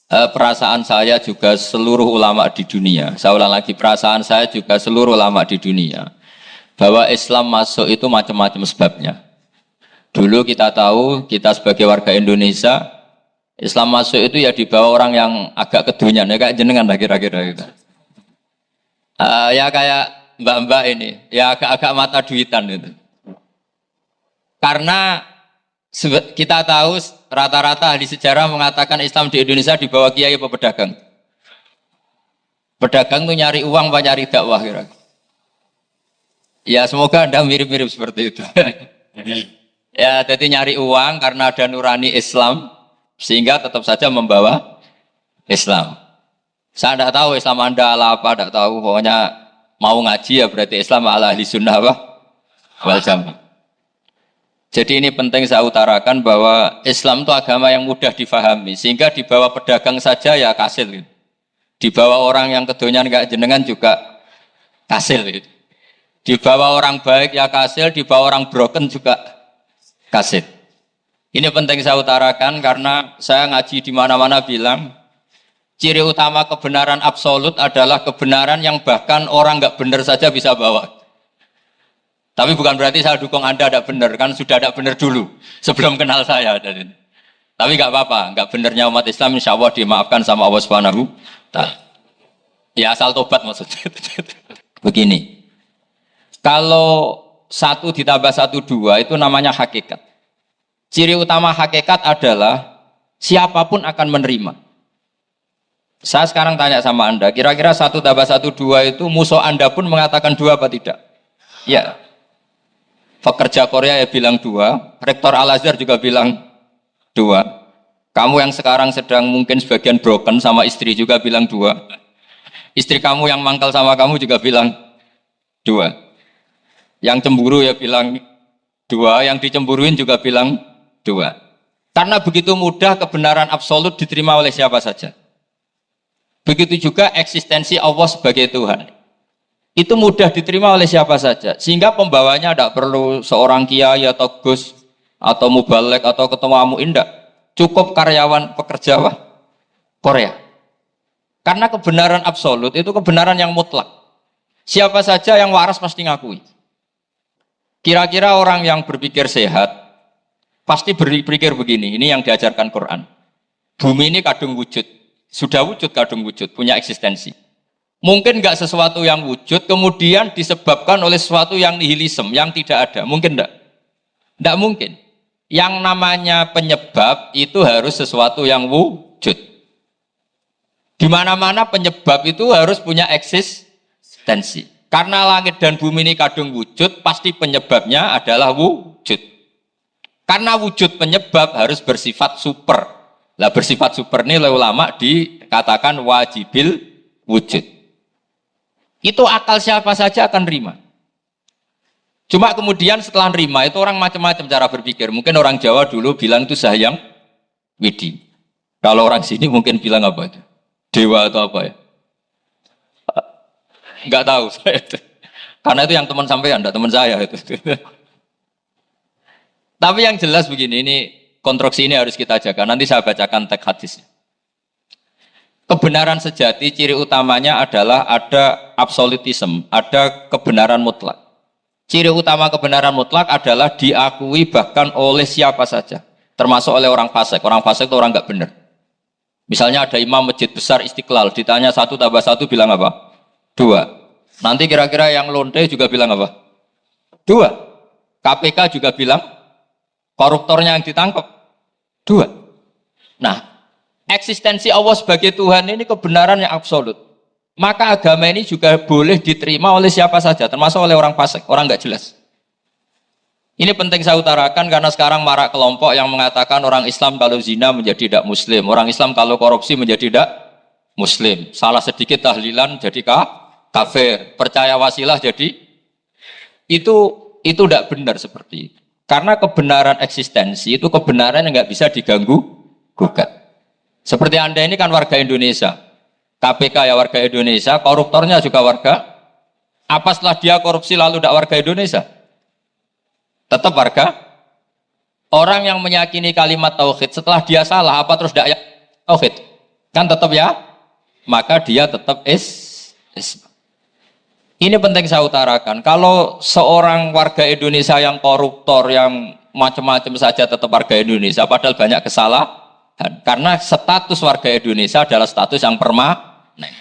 Perasaan saya juga seluruh ulama di dunia. Saya ulang lagi, perasaan saya juga seluruh ulama di dunia. Bahwa Islam masuk itu macam-macam sebabnya. Dulu kita tahu, kita sebagai warga Indonesia, Islam masuk itu ya dibawa orang yang agak kedunian, ya kayak jenengan lah kira-kira gitu. Ya kayak mbak-mbak ini, ya agak-agak mata duitan itu. Karena kita tahu rata-rata ahli sejarah mengatakan Islam di Indonesia dibawa kiai apa pedagang. Pedagang itu nyari uang apa nyari dakwah kira. Ya semoga Anda mirip-mirip seperti itu. Ya jadi nyari uang karena ada nurani Islam sehingga tetap saja membawa Islam. Saya tidak tahu Islam Anda ala apa, tidak tahu. Pokoknya mau ngaji ya berarti Islam ala ahli sunnah apa? Wal jamaah. Jadi ini penting saya utarakan bahwa Islam itu agama yang mudah difahami. Sehingga dibawa pedagang saja ya kasil. Gitu. Dibawa orang yang kedonyan kayak jenengan juga kasil. Gitu. Dibawa orang baik ya kasil, dibawa orang broken juga kasil. Ini penting saya utarakan karena saya ngaji di mana-mana bilang ciri utama kebenaran absolut adalah kebenaran yang bahkan orang nggak benar saja bisa bawa. Tapi bukan berarti saya dukung Anda tidak benar, kan sudah tidak benar dulu sebelum kenal saya. Tapi nggak apa-apa, nggak benarnya umat Islam insya Allah dimaafkan sama Allah Subhanahu. Ya asal tobat maksudnya. Begini, kalau 1 ditambah 1 2 itu namanya hakikat. Ciri utama hakikat adalah siapapun akan menerima. Saya sekarang tanya sama Anda, kira-kira 1 tambah 1 2 itu musuh Anda pun mengatakan 2 apa tidak? Ya. Pekerja Korea ya bilang 2, rektor Al-Azhar juga bilang 2. Kamu yang sekarang sedang mungkin sebagian broken sama istri juga bilang 2. Istri kamu yang mangkal sama kamu juga bilang 2. Yang cemburu ya bilang 2, yang dicemburuin juga bilang 2. Karena begitu mudah kebenaran absolut diterima oleh siapa saja. Begitu juga eksistensi Allah sebagai Tuhan. Itu mudah diterima oleh siapa saja. Sehingga pembawanya tidak perlu seorang kiai atau gus atau mubalek atau ketua muin, tidak. Cukup karyawan pekerja Korea. Karena kebenaran absolut itu kebenaran yang mutlak. Siapa saja yang waras pasti ngakui. Kira-kira orang yang berpikir sehat pasti berpikir begini, ini yang diajarkan Quran. Bumi ini kadung wujud. Sudah wujud kadung wujud, punya eksistensi. Mungkin enggak sesuatu yang wujud kemudian disebabkan oleh sesuatu yang nihilisme, yang tidak ada. Mungkin enggak? Enggak mungkin. Yang namanya penyebab itu harus sesuatu yang wujud. Di mana-mana penyebab itu harus punya eksistensi. Karena langit dan bumi ini kadung wujud, pasti penyebabnya adalah wujud. Karena wujud penyebab harus bersifat super. Lah bersifat super ini oleh ulama dikatakan wajibil wujud. Itu akal siapa saja akan nerima. Cuma kemudian setelah nerima itu orang macam-macam cara berpikir. Mungkin orang Jawa dulu bilang itu Sahyang Widi. Kalau orang sini mungkin bilang apa itu? Dewa atau apa ya? Enggak tahu saya. Karena itu yang teman sampean, enggak teman saya itu. Tapi yang jelas begini, ini konstruksi ini harus kita jaga. Nanti saya bacakan teks hadisnya. Kebenaran sejati ciri utamanya adalah ada absolutisme, ada kebenaran mutlak. Ciri utama kebenaran mutlak adalah diakui bahkan oleh siapa saja, termasuk oleh orang fasik. Orang fasik itu orang nggak benar. Misalnya ada imam masjid besar Istiqlal, ditanya 1 tambah 1 bilang apa? 2. Nanti kira-kira yang lonte juga bilang apa? 2. KPK juga bilang koruptornya yang ditangkap 2. Nah, eksistensi Allah sebagai Tuhan ini kebenaran yang absolut. Maka agama ini juga boleh diterima oleh siapa saja, termasuk oleh orang fasik, orang nggak jelas. Ini penting saya utarakan karena sekarang marak kelompok yang mengatakan orang Islam kalau zina menjadi tidak muslim, orang Islam kalau korupsi menjadi tidak muslim. Salah sedikit tahlilan jadi kafir, percaya wasilah jadi itu tidak benar seperti itu. Karena kebenaran eksistensi itu kebenaran yang nggak bisa diganggu gugat. Seperti Anda ini kan warga Indonesia. KPK ya warga Indonesia, koruptornya juga warga. Apa setelah dia korupsi lalu tidak warga Indonesia? Tetap warga. Orang yang meyakini kalimat tauhid setelah dia salah, apa terus tidak tauhid? Kan tetap ya, maka dia tetap Islam. Ini penting saya utarakan. Kalau seorang warga Indonesia yang koruptor, yang macam-macam saja tetap warga Indonesia, padahal banyak kesalahan. Karena status warga Indonesia adalah status yang permanen.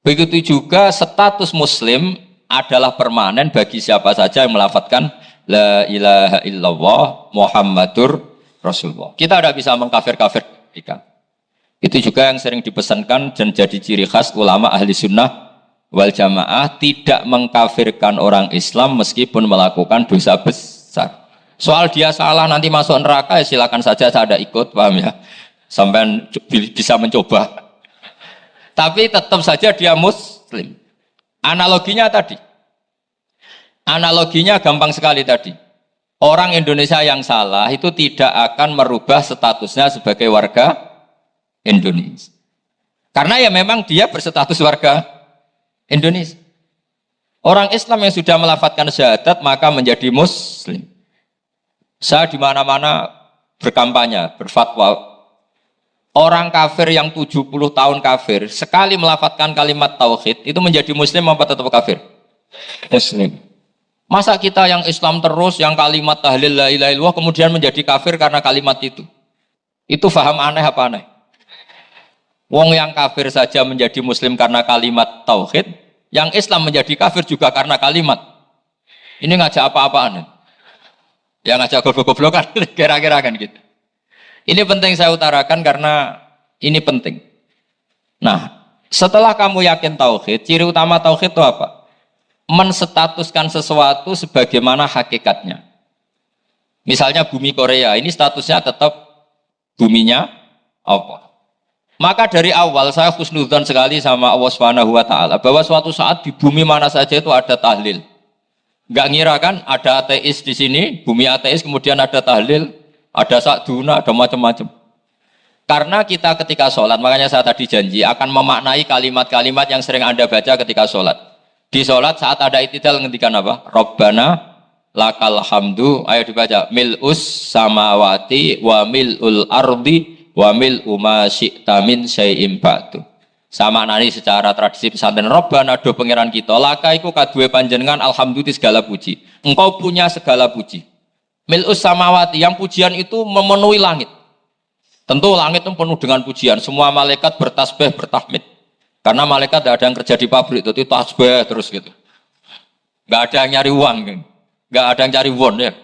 Begitu juga status Muslim adalah permanen bagi siapa saja yang melafadzkan La ilaha illallah Muhammadur Rasulullah. Kita tidak bisa mengkafir-kafir. Itu juga yang sering dipesankan dan jadi ciri khas ulama ahli sunnah wal jamaah, tidak mengkafirkan orang Islam meskipun melakukan dosa besar. Soal dia salah nanti masuk neraka ya silakan saja, saya ada ikut, paham ya? Sampai bisa mencoba. Tapi tetap saja dia Muslim. Analoginya tadi. Analoginya gampang sekali tadi. Orang Indonesia yang salah itu tidak akan merubah statusnya sebagai warga Indonesia. Karena ya memang dia berstatus warga Indonesia. Orang Islam yang sudah melafadzkan syahadat maka menjadi Muslim. Saya di mana-mana berkampanye, berfatwa. Orang kafir yang 70 tahun kafir, sekali melafadzkan kalimat tauhid, itu menjadi Muslim apa tetap kafir? Muslim. Masa kita yang Islam terus, yang kalimat tahlil la ilaha illallah, kemudian menjadi kafir karena kalimat itu? Itu faham aneh apa aneh? Wong yang kafir saja menjadi Muslim karena kalimat tauhid, yang Islam menjadi kafir juga karena kalimat. Ini ngajak apa-apaan? Ya ngajak goblok-goblokan, kira-kira kan gitu. Ini penting saya utarakan karena ini penting. Nah, setelah kamu yakin tauhid, ciri utama tauhid itu apa? Menstatuskan sesuatu sebagaimana hakikatnya. Misalnya bumi Korea, ini statusnya tetap buminya apa? Maka dari awal saya husnudzon sekali sama Allah Subhanahu wa taala bahwa suatu saat di bumi mana saja itu ada tahlil. Enggak ngira kan ada ateis di sini, bumi ateis kemudian ada tahlil, ada sakduna, ada macam-macam. Karena kita ketika sholat, makanya saya tadi janji akan memaknai kalimat-kalimat yang sering Anda baca ketika sholat. Di sholat saat ada itidal ngendikan apa? Rabbana lakal hamdu, ayo dibaca, mil'us samawati wa mil'ul ardi wa mil'u ma syi'ta min syai'im ba'du. Sama nani secara tradisi pesantren, Rabbana do pangeran kita, laka iku kaduwe panjenengan alhamdulillah segala puji. Engkau punya segala puji. Mil'us samawati, yang pujian itu memenuhi langit. Tentu langit itu penuh dengan pujian. Semua malaikat bertasbih, bertahmid. Karena malaikat tidak ada yang kerja di pabrik, itu tasbih terus gitu. Gak ada yang nyari uang, gak ada yang cari won ya.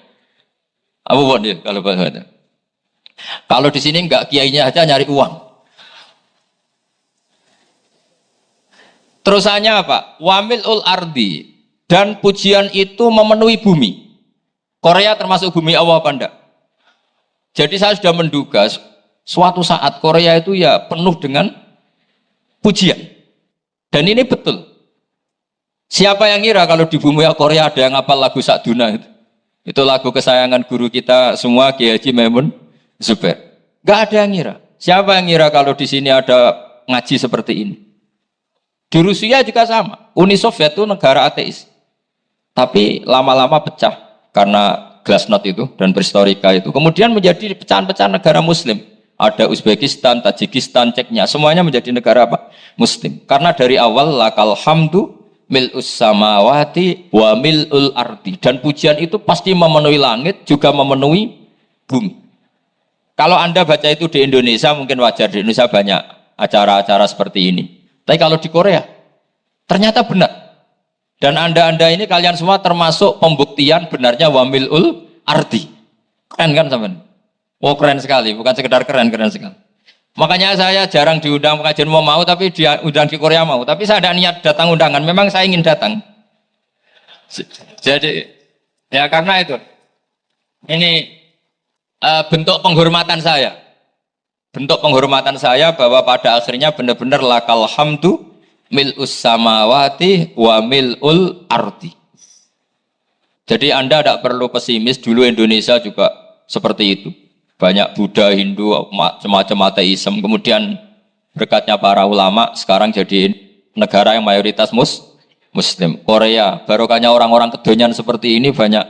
Apa won ya kalau bahasa? Kalau di sini gak kiainya aja nyari uang. Terusannya apa? Wamilul ardi, dan pujian itu memenuhi bumi. Korea termasuk bumi Allah apa enggak? Jadi saya sudah menduga suatu saat Korea itu ya penuh dengan pujian. Dan ini betul. Siapa yang ngira kalau di bumi Korea ada yang hafal lagu Sakduna itu? Itu lagu kesayangan guru kita semua, Kiai Haji Maimun Zubair. Gak ada yang ngira. Siapa yang ngira kalau di sini ada ngaji seperti ini? Di Rusia juga sama. Uni Soviet itu negara ateis. Tapi lama-lama pecah karena glasnost itu dan perestroika itu. Kemudian menjadi pecahan-pecahan negara Muslim. Ada Uzbekistan, Tajikistan, Ceknya, semuanya menjadi negara apa? Muslim. Karena dari awal lakal hamdu mil'us samawati wa mil'ul ardi. Dan pujian itu pasti memenuhi langit, juga memenuhi bumi. Kalau Anda baca itu di Indonesia, mungkin wajar. Di Indonesia banyak acara-acara seperti ini. Tapi kalau di Korea, ternyata benar. Dan Anda ini kalian semua termasuk pembuktian benarnya wa mil'ul ardi. Keren kan teman? Oh keren sekali, bukan sekedar keren sekali. Makanya saya jarang diundang pengajian mau tapi diundang di Korea mau. Tapi saya ada niat datang undangan, memang saya ingin datang. Jadi, ya karena itu. Ini bentuk penghormatan saya. Bentuk penghormatan saya bahwa pada akhirnya benar-benar lakal hamdu mil'us samawati wa mil'ul ardi. Jadi Anda tidak perlu pesimis, dulu Indonesia juga seperti itu. Banyak Buddha, Hindu, macam-macam ateisme. Kemudian berkatnya para ulama, sekarang jadi negara yang mayoritas Muslim. Korea, barokahnya orang-orang kedonyan seperti ini banyak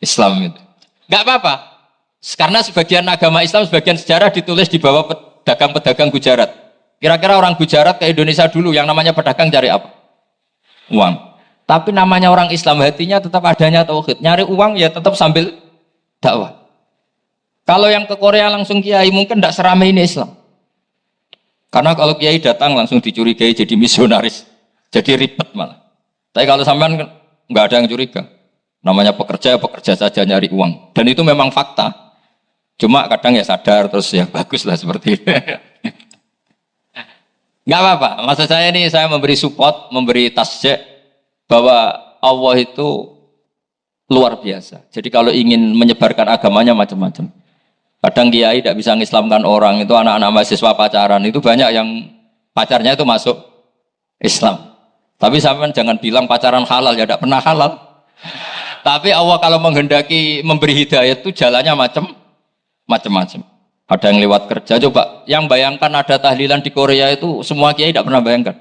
Islam itu. Enggak apa-apa. Karena sebagian agama Islam, sebagian sejarah ditulis di bawah pedagang-pedagang Gujarat. Kira-kira orang Gujarat ke Indonesia dulu yang namanya pedagang cari apa? Uang. Tapi namanya orang Islam hatinya tetap adanya tauhid. Nyari uang ya tetap sambil dakwah. Kalau yang ke Korea langsung kiai mungkin tidak seramai ini Islam. Karena kalau kiai datang langsung dicurigai jadi misionaris. Jadi ribet malah. Tapi kalau sampean nggak ada yang curiga. Namanya pekerja, pekerja saja nyari uang. Dan itu memang fakta. Cuma kadang ya sadar terus ya bagus lah seperti itu. Nggak apa-apa. Maksud saya ini saya memberi support, memberi tasjek bahwa Allah itu luar biasa. Jadi kalau ingin menyebarkan agamanya macam-macam. Kadang kiai tidak bisa mengislamkan orang, itu anak-anak mahasiswa pacaran, itu banyak yang pacarnya itu masuk Islam. Tapi sampean jangan bilang pacaran halal, ya tidak pernah halal. Tapi Allah kalau menghendaki memberi hidayah itu jalannya macam-macam. Ada yang lewat kerja, coba yang bayangkan ada tahlilan di Korea itu semua kiai tidak pernah bayangkan.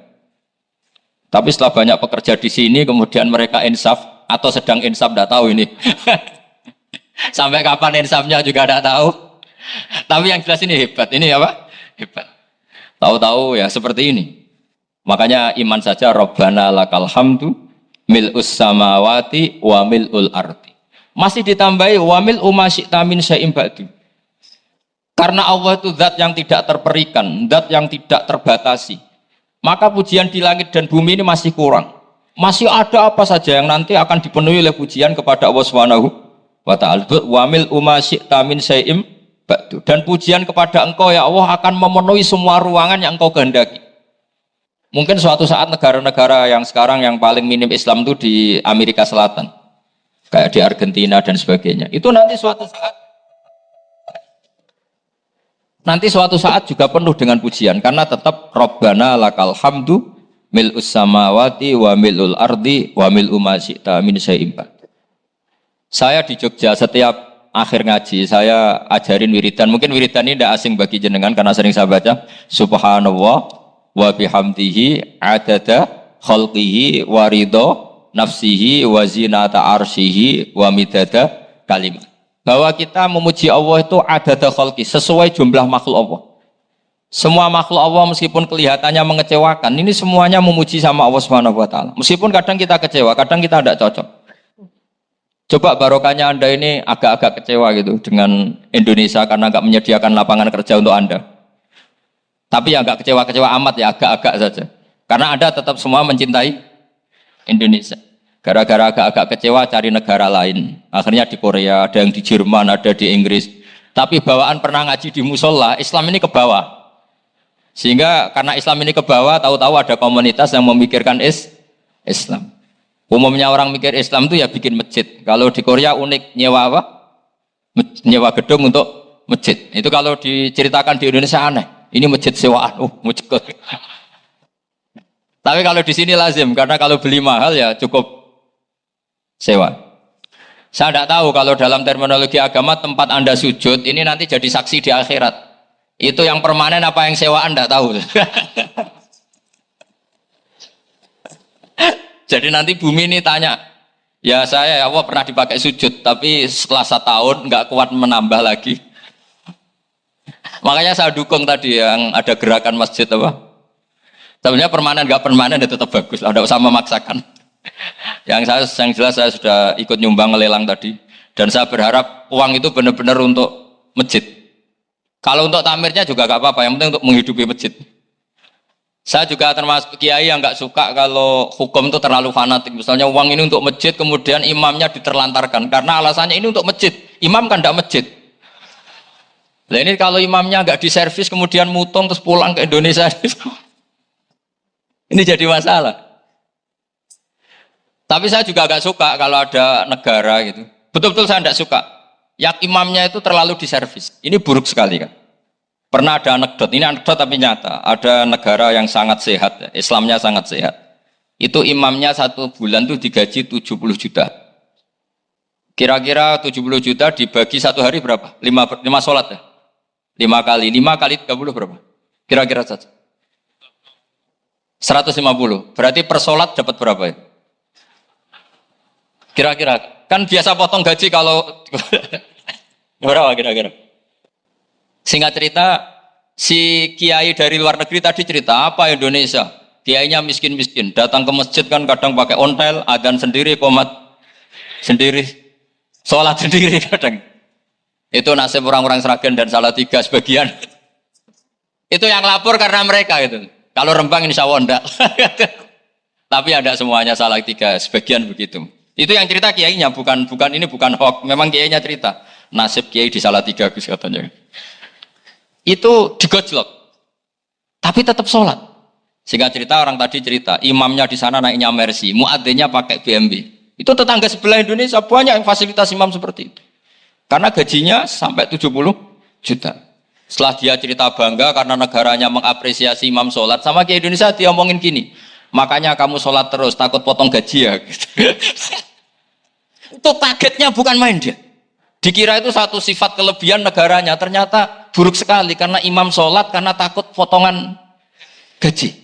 Tapi setelah banyak pekerja di sini, kemudian mereka insaf atau sedang insaf, tidak tahu ini. Sampai kapan insafnya juga tidak tahu. Tapi yang jelas ini hebat. Ini apa? Hebat. Tahu-tahu ya seperti ini. Makanya iman saja Rabbana lakal hamdu mil'us samawati wa mil'ul ardi. Masih ditambahi wa mil'u ma syi'ta min syai'in ba'du. Karena Allah itu zat yang tidak terperikan, zat yang tidak terbatasi. Maka pujian di langit dan bumi ini masih kurang. Masih ada apa saja yang nanti akan dipenuhi oleh pujian kepada Allah Subhanahu wa ta'ala. Wa mil'u ma syi'ta min syai'in ba'du. Dan pujian kepada Engkau ya Allah akan memenuhi semua ruangan yang Engkau kehendaki. Mungkin suatu saat negara-negara yang sekarang yang paling minim Islam itu di Amerika Selatan. Kayak di Argentina dan sebagainya. Itu nanti suatu saat juga penuh dengan pujian. Karena tetap Rabbana lakal hamdu mil'us samawati wa mil'ul ardi wa mil'u ma syi'ta min syai'in ba'du. Saya di Jogja setiap akhir ngaji saya ajarin wiridan. Mungkin wiridan ini tidak asing bagi jenengan karena sering saya baca. Subhanallah wa bihamdihi adada khalqihi wa ridho nafsihi wa zinata arsyihi wa midada kalimat. Bahwa kita memuji Allah itu adada khalqi, sesuai jumlah makhluk Allah. Semua makhluk Allah meskipun kelihatannya mengecewakan, ini semuanya memuji sama Allah Subhanahu wa taala. Meskipun kadang kita kecewa, kadang kita tidak cocok. Coba barokahnya Anda ini agak-agak kecewa gitu dengan Indonesia karena nggak menyediakan lapangan kerja untuk Anda. Tapi ya nggak kecewa-kecewa amat ya, agak-agak saja. Karena Anda tetap semua mencintai Indonesia. Gara-gara agak-agak kecewa cari negara lain. Akhirnya di Korea, ada yang di Jerman, ada di Inggris. Tapi bawaan pernah ngaji di musola, Islam ini ke bawah. Sehingga karena Islam ini ke bawah, tahu-tahu ada komunitas yang memikirkan Islam. Umumnya orang mikir Islam itu ya bikin masjid. Kalau di Korea unik, nyewa apa? Nyewa gedung untuk masjid. Itu kalau diceritakan di Indonesia aneh. Ini masjid sewaan. Masjid. Tapi kalau di sini lazim, karena kalau beli mahal ya cukup sewa. Saya tidak tahu kalau dalam terminologi agama tempat Anda sujud ini nanti jadi saksi di akhirat. Itu yang permanen apa yang sewaan tidak tahu. Jadi nanti bumi ini tanya, ya saya ya Allah pernah dipakai sujud, tapi setelah 1 tahun nggak kuat menambah lagi. Makanya saya dukung tadi yang ada gerakan masjid apa. Sebenarnya permanen nggak permanen ya tetap bagus, tidak usah memaksakan. Yang jelas saya sudah ikut nyumbang lelang tadi, dan saya berharap uang itu benar-benar untuk masjid. Kalau untuk tamirnya juga nggak apa-apa, yang penting untuk menghidupi masjid. Saya juga termasuk kiai yang nggak suka kalau hukum itu terlalu fanatik. Misalnya uang ini untuk masjid, kemudian imamnya diterlantarkan. Karena alasannya ini untuk masjid. Imam kan tidak masjid. Nah ini kalau imamnya nggak diservis, kemudian mutung terus pulang ke Indonesia. Ini jadi masalah. Tapi saya juga nggak suka kalau ada negara gitu. Betul-betul saya tidak suka. Yang imamnya itu terlalu diservis. Ini buruk sekali kan. Pernah ada anekdot, ini anekdot tapi nyata. Ada negara yang sangat sehat, Islamnya sangat sehat. Itu imamnya 1 bulan tuh digaji 70 juta. Kira-kira 70 juta dibagi 1 hari berapa? 5 sholat ya? 5 kali 30 berapa? Kira-kira saja. 150. Berarti per sholat dapat berapa ya? Kira-kira. Kan biasa potong gaji kalau berapa kira-kira? Singkat cerita, si kiai dari luar negeri tadi cerita apa Indonesia? Kiainya miskin-miskin, datang ke masjid kan kadang pakai ontel, adzan sendiri, qomat sendiri, sholat sendiri kadang. Itu nasib orang-orang Sragen dan Salatiga sebagian. Itu yang lapor karena mereka itu. Kalau Rembang insya Allah enggak. Tapi ada semuanya Salatiga, sebagian begitu. Itu yang cerita kiainya, bukan ini bukan hoax. Memang kiainya cerita. Nasib kiai di Salatiga Gus katanya. Itu digojlok. Tapi tetap sholat. Sehingga cerita orang tadi cerita, imamnya di sana naiknya Mercy, muadzinnya pakai BMW. Itu tetangga sebelah Indonesia banyak yang fasilitas imam seperti itu. Karena gajinya sampai 70 juta. Setelah dia cerita bangga karena negaranya mengapresiasi imam sholat, sama kayak Indonesia dia omongin gini, makanya kamu sholat terus, takut potong gaji ya. Gitu. Itu kagetnya bukan main dia. Dikira itu satu sifat kelebihan negaranya, ternyata buruk sekali karena imam sholat karena takut potongan gaji.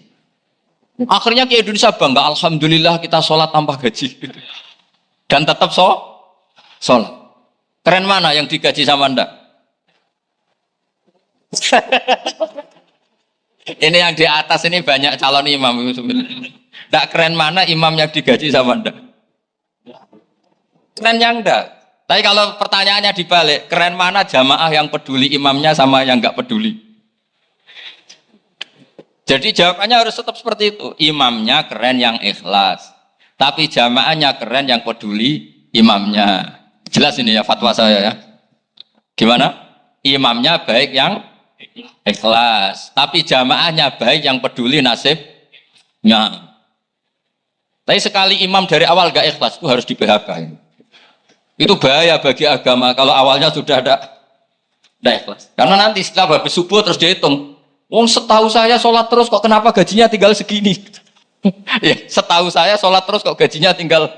Akhirnya ke Indonesia bangga, alhamdulillah kita sholat tanpa gaji. Dan tetap sholat. Keren mana yang digaji sama Anda? Ini yang di atas ini banyak calon imam. Tidak keren mana imam yang digaji sama Anda? Keren yang enggak. Tapi kalau pertanyaannya dibalik, keren mana jamaah yang peduli imamnya sama yang enggak peduli? Jadi jawabannya harus tetap seperti itu. Imamnya keren yang ikhlas. Tapi jamaahnya keren yang peduli imamnya. Jelas ini ya fatwa saya ya. Gimana? Imamnya baik yang ikhlas. Tapi jamaahnya baik yang peduli nasibnya. Tapi sekali imam dari awal gak ikhlas, itu harus di PHK. Itu bahaya bagi agama kalau awalnya sudah ada ikhlas. Karena nanti setelah habis subuh terus dihitung. Wong setahu saya sholat terus kok kenapa gajinya tinggal segini? Ya, setahu saya sholat terus kok gajinya tinggal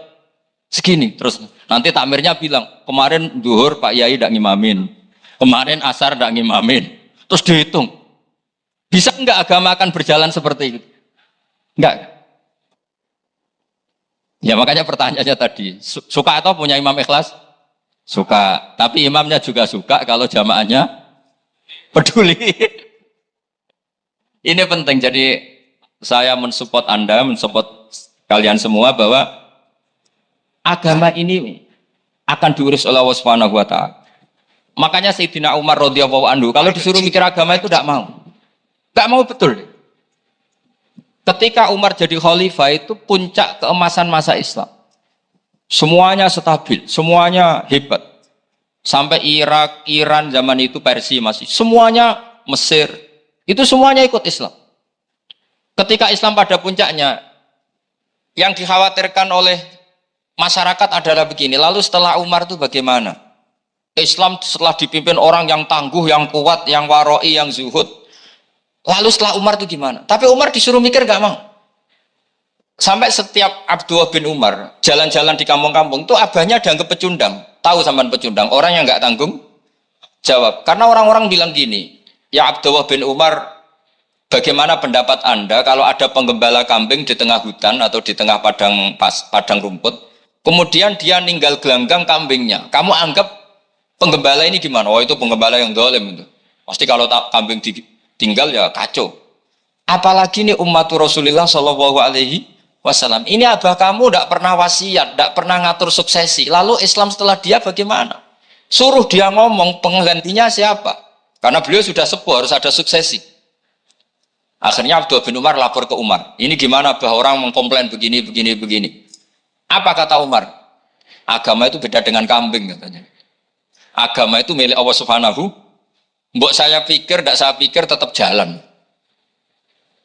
segini. Terus nanti takmirnya bilang, kemarin duhur Pak Yai tidak ngimamin. Kemarin asar tidak ngimamin. Terus dihitung. Bisa enggak agama akan berjalan seperti itu? Enggak. Ya makanya pertanyaannya tadi, suka atau punya imam ikhlas? Suka. Tapi imamnya juga suka kalau jamaahnya peduli. Ini penting, jadi saya mensupport Anda, mensupport kalian semua bahwa agama ini akan diurus oleh Allah Subhanahu wa taala. Makanya Sayyidina Umar radhiyallahu anhu kalau disuruh mikir agama itu tidak mau. Tidak mau betul. Ketika Umar jadi khalifah itu puncak keemasan masa Islam. Semuanya stabil, semuanya hebat. Sampai Irak, Iran zaman itu Persia masih. Semuanya Mesir. Itu semuanya ikut Islam. Ketika Islam pada puncaknya, yang dikhawatirkan oleh masyarakat adalah begini. Lalu setelah Umar itu bagaimana? Islam setelah dipimpin orang yang tangguh, yang kuat, yang waroi, yang zuhud. Lalu setelah Umar itu gimana? Tapi Umar disuruh mikir gak mau. Sampai setiap Abdullah bin Umar jalan-jalan di kampung-kampung itu abahnya dianggap pecundang. Tahu sampean pecundang? Orang yang gak tanggung jawab. Karena orang-orang bilang gini, ya Abdullah bin Umar, bagaimana pendapat Anda kalau ada penggembala kambing di tengah hutan atau di tengah padang rumput, kemudian dia ninggal gelanggang kambingnya. Kamu anggap penggembala ini gimana? Oh itu penggembala yang dolim itu. Pasti kalau kambing ditinggal ya kacau. Apalagi nih umatur Rasulullah Shallallahu Alaihi Wasallam. Ini abah kamu tidak pernah wasiat, tidak pernah ngatur suksesi. Lalu Islam setelah dia bagaimana? Suruh dia ngomong penggantinya siapa? Karena beliau sudah sepuh, harus ada suksesi. Akhirnya Abdullah bin Umar lapor ke Umar. Ini gimana bahwa orang mengkomplain begini. Apa kata Umar? Agama itu beda dengan kambing katanya. Agama itu milik Allah Subhanahu. Mbok saya pikir, tidak saya pikir tetap jalan.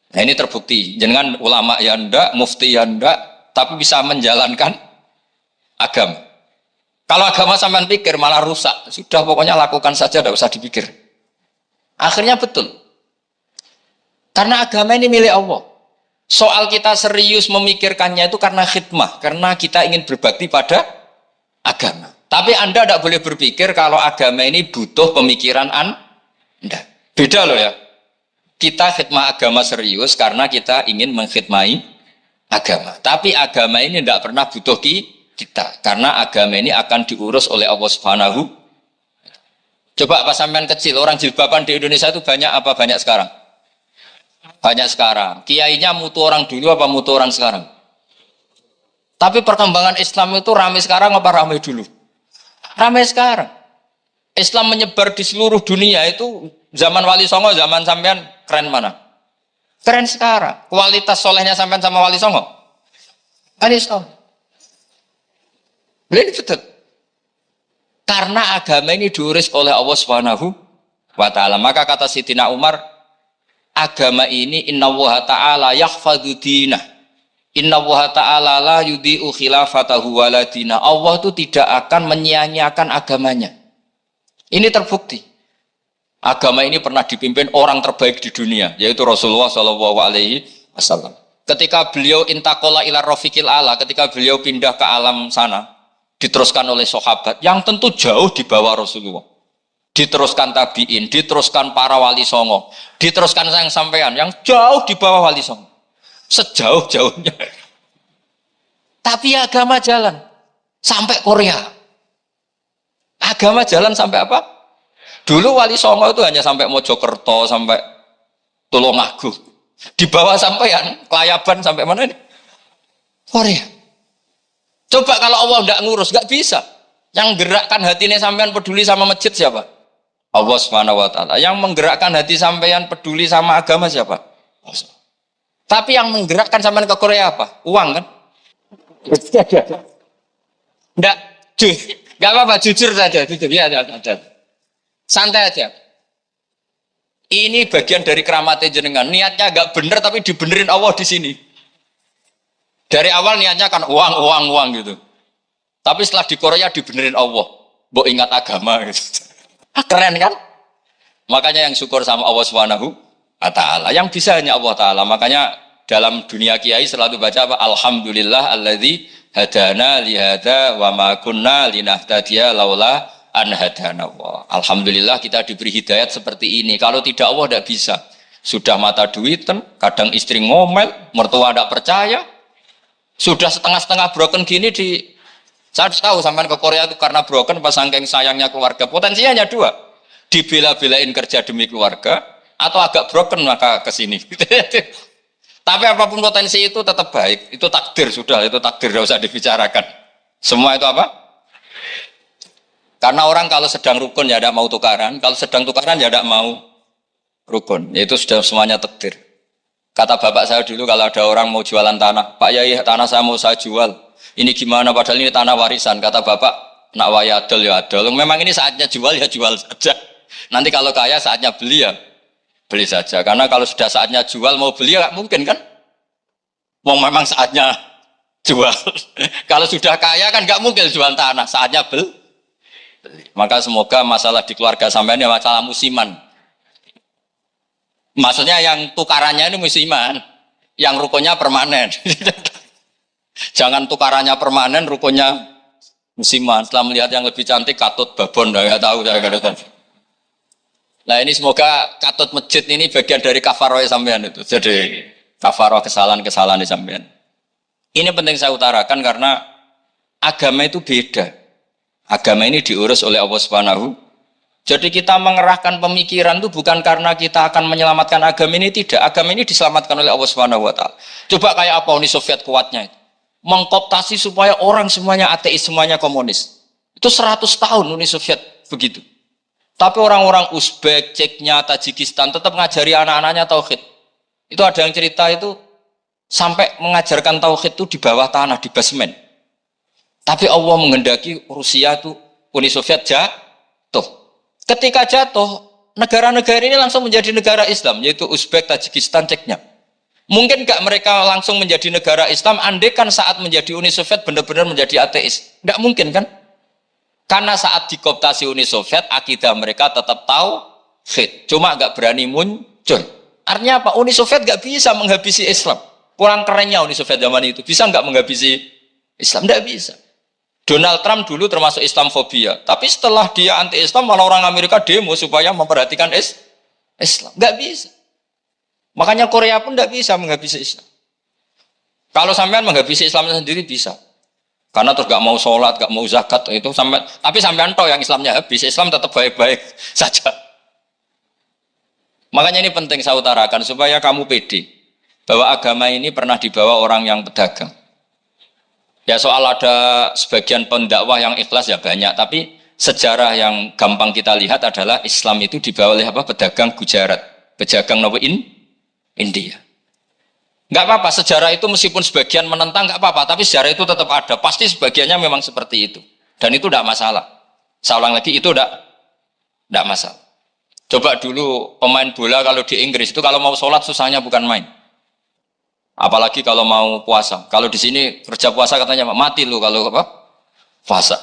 Nah ini terbukti. Jangan ulama ya ndak, mufti ya ndak, tapi bisa menjalankan agama. Kalau agama sampean pikir malah rusak. Sudah pokoknya lakukan saja, tidak usah dipikir. Akhirnya betul. Karena agama ini milik Allah. Soal kita serius memikirkannya itu karena khidmah. Karena kita ingin berbakti pada agama. Tapi Anda tidak boleh berpikir kalau agama ini butuh pemikiran Anda. Beda loh ya. Kita khidmah agama serius karena kita ingin mengkhidmai agama. Tapi agama ini tidak pernah butuh kita. Karena agama ini akan diurus oleh Allah Subhanahu. Coba pas sampean kecil, orang jilbaban di Indonesia itu banyak apa banyak sekarang? Banyak sekarang. Kiainya mutu orang dulu apa mutu orang sekarang? Tapi perkembangan Islam itu ramai sekarang apa ramai dulu? Ramai sekarang. Islam menyebar di seluruh dunia itu zaman Wali Songo, zaman sampean keren mana? Keren sekarang. Kualitas solehnya sampean sama Wali Songo? Wali Songo. Ini betul. Karena agama ini diurus oleh Allah Subhanahu wa ta'ala. Maka kata Sidina Umar, agama ini innallaha ta'ala yakhfadhu dinah. Innallaha ta'ala la yudhi'u khilafatahu waladina. Allah itu tidak akan menyia-nyiakan agamanya. Ini terbukti. Agama ini pernah dipimpin orang terbaik di dunia, yaitu Rasulullah Shallallahu Alaihi Wasallam. Ketika beliau intakola ila rofiqil ala, ketika beliau pindah ke alam sana, diteruskan oleh sahabat yang tentu jauh di bawah Rasulullah. Diteruskan tabiin, diteruskan para wali songo, diteruskan sayang sampean yang jauh di bawah wali songo. Sejauh-jauhnya. Tapi agama jalan sampai Korea. Agama jalan sampai apa? Dulu wali songo itu hanya sampai Mojokerto, sampai Tulungagung. Di bawah sampean, Kelayaban sampai mana ini? Korea. Coba kalau Allah tidak ngurus, nggak bisa. Yang gerakkan hatinya sampean peduli sama masjid siapa? Allah Subhanahu wa ta'ala. Yang menggerakkan hati sampean peduli sama agama siapa? Allah. Tapi yang menggerakkan sampean ke Korea apa? Uang kan? Enggak, nggak apa-apa, jujur saja, jujur ya, santai aja. Ini bagian dari keramatnya jenengan. Niatnya agak bener tapi dibenerin Allah di sini. Dari awal niatnya kan uang gitu. Tapi setelah di Korea dibenerin Allah. Mbok ingat agama gitu. Keren kan? Makanya yang syukur sama Allah Subhanahu wa ta'ala. Yang bisa hanya Allah ta'ala. Makanya dalam dunia kiai selalu baca apa? Alhamdulillah alladzi hadana lihada wa ma kunna linahtadiya laula an hadana Allah. Alhamdulillah kita diberi hidayat seperti ini. Kalau tidak Allah tidak bisa. Sudah mata duitan, kadang istri ngomel, mertua tidak percaya. Sudah setengah-setengah broken gini saya tahu sampai ke Korea itu karena broken pas saking sayangnya keluarga. Potensinya hanya dua. Dibela-belain kerja demi keluarga atau agak broken maka ke sini. Tapi apapun potensi itu tetap baik. Itu takdir sudah, itu takdir tidak usah dibicarakan. Semua itu apa? Karena orang kalau sedang rukun ya tidak mau tukaran, kalau sedang tukaran ya tidak mau rukun. Itu sudah semuanya takdir. Kata bapak saya dulu kalau ada orang mau jualan tanah, Pak Yai tanah saya mau saya jual. Ini gimana padahal ini tanah warisan. Kata bapak, nak waya adol ya adol. Memang ini saatnya jual ya jual saja. Nanti kalau kaya saatnya beli ya beli saja. Karena kalau sudah saatnya jual mau beli ya gak mungkin kan. Mau memang saatnya jual. Kalau sudah kaya kan gak mungkin jual tanah. Saatnya beli. Maka semoga masalah di keluarga sampean ya masalah musiman. Maksudnya yang tukarannya ini musiman, yang rukunnya permanen. Jangan tukarannya permanen, rukunnya musiman. Setelah melihat yang lebih cantik, katut babon, nggak tahu saya katakan. Nah ini semoga katut masjid ini bagian dari kafaroh sampean itu. Jadi kafaroh kesalahan-kesalahan di sampean. Ini penting saya utarakan karena agama itu beda. Agama ini diurus oleh Allah Subhanahu. Jadi kita mengerahkan pemikiran itu bukan karena kita akan menyelamatkan agama ini, tidak. Agama ini diselamatkan oleh Allah Subhanahu wa ta'ala. Coba kayak apa Uni Soviet kuatnya itu. Mengkooptasi supaya orang semuanya ateis, semuanya komunis. Itu 100 tahun Uni Soviet begitu. Tapi orang-orang Uzbek, Ceknya, Tajikistan tetap mengajari anak-anaknya tauhid. Itu ada yang cerita itu sampai mengajarkan tauhid itu di bawah tanah, di basement. Tapi Allah menghendaki Rusia itu Uni Soviet jatuh. Ketika jatuh, negara-negara ini langsung menjadi negara Islam, yaitu Uzbek, Tajikistan, Ceknya. Mungkin gak mereka langsung menjadi negara Islam, andai kan saat menjadi Uni Soviet benar-benar menjadi ateis. Gak mungkin kan? Karena saat dikooptasi Uni Soviet, akidah mereka tetap tauhid. Cuma gak berani muncul. Artinya apa? Uni Soviet gak bisa menghabisi Islam. Kurang kerennya Uni Soviet zaman itu. Bisa gak menghabisi Islam? Gak bisa. Donald Trump dulu termasuk Islamfobia, tapi setelah dia anti-Islam malah orang Amerika demo supaya memperhatikan Islam. Nggak bisa. Makanya Korea pun nggak bisa menghabisi Islam. Kalau sampean menghabisi Islam sendiri bisa. Karena terus gak mau sholat, gak mau zakat itu sampai, tapi sampai ento yang Islamnya habis, Islam tetap baik-baik saja. Makanya ini penting saya utarakan supaya kamu pede bahwa agama ini pernah dibawa orang yang pedagang. Ya soal ada sebagian pendakwah yang ikhlas ya banyak, tapi sejarah yang gampang kita lihat adalah Islam itu dibawa oleh apa? Pedagang Gujarat, pedagang India. Enggak apa-apa, sejarah itu meskipun sebagian menentang enggak apa-apa, tapi sejarah itu tetap ada. Pasti sebagiannya memang seperti itu. Dan itu enggak masalah. Saya ulang lagi, itu enggak masalah. Coba dulu pemain bola kalau di Inggris itu kalau mau sholat susahnya bukan main. Apalagi kalau mau puasa. Kalau di sini kerja puasa katanya mati lu kalau apa? Puasa.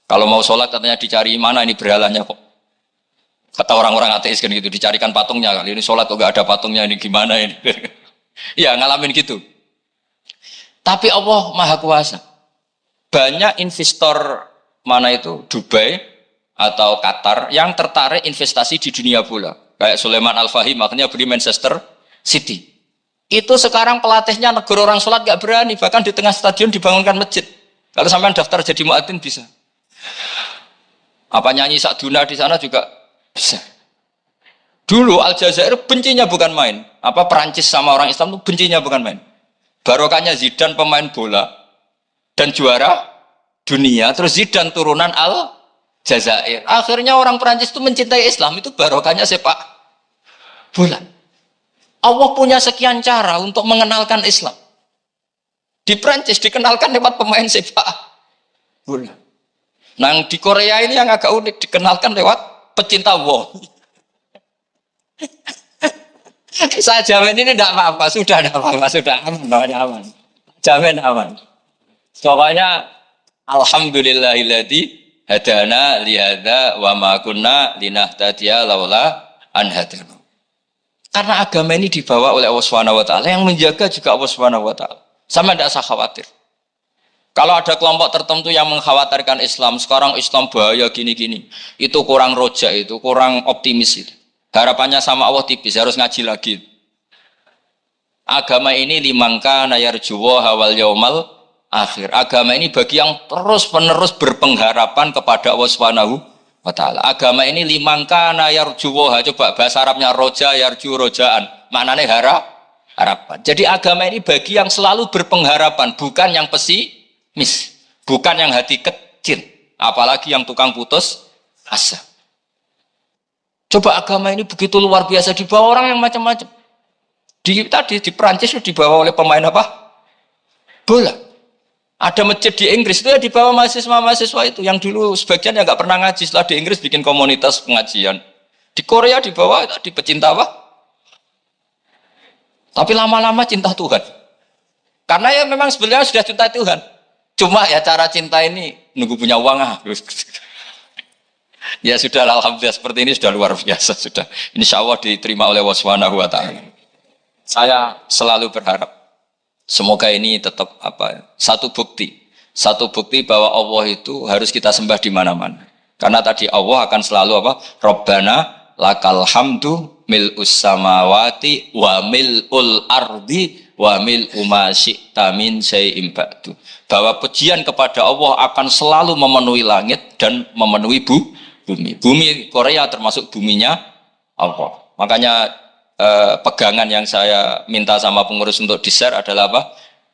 Kalau mau sholat katanya dicari mana ini berhalanya kok. Kata orang-orang ateis kan gitu, dicarikan patungnya. Kali ini sholat kok enggak ada patungnya, ini gimana ini? Ya ngalamin gitu. Tapi Allah Maha Kuasa. Banyak investor mana itu Dubai atau Qatar yang tertarik investasi di dunia bola. Kayak Sulaiman Al-Fahim makanya beli Manchester City. Itu sekarang pelatihnya negara orang sholat gak berani. Bahkan di tengah stadion dibangunkan masjid. Kalau sampai daftar jadi muadzin bisa. Apa nyanyi Sakduna di sana juga bisa. Dulu Aljazair bencinya bukan main. Apa Perancis sama orang Islam itu bencinya bukan main. Barokahnya Zidane pemain bola dan juara dunia. Terus Zidane turunan Aljazair. Akhirnya orang Perancis itu mencintai Islam. Itu barokahnya sepak bola. Allah punya sekian cara untuk mengenalkan Islam. Di Perancis dikenalkan lewat pemain sepak bola. Nah di Korea ini yang agak unik dikenalkan lewat pecinta wow. Saya jamin ini tidak apa-apa, sudah tidak apa-apa, sudah aman. Jamin aman. Pokoknya alhamdulillahilladzi hadana lihada wa ma kunna linahtadiya laula an hadana. Karena agama ini dibawa oleh Allah Subhanahu wa taala, yang menjaga juga Allah Subhanahu wa taala. Sama tidak usah khawatir. Kalau ada kelompok tertentu yang mengkhawatirkan Islam, sekarang Islam bahaya gini-gini, itu kurang roja, itu kurang optimis itu. Harapannya sama Allah tipis, harus ngaji lagi. Agama ini limangka nayarjuwa hawal yaumal akhir. Agama ini bagi yang terus-menerus berpengharapan kepada Allah Subhanahu wa taala. Agama ini limangka nayarjuwa, coba bahasa Arabnya roja yarju rojaan. Maknanya harapan. Jadi agama ini bagi yang selalu berpengharapan, bukan yang pesimis, bukan yang hati kecil, apalagi yang tukang putus asa. Coba agama ini begitu luar biasa dibawa orang yang macam-macam. Di Perancis itu dibawa oleh pemain apa? Bola. Ada masjid di Inggris itu ya dibawa mahasiswa-mahasiswa itu yang dulu sebagian yang nggak pernah ngaji, setelah di Inggris bikin komunitas pengajian. Di Korea dibawa di pecinta apa? Tapi lama-lama cinta Tuhan. Karena ya memang sebenarnya sudah cinta Tuhan. Cuma ya cara cinta ini nunggu punya uang Ya sudah, alhamdulillah seperti ini sudah luar biasa sudah. Insya Allah diterima oleh Allah Subhanahu wa taala. Saya selalu berharap semoga ini tetap satu bukti bahwa Allah itu harus kita sembah di mana-mana. Karena tadi Allah akan selalu Rabbana lakal hamdu mil'us samawati wa mil'ul ardi wa mil'u ma syi'ta min syai'in ba'du. Bahwa pujian kepada Allah akan selalu memenuhi langit dan memenuhi bumi. Bumi Korea termasuk buminya Allah. Makanya pegangan yang saya minta sama pengurus untuk di-share adalah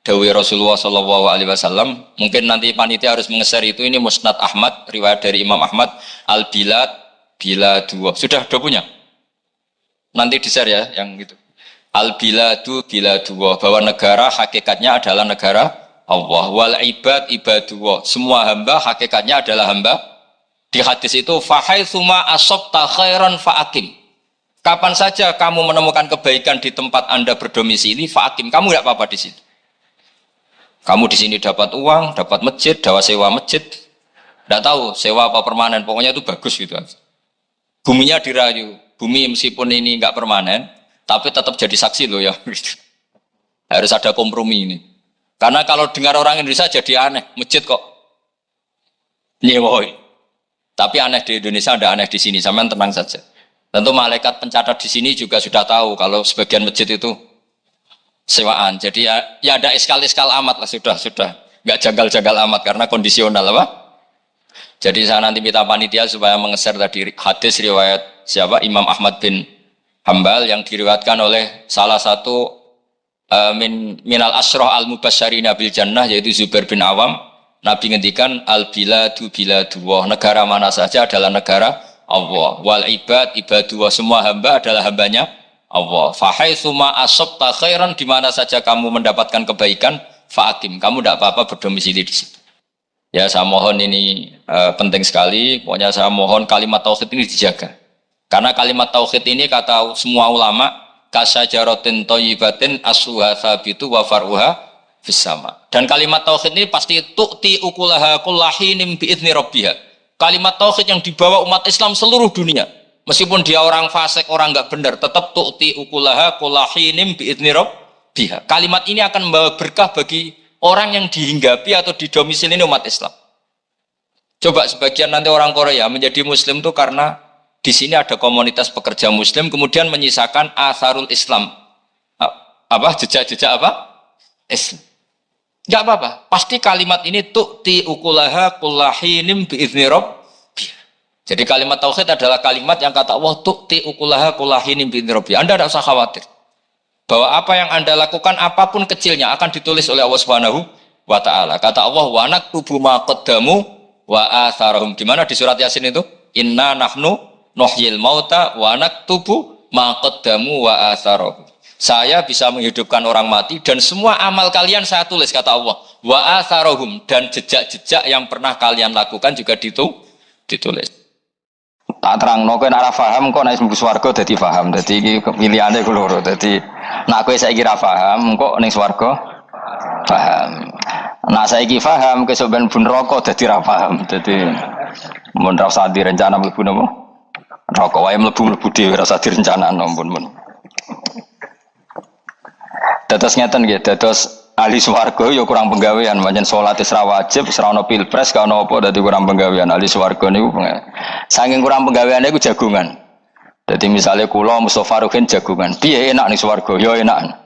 Dawi Rasulullah SAW. Mungkin nanti panitia harus menge-share itu. Ini Musnad Ahmad, riwayat dari Imam Ahmad. Al-Bilad bila dua. Sudah punya? Nanti di-share ya yang gitu. Al-Biladu bila dua. Bahwa negara hakikatnya adalah negara Allah. Wal ibad ibadullah. Semua hamba hakikatnya adalah hamba. Di hadis itu fahaitsuma asabta khairan faakim. Kapan saja kamu menemukan kebaikan di tempat Anda berdomisili, faakim, kamu enggak apa-apa di situ. Kamu di sini dapat uang, dapat masjid, dapat sewa masjid. Enggak tahu sewa apa permanen, pokoknya itu bagus gitu. Buminya dirayu. Bumi meskipun ini enggak permanen, tapi tetap jadi saksi loh ya. Harus ada kompromi ini. Karena kalau dengar orang Indonesia jadi aneh, masjid kok nyewoi. Tapi aneh di Indonesia, ada aneh di sini, sampean tenang saja. Tentu malaikat pencatat di sini juga sudah tahu kalau sebagian masjid itu sewaan. Jadi ya ada eskal-eskal amat lah, sudah. Nggak jagal-jagal amat karena kondisional apa? Jadi saya nanti minta panitia supaya mengeser tadi hadis riwayat siapa Imam Ahmad bin Hambal yang diriwayatkan oleh salah satu minal asroh al mubasyarina bil jannah yaitu Zubair bin Awam. Nabi ngendikan al biladu biladullah, negara mana saja adalah negara Allah. Wal ibad ibadullah, semua hamba adalah hambanya Allah. Fahaitsu ma asabta khairan, di mana saja kamu mendapatkan kebaikan, fa'akim, kamu tidak apa-apa berdomisili di situ. Ya saya mohon ini penting sekali. Pokoknya saya mohon kalimat tauhid ini dijaga. Karena kalimat tauhid ini kata semua ulama kasajaratin thayyibatin asluha tsabitu wa far'uha fis sama. Dan kalimat tauhid ini pasti tu'ti ukulaha kullahinim bi'izni rabbiha. Kalimat tauhid yang dibawa umat Islam seluruh dunia. Meskipun dia orang fasik, orang enggak benar, tetap tu'ti ukulaha kullahinim bi'izni rabbiha. Kalimat ini akan membawa berkah bagi orang yang dihinggapi atau didomisili umat Islam. Coba sebagian nanti orang Korea menjadi muslim itu karena di sini ada komunitas pekerja muslim kemudian menyisakan atharul Islam. Apa? Jejak-jejak apa? Islam. Enggak apa-apa. Pasti kalimat ini tu'ti ukulaha kullahinim bi'izni rabbiha. Jadi kalimat tauhid adalah kalimat yang kata Allah tu'ti ukulaha kullahinim bi'izni rabbiha. Anda tidak usah khawatir bahwa apa yang Anda lakukan apapun kecilnya akan ditulis oleh Allah Subhanahu wa taala. Kata Allah wa naktubu ma qaddamu wa atharahum. Di mana di surat Yasin itu? Inna nahnu nuhyil mauta wa naktubu ma qaddamu wa atharahum. Saya bisa menghidupkan orang mati dan semua amal kalian saya tulis kata Allah. Wa atharahum, dan jejak-jejak yang pernah kalian lakukan juga ditulis. Tak terangno kowe nek ora paham kok nek mlebu swarga dadi paham. Dadi iki pilihane ku loro. Dadi nek kowe saiki ra paham kok ning swarga paham. Nek saiki paham kesuk ben bun neraka dadi ra paham. Dadi mun ra usah direncana mlebu napa? Neraka wae mlebu dhewe ra usah direncanakno mun. Dados ngeten nggih, dados ahli swarga ya kurang penggawean, pancen salat wis ra wajib, wis ra ono pilpres, gak ono apa dadi kurang penggawean. Ahli swarga niku saking kurang penggaweane iku jagungan. Dadi misale kula Mustofa Ruhin jagungan. Piye enak ning swarga? Ya enak.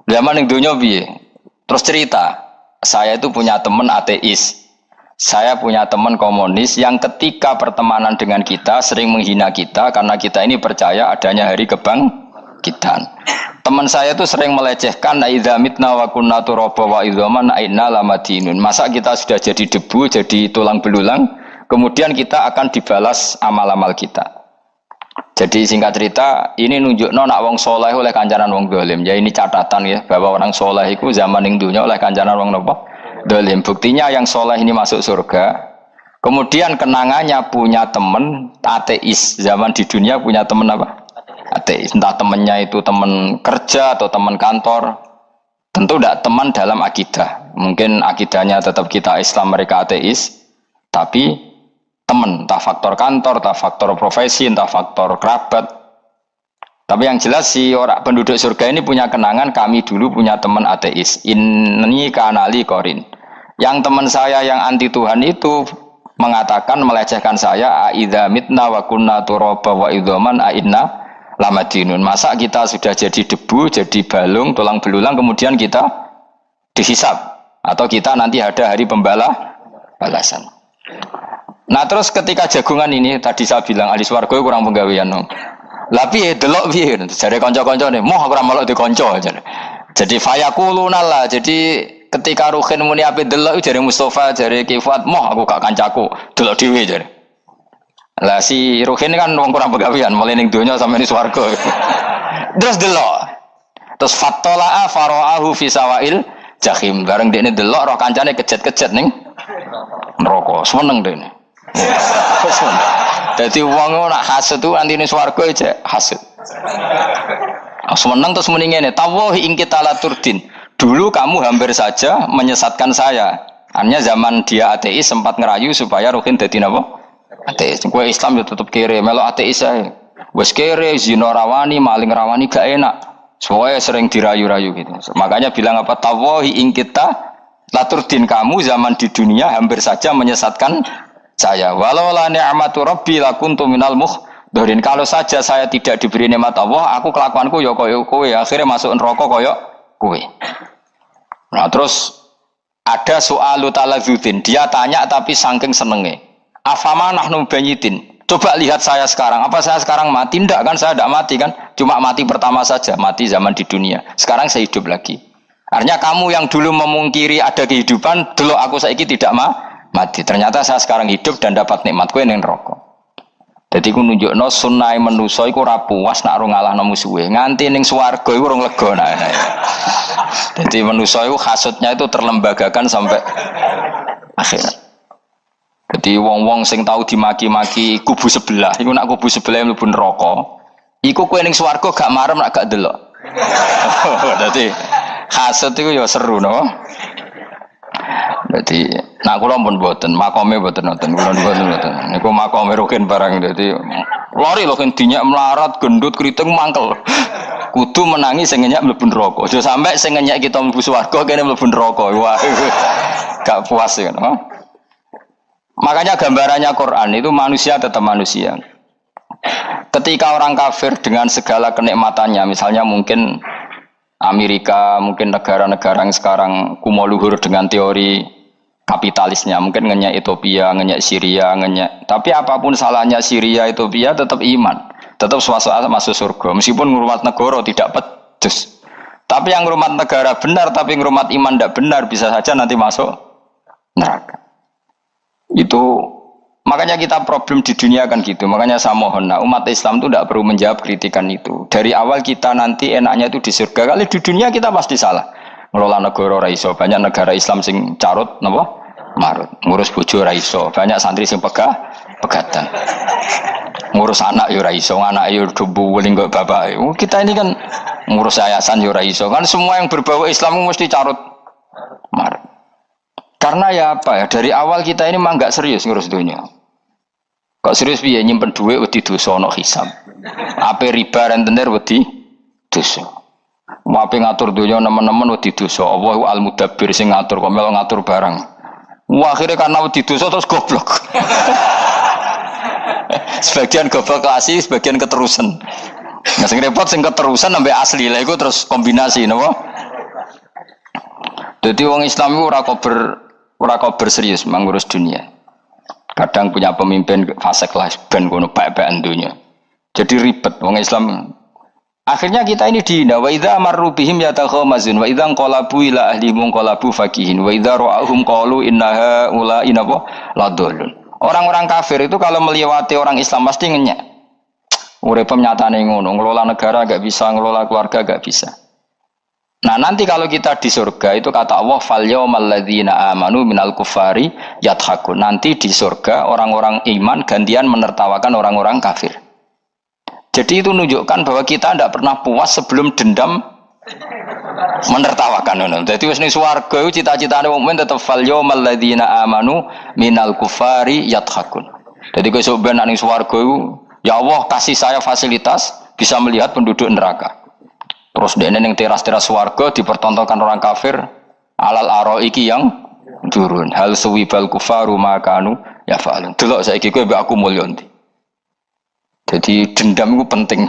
Zaman ning donya piye? Terus cerita, saya itu punya teman ateis. Saya punya teman komunis yang ketika pertemanan dengan kita sering menghina kita karena kita ini percaya adanya hari kebangkitan. Teman saya itu sering melecehkan idza mitna wa kunna turaba wa idzaman inna lamadinun. Masa kita sudah jadi debu, jadi tulang belulang, kemudian kita akan dibalas amal-amal kita. Jadi singkat cerita, ini nunjukno nak wong soleh oleh kancanan wong dolim. Ya ini catatan ya bahwa orang soleh itu zaman ning dunya oleh kancanan wong napa? Dolim. Buktinya yang soleh ini masuk surga. Kemudian kenangannya punya teman ateis. Zaman di dunia punya teman apa? Ateis. Entah temannya itu teman kerja atau teman kantor. Tentu tidak teman dalam akidah. Mungkin akidahnya tetap kita Islam, mereka ateis. Tapi teman, entah faktor kantor, entah faktor profesi, entah faktor kerabat. Tapi yang jelas si orang penduduk surga ini punya kenangan, kami dulu punya teman ateis. Ini kanali korin. Yang teman saya yang anti Tuhan itu mengatakan, melecehkan saya, aidza mitna wa kunna turaba wa idzaman inna lamadinun. Masa kita sudah jadi debu, jadi balung, tulang belulang, kemudian kita dihisab atau kita nanti ada hari balasan. Nah terus ketika jagungan ini tadi saya bilang ahli swarga kurang penggawean. Lah piye delok piye jare kanca-kancane, moh aku ora melok di kanca jare. Jadi fayaquluna lah. Jadi ketika Ruhin muni ape delok jare Mustofa, jare Kifat, moh aku gak kancaku, delok dhewe jare. Lah si Ruhin kan wong kurang pegawean, mulai ning donya sampe ning swarga. Terus delok. Terus fattala'a fara'ahu fi sawail jahim. Bareng dekne delok roh kancane kejet-kejet ning neraka. Seneng dekne. Dadi wong ora hasud tuh nanti ning swarga aja hasud. Seneng terus muni ngene, tawahi ing kita laturdin. Dulu kamu hampir saja menyesatkan saya. Hanya zaman dia ateis sempat ngerayu supaya Ruhin dadi napa? Ateis, gue Islam ya tetap kere, melo ateis saya. Wes kere, zina rawani, maling rawani gak enak. Soalnya sering dirayu-rayu gitu. Makanya bilang apa? Tawahi ing kita laturdin, kamu zaman di dunia hampir saja menyesatkan saya. Walau la ni'matu rabbi lakuntu minal muhdharin. Kalau saja saya tidak diberi nikmat Allah, aku kelakuanku ya koyo kowe. Akhirnya masuk neraka koyo kowe. Nah terus Ada soal taladzudin, dia tanya tapi saking senenge. Afama nahnu banyitin. Coba lihat saya sekarang, apa saya sekarang mati? Tidak kan, saya tidak mati kan, cuma mati pertama saja, mati zaman di dunia. Sekarang saya hidup lagi. Artinya kamu yang dulu memungkiri ada kehidupan, dulu aku saiki tidak mati. Ternyata saya sekarang hidup dan dapat nikmatku yang rokok. Jadi aku nunjukno sunai manusa iku ora puas nak ora ngalahno musuhe. Nganti ning swarga iku ora lega nah. Jadi manusa iku hasudnya itu terlembagakan sampai akhirat. Jadi wong-wong sing tahu dimaki-maki kubu sebelah, iku nak kubu sebelah mlebu neraka, iku kowe ning swarga gak marem nak gak delok. Dadi hasud iku ya seru no. Jadi nak kula pun mboten, makome mboten nonton, kula mboten. Niku makome rukin barang dadi lari lho kan dinyak melarat, gendut, kriting mangkel. Kudu menangi sing ngenyak mlebu neraka. Aja sampe sing ngenyak kita mlebu swarga kene mlebu neraka. Wah, gak puas ya, no? Makanya gambarannya Quran itu manusia tetap manusia. Ketika orang kafir dengan segala kenikmatannya, misalnya mungkin Amerika, mungkin negara-negara yang sekarang kumo luhur dengan teori kapitalisnya, mungkin ngenyak Ethiopia, ngenyak Syria, ngenyak. Tapi apapun salahnya Syria, Ethiopia tetap iman. Tetap suasana masuk surga meskipun ngurmat negara tidak pedes. Tapi yang ngurmat negara benar tapi ngurmat iman tidak benar bisa saja nanti masuk neraka. Itu makanya kita problem di dunia kan gitu. Makanya saya mohon umat Islam itu tidak perlu menjawab kritikan itu. Dari awal kita nanti enaknya itu di surga. Kali di dunia kita pasti salah. Ngelola negara ra iso. Banyak negara Islam sing carut napa? Marut. Ngurus bojo ra iso. Banyak santri sing pegatan. Ngurus anak yo ra iso, anak yo dubu weling kok bapak. Kita ini kan ngurus yayasan yo ra iso. Kan semua yang berbau Islam mesti carut marut. Karena ya apa ya, dari awal kita ini mah enggak serius ngurus dunia. Kok serius piye nyimpen dhuwit wedi dosa ana hisab. Ape riba rentenir wedi dosa. Ape ngatur dunia nemen-nemen wedi dosa. Allahu al-mudabbir sing ngatur kok melu ngatur barang. Wah, akhirnya karena wedi dosa terus goblok. Sebagian goblok klasik, sebagian keterusan. Nah, sing repot sing keterusan sampai asli lah iku terus kombinasi napa? Jadi wong Islam itu ora kober serius mengurus dunia. Kadang punya pemimpin fasik lah ben kono bae-baean dunia. Jadi ribet wong Islam. Akhirnya kita ini dihina wa idza marru bihim yatakhamazun wa idza qalabu ila ahlihim qalabu fakihin wa idza ra'ahum qalu innaha ula inapa ladallun. Orang-orang kafir itu kalau melewati orang Islam pasti ngenyak. Urip nyatane ngono, ngelola negara gak bisa, ngelola keluarga gak bisa. Nah, nanti kalau kita di surga itu kata Allah fal yaumal ladzina amanu minal kufari yadhakun. Nanti di surga orang-orang iman gantian menertawakan orang-orang kafir. Jadi itu menunjukkan bahwa kita tidak pernah puas sebelum dendam menertawakan. Jadi wis ning swarga iku cita-citane mukmin tetep fal yaumal ladzina amanu minal kufari yadhakun. Jadi kowe sok ben ning swarga iku ya Allah kasih saya fasilitas bisa melihat penduduk neraka. Terus dene ning teras-teras swarga dipertontonkan orang kafir alal araiki yang turun. Hal suwibal kufaru makanu ya fa'alun. Delok saiki kowe mbek aku mulya ndi. Jadi dendam itu penting.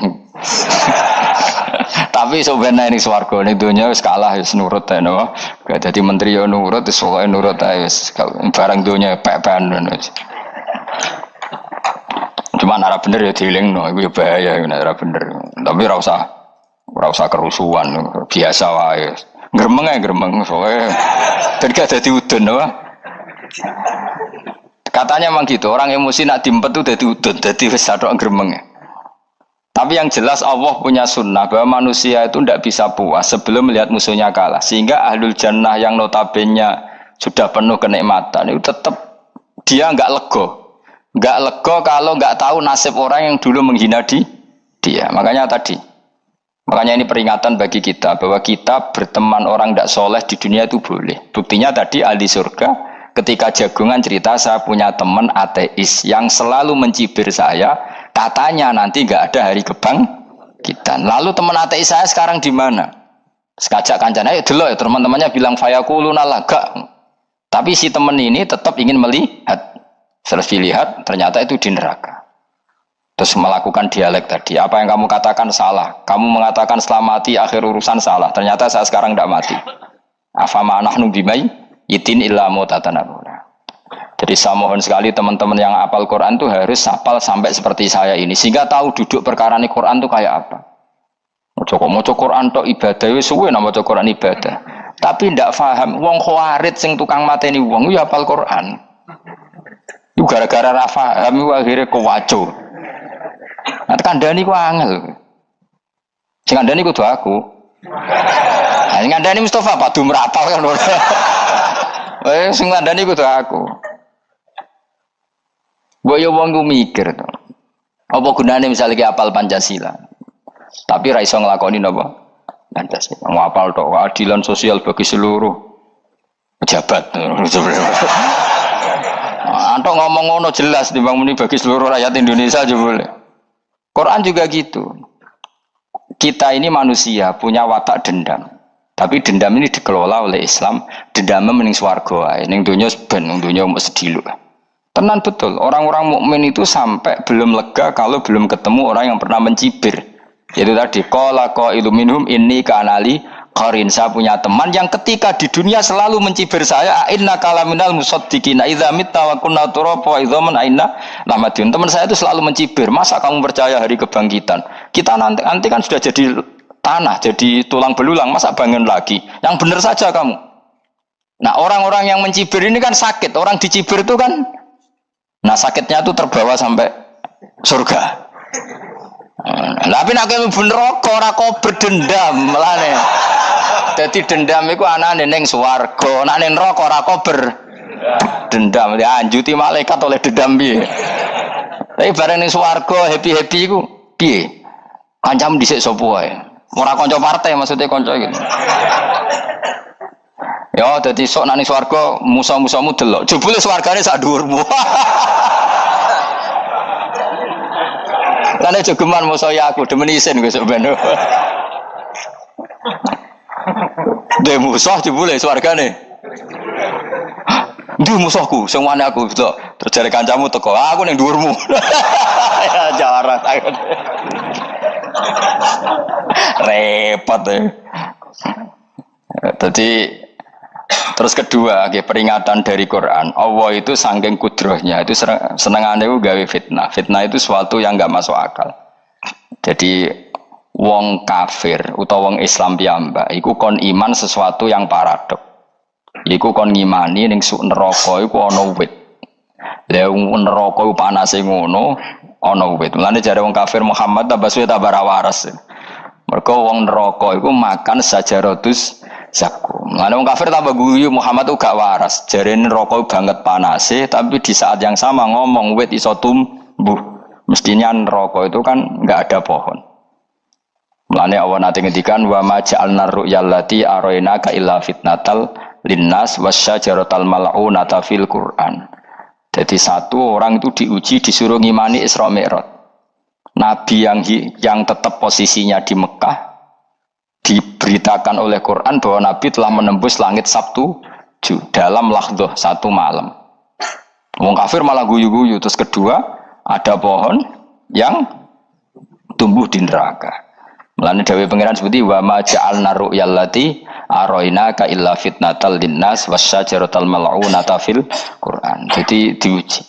Tapi sebenarnya ini swarga ini dunia wis kalah wis nurut ae no. Gak dadi menteri yo nurut wis pokoke nurut ae wis barang dunia pek-pekan wis. Cuman ora bener ya dielingno iku ya bahaya nek ora bener. Tapi ora usah kerusuhan biasa wae. Gremeng ae gremeng pokoke dadi dadi udun no. Katanya memang gitu, orang emosi nak diempet itu dadi udun, dadi wis sadok gremeng. Tapi yang jelas Allah punya sunnah bahwa manusia itu tidak bisa puas sebelum melihat musuhnya kalah. Sehingga ahlul jannah yang notabene sudah penuh kenikmatan itu tetap dia enggak lego. Enggak lego kalau enggak tahu nasib orang yang dulu menghina dia. Makanya ini peringatan bagi kita bahwa kita berteman orang tidak soleh di dunia itu boleh. Buktinya tadi ahli surga ketika jagungan cerita saya punya teman ateis yang selalu mencibir saya. Katanya nanti nggak ada hari kebangkitan. Lalu teman ateis saya sekarang di mana? Sekajak kancana, dulu ya teman-temannya bilang fayakuluna laga. Tapi si teman ini tetap ingin melihat. Setelah dilihat, ternyata itu di neraka. Terus melakukan dialek tadi. Apa yang kamu katakan salah. Kamu mengatakan setelah mati akhir urusan salah. Ternyata saya sekarang tidak mati. Afama nahnu bimai itin illa mutatanabuna. Jadi saya mohon sekali teman-teman yang hafal Quran tuh harus hafal sampai seperti saya ini sehingga tahu duduk perkara ini Quran tuh kayak apa. Maca Quran tok ibadah wis suwe nang maca Quran ibadah. Tapi ndak paham wong khawarit sing tukang mateni wong ya hafal Quran. Iku gara-gara ra paham iku akhire kewaco. Nah kandhani ku angel. Sing kandhani kudu aku. Nah sing kandhani Mustafa padu merapal kan. Sing kandhani kudu aku. Mbok yo wong ku mikir to. Apa gunane misalnya ki hafal Pancasila? Tapi ra iso nglakoni napa? Pancasila. Ngapal tok keadilan sosial bagi seluruh pejabat. Antok ngomong ngono jelas timbang muni bagi seluruh rakyat Indonesia aja boleh. Quran juga gitu. Kita ini manusia punya watak dendam. Tapi dendam ini dikelola oleh Islam. Dendamnya mending swarga ae. Ning donya ben, ning donya mesti sediluk. Tenan betul. Orang-orang mukmin itu sampai belum lega kalau belum ketemu orang yang pernah mencibir. Yaitu tadi qala qailu minhum inni kanali qarin. Saya punya teman yang ketika di dunia selalu mencibir saya, inna kalaminal musaddiqina idza mitta wa kunna turaba wa idzaman aina lamadun. Teman saya itu selalu mencibir, masa kamu percaya hari kebangkitan? Kita nanti kan sudah jadi tanah, jadi tulang belulang, masa bangun lagi? Yang benar saja kamu. Nah, orang-orang yang mencibir ini kan sakit. Orang dicibir itu kan, nah sakitnya itu terbawa sampai surga. Tapi nak mlebu neraka ora kok berdendam melane. Dadi dendam iku anane ning swarga, nek ning neraka ora kok berdendam. Dianjuti malaikat oleh dendam piye. Tapi bareng ning swarga happy-happy iku piye? Kancamu dhisik sapa wae. Ora kanca partai maksudnya kanca iki. Ya dadi sok nek ning swarga musa-musamu delok. Jebule swargane sak dhuwurmu. Karena jogeman musuh ya aku demen isin gue sebenarnya. Dia musuh jebule swargane. Ndi musuhku, sing wane aku betul. Terus jare kancamu teko, aku ning dhuwurmu. Ya jarak aku. Repot ya. Jadi terus kedua, peringatan dari Quran. Allah itu saking kudrohnya, itu senengane ku gawe fitnah. Fitnah itu sesuatu yang enggak masuk akal. Jadi wong kafir utawa wong Islam piyambak iku kon iman sesuatu yang paradok. Iku kon ngimani ning suk neraka iku ana wit. Lah neraka iku panase ngono, ana wit. Mulane jare wong kafir Muhammad tambah suwe tambah waras. Mergo wong neraka iku makan sajaratus zakum. Mulane wong kafir tambah guyu Muhammad itu gak waras. Jarene neraka banget panase, tapi di saat yang sama ngomong wit iso tumbuh. Mestinya neraka itu kan enggak ada pohon. Mulane Allah nate ngendikan wa ma ja'alna ru'yallati arainaka illa fitnatal linnas wasyajaratal mal'unata fil Qur'an. Jadi satu orang itu diuji disuruh ngimani Isra Mi'raj. Nabi yang tetap posisinya di Mekah diberitakan oleh Quran bahwa Nabi telah menembus langit Sabtu dalam lahdoh satu malam. Wong kafir malah guyu-guyu. Terus kedua, ada pohon yang tumbuh di neraka. Mulane dawuh pangeran seperti wa ma ja'alna ru'yallati arainaka illa fitnatal linnas wasyajaratal mal'unata fil Quran. Jadi diuji.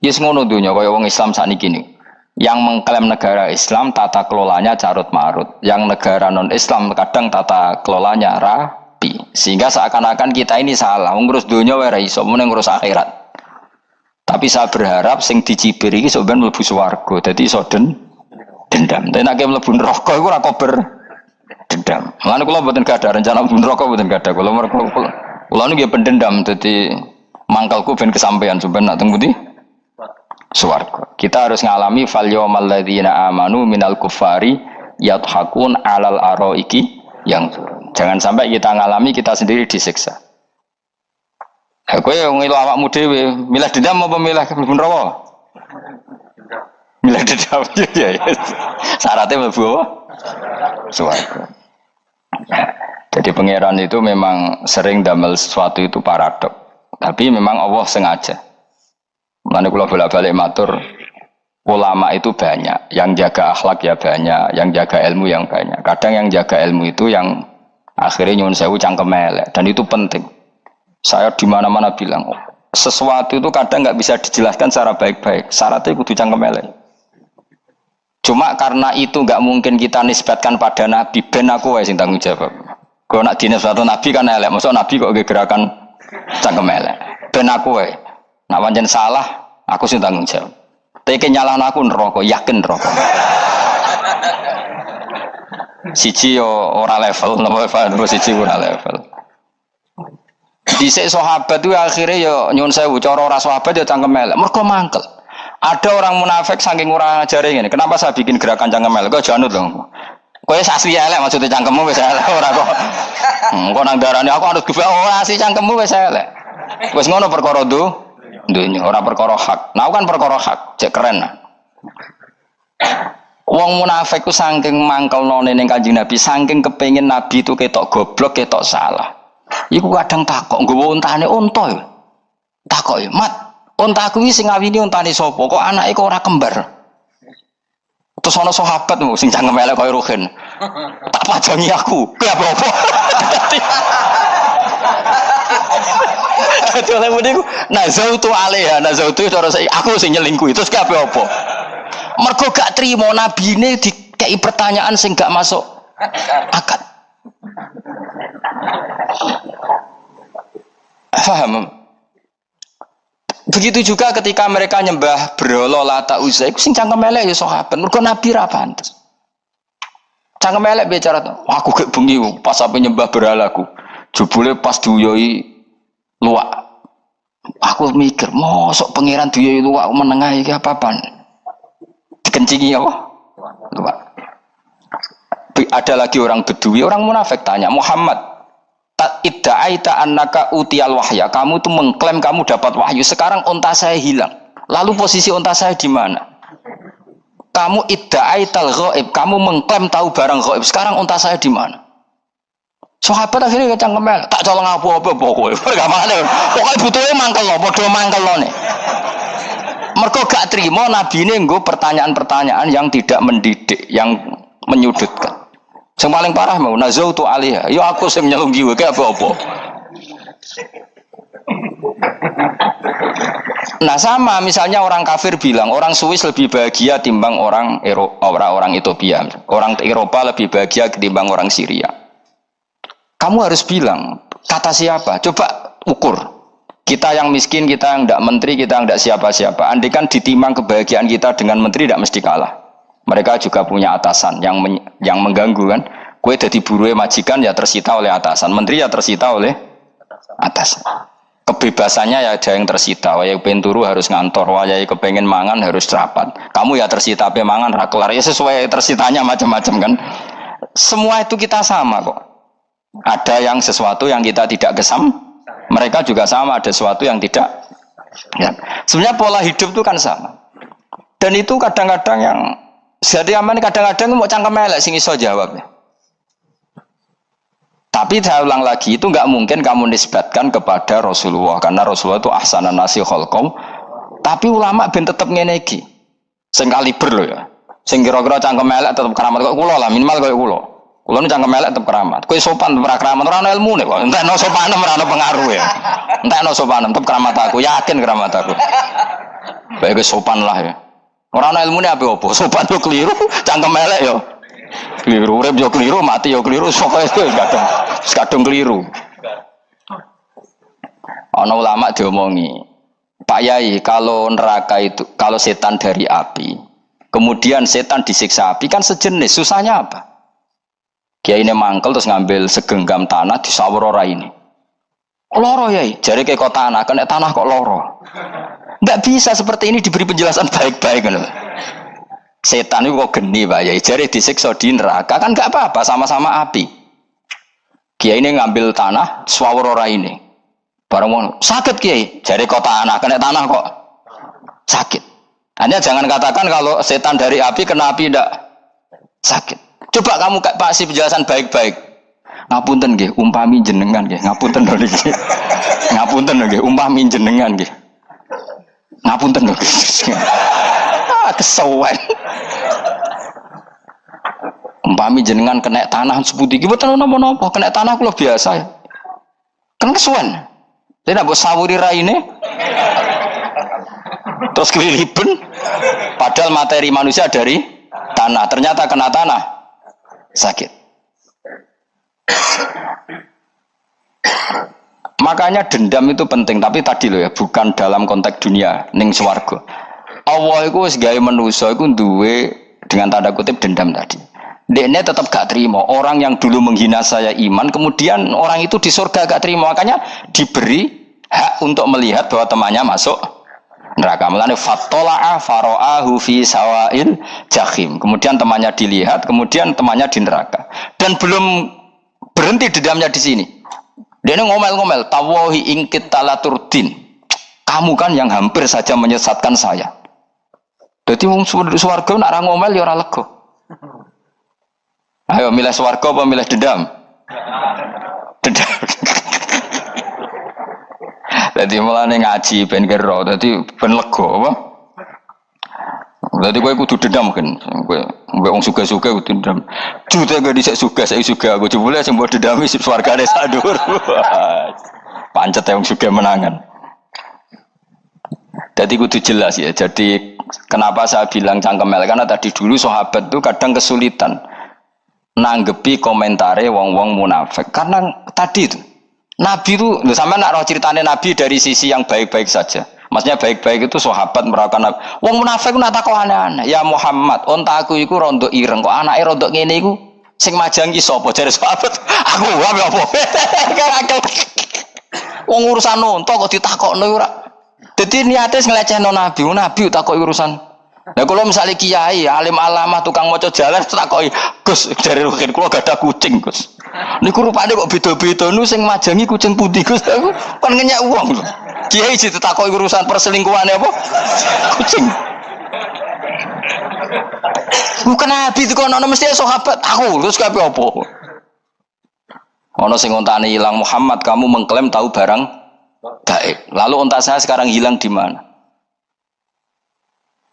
Yes ngono dunya kaya wong Islam sakniki nih. Yang mengklaim negara Islam tata kelolanya carut marut, yang negara non Islam kadang tata kelolanya rapi, sehingga seakan-akan kita ini salah ngurus dunia wae ra iso mung ngurus akhirat. Tapi saya berharap sing dicibir iki sok ben mlebu swarga, dadi iso dendam. Tapi nek mlebu neraka iku ora kober dendam. Lan kula mboten gadah rencana mlebu neraka mboten gadah. Kula niku nggih pendendam dadi mangkalku ben kesampaian sampeyan nak teng pundi? Swarga. Kita harus ngalami fal yawmal ladzina amanu minal kuffari yadhakun alal araiki yang jangan sampai kita ngalami kita sendiri disiksa. Kowe ngilu awakmu dhewe, milih dendam apa milih mlebu neraka? Milih dendam ya. Syaratnya mlebu apa? Swarga. Jadi pangeran itu memang sering damel sesuatu itu paradok. Tapi memang Allah sengaja. Mulane kula bolak-balik matur, ulama itu banyak, yang jaga akhlak ya banyak, yang jaga ilmu yang banyak. Kadang yang jaga ilmu itu yang akhirnya nyuwun sewu cangkem elek dan itu penting. Saya di mana-mana bilang, sesuatu itu kadang nggak bisa dijelaskan secara baik-baik. Syaratnya kudu cangkem elek. Cuma karena itu nggak mungkin kita nisbatkan pada Nabi, ben aku wae sing tanggung jawab. Kalau nak dinisbatkan Nabi kan elek, maksud Nabi kok gerakan cangkem elek. Ben aku wae. Nak pancen salah, aku sing tanggung jawab. Tapi nyalahno aku neraka, yakin neraka. Siji yo ora level, nomor siji ora level. Dhisik sahabat itu akhirnya yo nyun sewu cara ora sahabat yo cangkem elek. Mergo mangkel. Ada orang munafik saking ora ngajare ngene. Kenapa saya bikin gerakan cangkem elek? Kok janut lho. Kowe asli elek maksudnya cangkemmu wis elek ora kok. Kok nang darane aku harus gebak ora asli cangkemmu wis elek. Wis ngono perkara dunya ora perkara hak. Nah kan perkara hak, cek keren. Wong munafik ku saking mangkelno ning Kanjeng Nabi, saking kepengin Nabi itu ketok goblok, ketok salah. Iku kadang takok nggawa untane unta ya. Takok ya, "Mat, unta kuwi sing ngawini untane sapa? Kok anake kok ora kembar?" Terus ana sahabat sing cangkem elek kaya Ruhin. "Tak pajangi aku." Kuwi apa-apa. Dadi oleh muni ku nazautu alaiha, nazautu cara aku sing nyelingkuhi. Terus ki apa-apa. Mergo gak trimo nabine dikei pertanyaan sing gak masuk akal. Paham? Begitu juga ketika mereka nyembah berhala Lata Uzza, iku sing cangkem elek ya sahabat. Mergo Nabi ra pantes. Cangkem elek bicara to, aku gek bengi pas sampe nyembah berhalaku. Jebule pas diuyoi luwak. Aku mikir, mosok pangeran diuyoi luwak menengah iki apa-apaan? Dikencingi apa? Luwak. Ada lagi orang Bedui, orang munafik tanya, "Muhammad, idda'aita annaka utiyal wahya." Kamu tuh mengklaim kamu dapat wahyu. Sekarang unta saya hilang. Lalu posisi unta saya di mana? Kamu idda'aital ghaib. Kamu mengklaim tahu barang ghaib. Sekarang unta saya di mana? Sahabat akhirnya cangkem elek. Tak colong apa-apa pokoke. Pergamane. Pokoke butuhe mangkel lho, padha mangkel nih. Mergo gak trimo nabine nggo pertanyaan-pertanyaan yang tidak mendidik, yang menyudutkan. Yang paling parah mau nazautu alaiha. Ya aku sing nyelunggi wae apa-apa. Nah sama misalnya orang kafir bilang orang Swiss lebih bahagia timbang orang orang Ethiopia. Orang Eropa lebih bahagia ketimbang orang Syria. Kamu harus bilang kata siapa? Coba ukur. Kita yang miskin, kita yang tidak menteri, kita yang tidak siapa-siapa. Andai kan ditimang kebahagiaan kita dengan menteri tidak mesti kalah. Mereka juga punya atasan yang mengganggu kan. Kue jadi buruh majikan ya tersita oleh atasan, menteri ya tersita oleh atasan. Kebebasannya ya ada yang tersita. Wayai penturu harus ngantor, wayai kepengen mangan harus rapat. Kamu ya tersita pe mangan rakelar ya sesuai tersitanya macam-macam kan. Semua itu kita sama kok. Ada yang sesuatu yang kita tidak gesam, mereka juga sama ada sesuatu yang tidak. Ya. Sebenarnya pola hidup itu kan sama. Dan itu kadang-kadang yang jadi aman kadang-kadang mau cangkem elek sing iso jawab. Tapi saya ulang lagi itu nggak mungkin kamu nisbatkan kepada Rasulullah karena Rasulullah itu ahsanan nasi khalqum. Tapi ulama ben tetep ngene iki. Sing kaliber lho ya. Sing kira-kira cangkem elek tetep keramat kok kula lah minimal koyo kula. Kula nu cangkem elek tetep keramat. Kowe sopan ora keramat ora ono ilmune kok. Entekno sopanem ora ono pengaruh ya. Entekno sopanem tetep keramat aku, yakin keramat aku. Baik sopan lah ya. Ora ono ilmune apa-apa. Sopan yo keliru, cangkem elek yo keliru, urip yo keliru, mati yo keliru, pokoke kadung keliru. Ana ulama diomongi, Pak Yai, kalau neraka itu, kalau setan dari api, kemudian setan disiksa api kan sejenis, susahnya apa? Kiai ini mangkel terus ngambil segenggam tanah disawur ora ini. Loro Yai, jare ke kota tanah, kena tanah kok loro. Enggak bisa seperti ini diberi penjelasan baik-baik kan. Setan itu kok geni Pak Yai, jari disiksa di neraka kan gak apa-apa, sama-sama api. Kiai ini ngambil tanah, swawur ora ini. Barang mau sakit Kiai, jari kok tanah, kena tanah kok sakit. Hanya jangan katakan kalau setan dari api kena api tidak sakit. Coba kamu kasih penjelasan baik-baik. Ngapunten nggih, umpami jenengan nggih, ngapunten lho niki. Ngapunten nggih, umpami jenengan nggih. Ngapunten lho. Kesuwen. Umpami jenengan kena tanah seputi iki mboten napa-napa, kena tanah kula biasa ya. Kan kesuwen. Saya nak buat sawuri raine. Terus kelilipan. Padahal materi manusia dari tanah. Ternyata kena tanah sakit. Makanya dendam itu penting. Tapi tadi loh ya, bukan dalam konteks dunia. Ning swarga. Allah itu wis gawe manusa iku duwe dengan tanda kutip dendam tadi. Dekne tetap gak terima. Orang yang dulu menghina saya iman, kemudian orang itu di surga gak terima. Makanya diberi hak untuk melihat bahwa temannya masuk neraka. Mulane fattala'a fara'ahu fi sawa'il jahim. Kemudian temannya dilihat, kemudian temannya di neraka. Dan belum berhenti dendamnya di sini. Dia ngomel-ngomel, tawahi ingkit talaturdin. Kamu kan yang hampir saja menyesatkan saya. Jadi wong swarga nak ngomel ya ora lega. Ayo milih swarga apa milih dendam? Dendam. Jadi mulane ngaji ben kero, dadi ben lega apa? Dadi kowe kudu dendam kan. Kowe wong suga-suga kudu dendam. Jute gak dhisik suga, saiki suga aku jebule sing mbok dendami swargane sak dhuwur. Pancet wong suga menangan. Jadi kudu jelas ya. Jadi kenapa saya bilang cangkemel? Karena tadi dulu sahabat itu kadang kesulitan nanggepi komentare wong-wong munafik. Karena tadi itu Nabi itu, sama nak roh ceritanya Nabi dari sisi yang baik-baik saja. Maksudnya baik-baik itu sahabat merawakan Nabi. Wong munafik nak takok aneh-aneh. Ya Muhammad, ontaku iku rondo ireng kok anake rondo ngene iku sing majangi sapa jare sahabat. Aku wae apa? Wong urusan onto kok ditakokno ora. Dadi niate nglecehno Nabi, Nabi takok urusan. Nah kalau misalnya kiai, alim alamah, tukang maca jalan takoki, Gus, jare rukin kula gak ada kucing, Gus. Niku rupane kok beda-beda nu sing majangi kucing putih, Gus. Aku kan ngenyek wong lho. Kiai ditakoki urusan perselingkuhane apa? Kucing. Bukan Nabi itu kono mesti sahabat aku, terus kabeh apa? Ono sing ontane ilang Muhammad, kamu mengklaim tahu barang gaib. Lalu onta saya sekarang hilang di mana?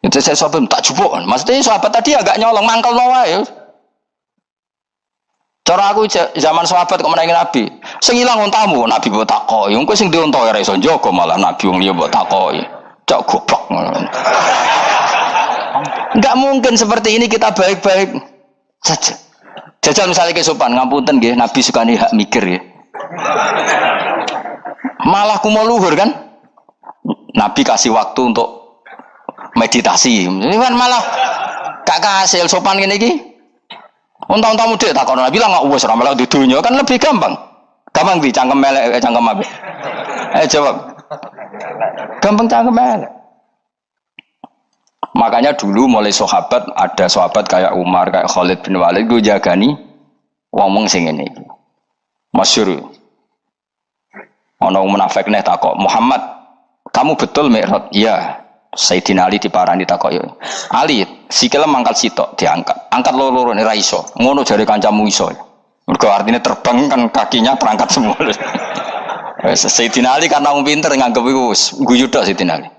Itu saya sahabat tak jupuk. Maksudnya sahabat tadi agak nyolong mangkel nawa ya. Cara aku zaman sahabat kok menangi Nabi. Sing ilang ontamu, Nabi mbok takoki. Engko sing ndek onta ora iso njaga malah Nabi wong liya mbok takoki. Cok goblok. Enggak mungkin seperti ini kita baik-baik saja. Jajal misalnya kesopan, ngapunten nggih, Nabi sukani hak mikir ya. Malah kumo luhur kan? Nabi kasih waktu untuk meditasi. Ini kan malah gak kasil sopan gini iki. Unta-untamu dhek takono Nabi lah gak wis ora melok di dunya kan lebih gampang. Gampang di cangkem melek cangkem apik. Jawab. Gampang cangkem melek. Makanya dulu mulai sahabat, ada sahabat kayak Umar, kayak Khalid bin Walid, gue jagani ngomong sing ini. Masyhur. Ono munafik nih takok, Muhammad, kamu betul Mi'raj? Iya. Sayyidina Ali diparani takok yo. Ali, sikile mangkat sitok diangkat. Angkat loro-loro ora iso. Ngono jare kancamu iso. Mergo artine terbang kan kakinya terangkat semua. Sayyidina Ali karena wong pinter nganggep iku guyu tok Sayyidina Ali.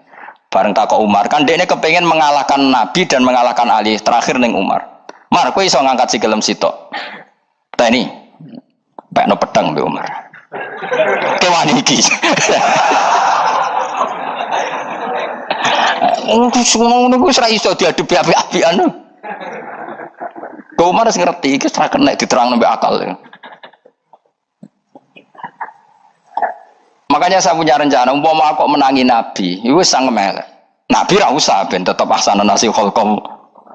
Bareng takok Umar, kan dekne kepengen mengalahkan Nabi dan mengalahkan Ali. Terakhir ning Umar. Mar, kowe iso ngangkat sikilem sitok. Ta ini. Pakno pedang mbek Umar. Kewan iki. Ngono ku wis ra iso diadepi apik-apikan. Kok Umar wis ngerti iki ora kena diterangno mbek akal. Makanya saya punya rencana, umpama aku menangi Nabi, itu sangat melek. Nabi ra usah ben tetap ahsana nasi kholqom.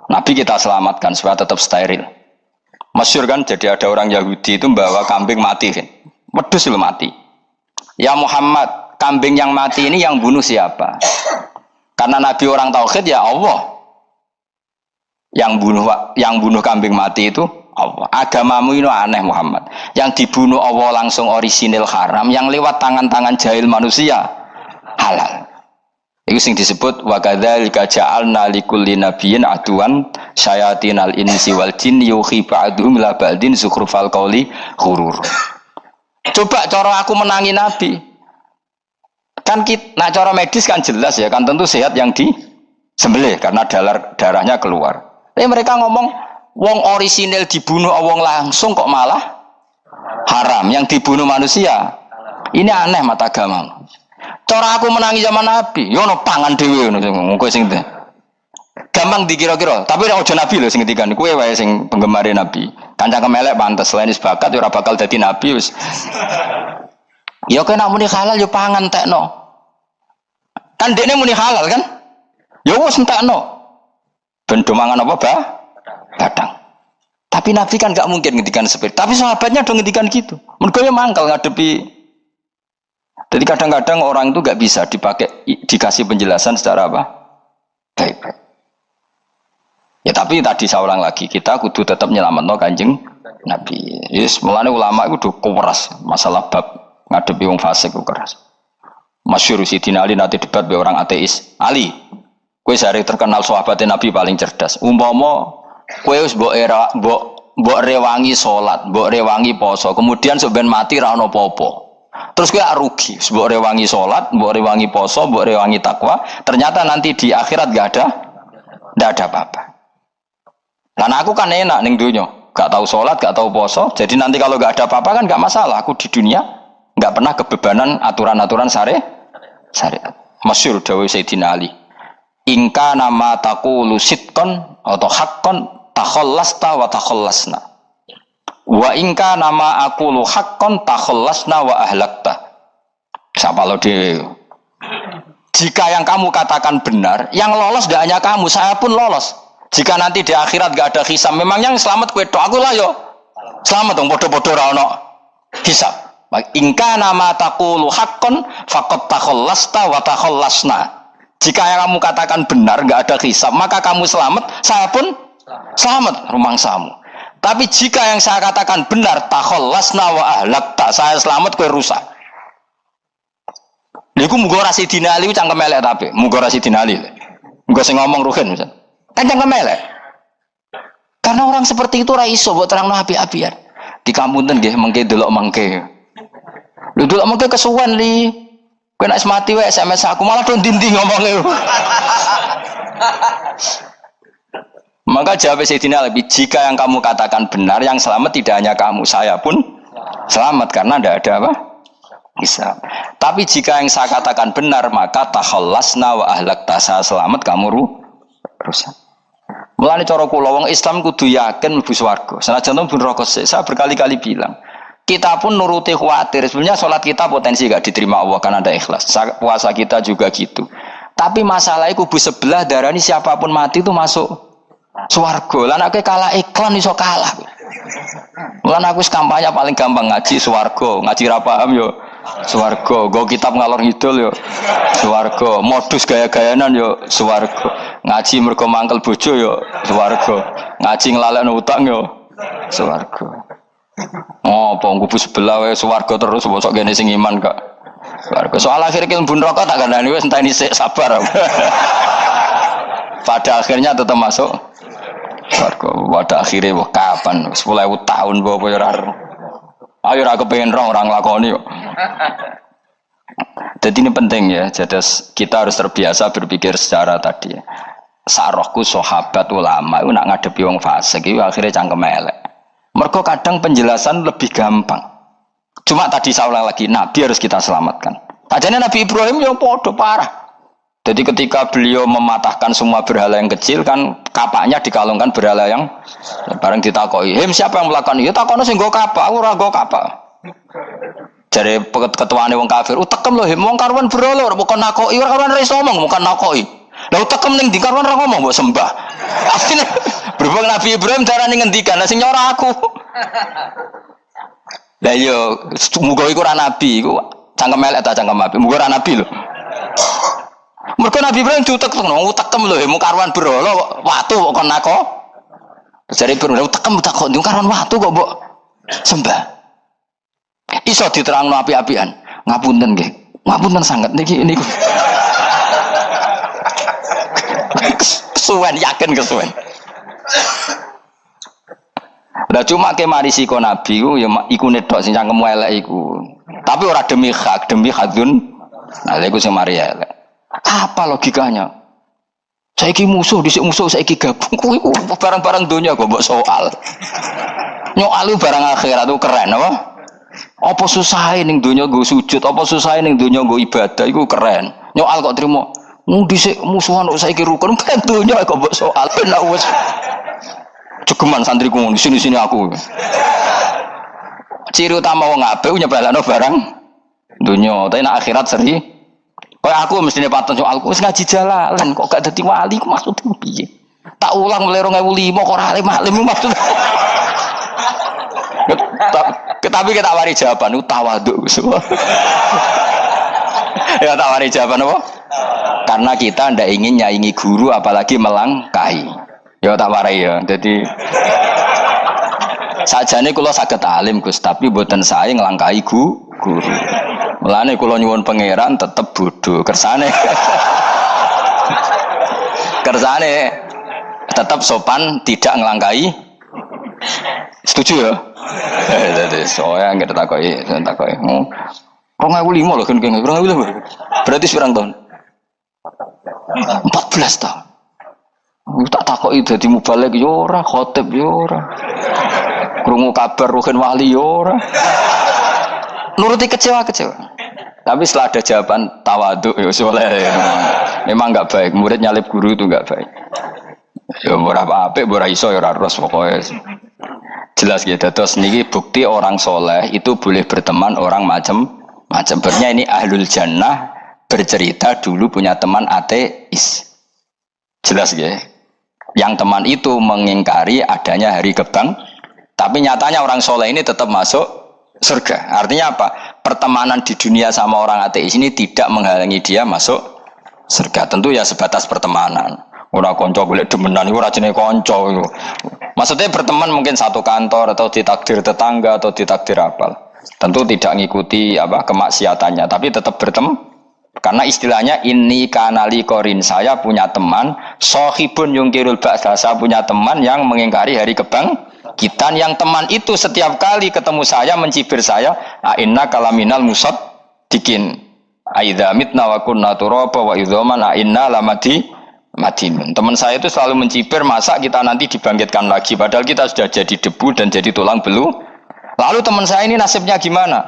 Nabi kita selamatkan supaya tetap steril. Masyhur kan, jadi ada orang Yahudi itu membawa kambing mati kan. Wedhus lu mati. Ya Muhammad, kambing yang mati ini yang bunuh siapa? Karena Nabi orang tauhid ya Allah. Yang bunuh kambing mati itu Allah. Agamamu ini aneh Muhammad. Yang dibunuh Allah langsung orisinil haram, yang lewat tangan-tangan jahil manusia halal. Itu sing disebut wa kadzalika ja'alna likulli nabiyyin aduwan syayatinal insi wal jin yuhi ba'dhum la ba'din zukhrufal qauli ghurur. Coba cara aku menangi Nabi. Kan nah cara medis kan jelas ya, kan tentu sehat yang disembelih karena darahnya keluar. Tapi mereka ngomong wong orisinil dibunuh wong langsung kok malah haram, yang dibunuh manusia Ini aneh mata agama. Cara aku menangi zaman Nabi, yo ono pangan dhewe ngono kowe sing gampang dikira-kira, tapi ora aja Nabi lho sing ngendikan. Kowe wae sing penggemar Nabi. Kancang kemelek pantes selain bakat yo ora bakal dadi nabi wis. Ya kowe nek muni halal yo pangan tekno. Kan dekne muni halal kan? Ya wis entekno. Ben do mangan apa, Bah? Badang. Tapi Nabi kan gak mungkin ngendikan seperti. Tapi sahabatnya do ngendikan gitu. Mergo yo mangkel ngadepi. Jadi kadang-kadang orang itu gak bisa dikasih penjelasan secara apa? Baik-baik. Ya tapi tadi saya ulang lagi, kita kudu tetap nyelametno Kanjeng Nabi. Yes, mulane ulama itu keras masalah bab ngadepi wong fasik itu keras. Masyhur Sidina Ali nanti debat be orang ateis. Ali, kowe sare terkenal sahabat Nabi paling cerdas. Umpama kowe wis mbok rewangi salat, mbok rewangi poso, kemudian sampean mati ra ono apa-apa. Terus kowe rugi, mbok rewangi salat, mbok rewangi poso, mbok rewangi takwa, ternyata nanti di akhirat ndak ada apa-apa. Lan aku kan enak ning donya, gak tahu salat, gak tahu poso, jadi nanti kalau gak ada apa-apa kan gak masalah. Aku di dunia gak pernah kebebanan aturan-aturan syariat. Masyhur dawuh Sayyidina Ali. Ingka nama taqulu sidqan atau haqqan takhallasta wa takhallasna. Wa ingka nama aqulu haqqan takhallasna wa ahlakta. Siapa lo dia? Jika yang kamu katakan benar, yang lolos tidak hanya kamu, saya pun lolos. Jika nanti di akhirat gak ada hisab, memang yang selamat kue tok, aku lah yo selamat dong, bodoh-bodoh ra ono hisab. Ingka nama taqulu haqqan faqad takhallasta wa takhallasna. Jika yang kamu katakan benar gak ada hisab, maka kamu selamat, saya pun selamat rumangsamu. Tapi jika yang saya katakan benar, takhallasna wa ahlakta, saya selamat kue rusak. Niku muga ora Sidina Ali cangkem elek tapi, muga ora Sidina Ali. Muga sing ngomong Ruhin misal. Kan cangkem elek. Karena orang seperti itu ra iso mbok terangno api-apian. Di kampunten nggih mengke delok mengke. Lho delok mengke kesuwen li. Kowe nek mati wae SMS aku malah do ndi-ndi ngomonge. Maka jawab Sayyidina Ali, jika yang kamu katakan benar, yang selamat tidak hanya kamu, saya pun selamat karena tidak ada apa? Bisa. Tapi jika yang saya katakan benar, maka takhallasna wa ahlakta, saya selamat, kamu rusak. Mulane cara kula wong Islam kudu yakin mlebu swarga. Senajan pun neraka sik. Saya berkali-kali bilang, kita pun nuruti khawatir. Sebenarnya sholat kita potensi gak diterima Allah karena ada ikhlas. Puasa kita juga gitu. Tapi masalahnya kubu sebelah darani siapapun mati itu masuk swarga. Lan aku kalah iklan iso kalah. Lan aku kampanye paling gampang ngaji swarga, ngaji ra paham yo swarga, go kitab ngalor ngidul yo swarga, modus gaya-gayanan yo swarga. Ngaji mergo mangkel bojo yo swarga. Ngaji nglalekno utang yo swarga. Oh, apa kubu sebelah wae swarga terus bosok kene sing iman kok. Swarga. Soal akhir mlebu neraka tak kandhani wis enteni sik sabar. Pada akhirnya tetap masuk swarga. Pada akhirnya wah kapan 10.000 tahun apa ya ora. Ayo ora kepengin orang lakoni kok. Jadi ini penting ya. Jadi kita harus terbiasa berpikir secara tadi ya. Sarohku sahabat ulama itu nak ngadepi wong fasik itu akhirnya cangkem elek. Mergo kadang penjelasan lebih gampang. Cuma tadi saya ulang lagi, Nabi harus kita selamatkan. Ajane Nabi Ibrahim yang podo parah. Jadi ketika beliau mematahkan semua berhala yang kecil kan kapaknya dikalungkan berhala yang bareng ditakoi. Siapa yang melakukan itu? Ya takono sing nggo kapak, aku ora nggo kapak. Jare ketuane wong kafir, "Utekem lho, wong karuan berhala, bukan nakoki, ora karuan ra iso ngomong, bukan nakoki." Lah utekem ning ndi karuan ora ngomong mbok sembah. Akhirnya berhubung Nabi Ibrahim darane ngendikan, lah sing nyora aku. Lah yo muga iku ora nabi, iku cangkem elek ta cangkem apik. Muga ora nabi lho. Mergo Nabi Ibrahim diutek-utek, utekem lho, mu karuan berhala watu kok kon nako. Jare Ibrahim utekem tak kok karuan watu kok mbok sembah. Iso diterangno api-apian. Ngapunten nggih. Ngapunten sanget niki niku. Kesuwen yakin kesuwen. Lah cuma ke mari siko Nabi ku ya iku netok sing cangkem elek iku. Tapi ora demi hak, demi hadun. Nah iku sing mari elek. Apa logikanya? Saiki musuh dhisik musuh saiki gabung kuwi barang-barang donya kok mbok soal. Nyoal barang akhirat itu keren apa? Apa susah ning donya nggo sujud, apa susah ning donya nggo ibadah iku keren. Nyoal kok trimo. Dhisik musuhan kok saiki rukun ben donya kok mbok soal ben wis. Cegeman santriku ngono sini aku. Ciri utama wong apik nyebalano barang donya, tapi nek akhirat seri. Kayak aku mestine paten soal wis ngaji jalalan kok gak dadi wali ku maksudku piye? Tak ulang mulai 2005 kok ora alim-alim maksud. Tapi kita wari jawaban tawaduk semua. Ya tak wari jawaban apa? Karena kita ndak ingin nyaingi guru apalagi melangkahi. Ya tak warai ya. Jadi sajane kula saged alim Gus, tapi mboten sae nglangkahi guru. Mulane kula nyuwun pangeran tetep bodho kersane. Kersane tetap sopan, tidak ngelangkai. Setuju ya? Jadi soalnya nggak takoki. 2005 loh kan, 2005. Berarti sekarang tahun 14 tahun. Tak takoki dadi mubalek yo ora, khotib yo ora. Krungu kabar ruhin wali yo ora. Nuruti kecewa. Tapi setelah ada jawaban tawaduk ya soleh. Memang nggak baik. Murid nyalip guru itu nggak baik. Ya ora apik, ora iso ya ora ros pokoke. Jelas gitu. Terus niki bukti orang soleh itu boleh berteman orang macam-macam. Bernya ini ahlul jannah bercerita dulu punya teman ateis. Jelas gitu. Yang teman itu mengingkari adanya hari kebang, tapi nyatanya orang soleh ini tetap masuk surga. Artinya apa? Pertemanan di dunia sama orang ateis ini tidak menghalangi dia masuk surga. Tentu ya sebatas pertemanan. Ora konco golek demenan iku ora jenenge konco iku. Maksudnya berteman mungkin satu kantor atau ditakdir tetangga atau ditakdir apal. Tentu tidak ngikuti kemaksiatannya, tapi tetap berteman. Karena istilahnya ini kanali korin, saya punya teman sohibun yungkirul ba'sa, saya punya teman yang mengingkari hari kebangkitan, yang teman itu setiap kali ketemu saya mencibir saya, inna kalaminal musad dikin aidza mitna wa kunna turaba wa idzaman inna lamati Madinun. Teman saya itu selalu mencibir masa kita nanti dibangkitkan lagi, padahal kita sudah jadi debu dan jadi tulang beluh. Lalu teman saya ini nasibnya gimana?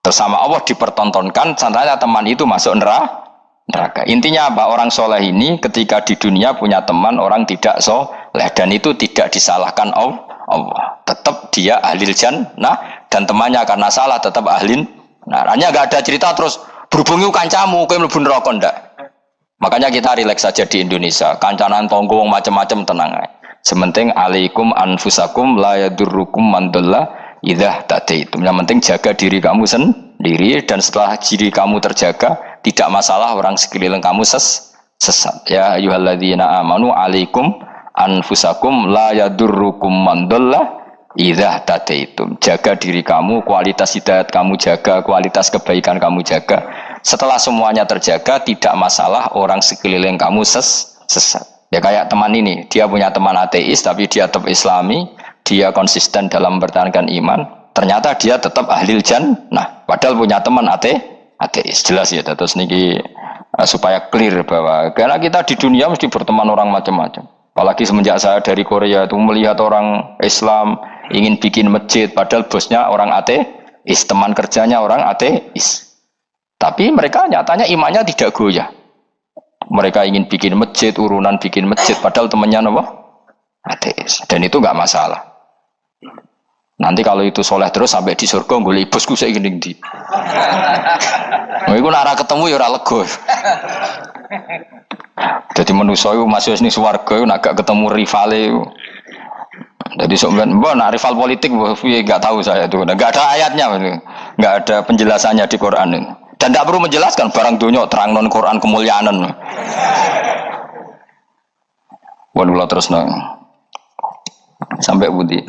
Bersama Allah dipertontonkan, sampai teman itu masuk neraka. Intinya apa? Orang soleh ini ketika di dunia punya teman orang tidak soleh, dan itu tidak disalahkan Allah. Tetap dia ahlil jannah, dan temannya karena salah tetap ahlin. Nah, hanya gak ada cerita terus berhubungi kancamu, kowe mlebu neraka ndak. Makanya kita rileks saja di Indonesia. Kancanan tonggo macam-macam tenang aja. Sementing alaikum anfusakum la yadurrukum man dhalla idza tadaitum. Yang penting jaga diri kamu sendiri, dan setelah diri kamu terjaga, tidak masalah orang sekeliling kamu sesat. Ya ayyuhalladzina amanu alaikum anfusakum la yadurrukum man dhalla idza tadaitum. Jaga diri kamu, kualitas hidayat kamu jaga, kualitas kebaikan kamu jaga. Setelah semuanya terjaga, tidak masalah orang sekeliling kamu sesat. Ya kayak teman ini, dia punya teman ateis tapi dia tetap islami, dia konsisten dalam mempertahankan iman. Ternyata dia tetap ahlil jannah, padahal punya teman ateis. Jelas ya, terus niki supaya clear bahwa karena kita di dunia mesti berteman orang macam-macam. Apalagi semenjak saya dari Korea itu melihat orang Islam ingin bikin masjid, padahal bosnya orang ateis, teman kerjanya orang ateis. Tapi mereka nyatanya imannya tidak goyah. Mereka ingin bikin masjid, urunan bikin masjid, padahal temannya apa? Ateis. Dan itu nggak masalah. Nanti kalau itu soleh terus sampai di surga, gue bosku saya gini di. Gue nara ketemu ya ora lega. Jadi manusia itu masih ini swarga, agak ketemu rivale. Jadi sebenarnya rival politik, nggak tahu saya itu, nggak ada ayatnya, nggak ada penjelasannya di Quran ini. Dan tidak perlu menjelaskan barang dunia terang non Quran kemuliaan. Waduh terus nang sampai budi.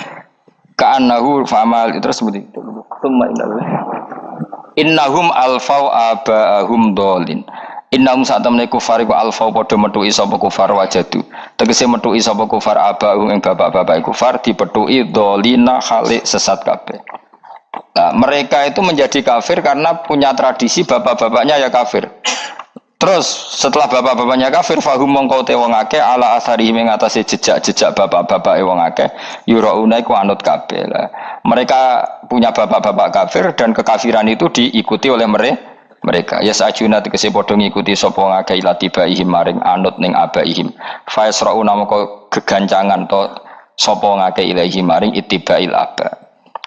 Ka'annahu famal terus budi. Innahum alfau aba'ahum dolin. Innahum satamne kufar iku alfau padha metuki sapa kufar wajadu. Tegese metuki sapa kufar aba'ahum ing bapak-bapak kufar dipetuki dolina khalik sesat kabeh. Nah, mereka itu menjadi kafir karena punya tradisi bapak-bapaknya ya kafir. Terus Terus setelah bapak-bapaknya kafir fahum mongko te wong akeh ala asari ing atase jejak-jejak bapak-bapak wong akeh yurauna iku anut kabeh lah. Mereka punya bapak-bapak kafir dan kekafiran itu diikuti oleh mereka. Ya sajuna tegese padha ngikuti sapa wong akeh latibaihim maring anut ning abaihim. Fa yasrauna mongko gegancangan to sapa wong akeh ilahi maring ittibail aba.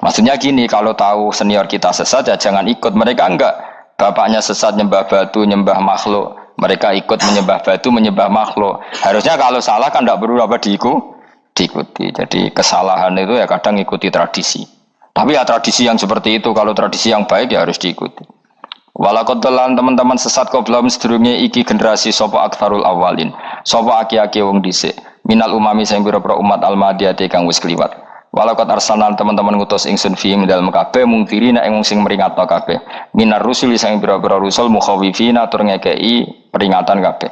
Maksudnya gini, kalau tahu senior kita sesat ya jangan ikut. Mereka enggak. Bapaknya sesat nyembah batu, nyembah makhluk. Mereka ikut menyembah batu, menyembah makhluk. Harusnya kalau salah kan tidak perlu apa diikuti. Jadi kesalahan itu ya kadang ikuti tradisi. Tapi ya tradisi yang seperti itu, kalau tradisi yang baik ya harus diikuti. Walakotelan teman-teman sesat kau belum sedurunge iki generasi sopo aktsarul awalin. Sopo aki-aki wong dhisik. Minal umami sing pira-pira umat almadiyati kang wis kliwat. Walakot arsalan teman-teman ngutus ingsun fi dalam kabeh mungkiri nek wong sing meringatno kabeh minar rusuli sing pira-pira rusul mukhawifina tur ngekeki peringatan kabeh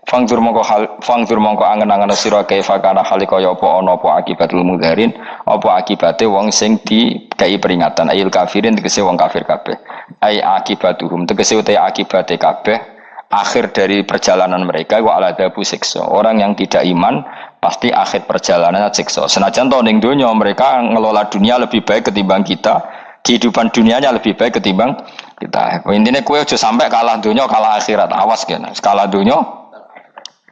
fangdur mongko angen-angen sira kaifa kana hale kaya apa ana apa akibatul mudharin apa akibate wong sing dikei peringatan ayil kafirin tegese wong kafir kabeh ai akibatuhum tegese uta akibate kabeh akhir dari perjalanan mereka wa aladabu siksa orang yang tidak iman pasti akhir perjalanannya siksa. Senajan to ning donya mereka ngelola dunia lebih baik ketimbang kita. Kehidupan dunianya lebih baik ketimbang kita. Intinya kowe aja sampai kalah donya kalah akhirat. Awas kene. Kalah donya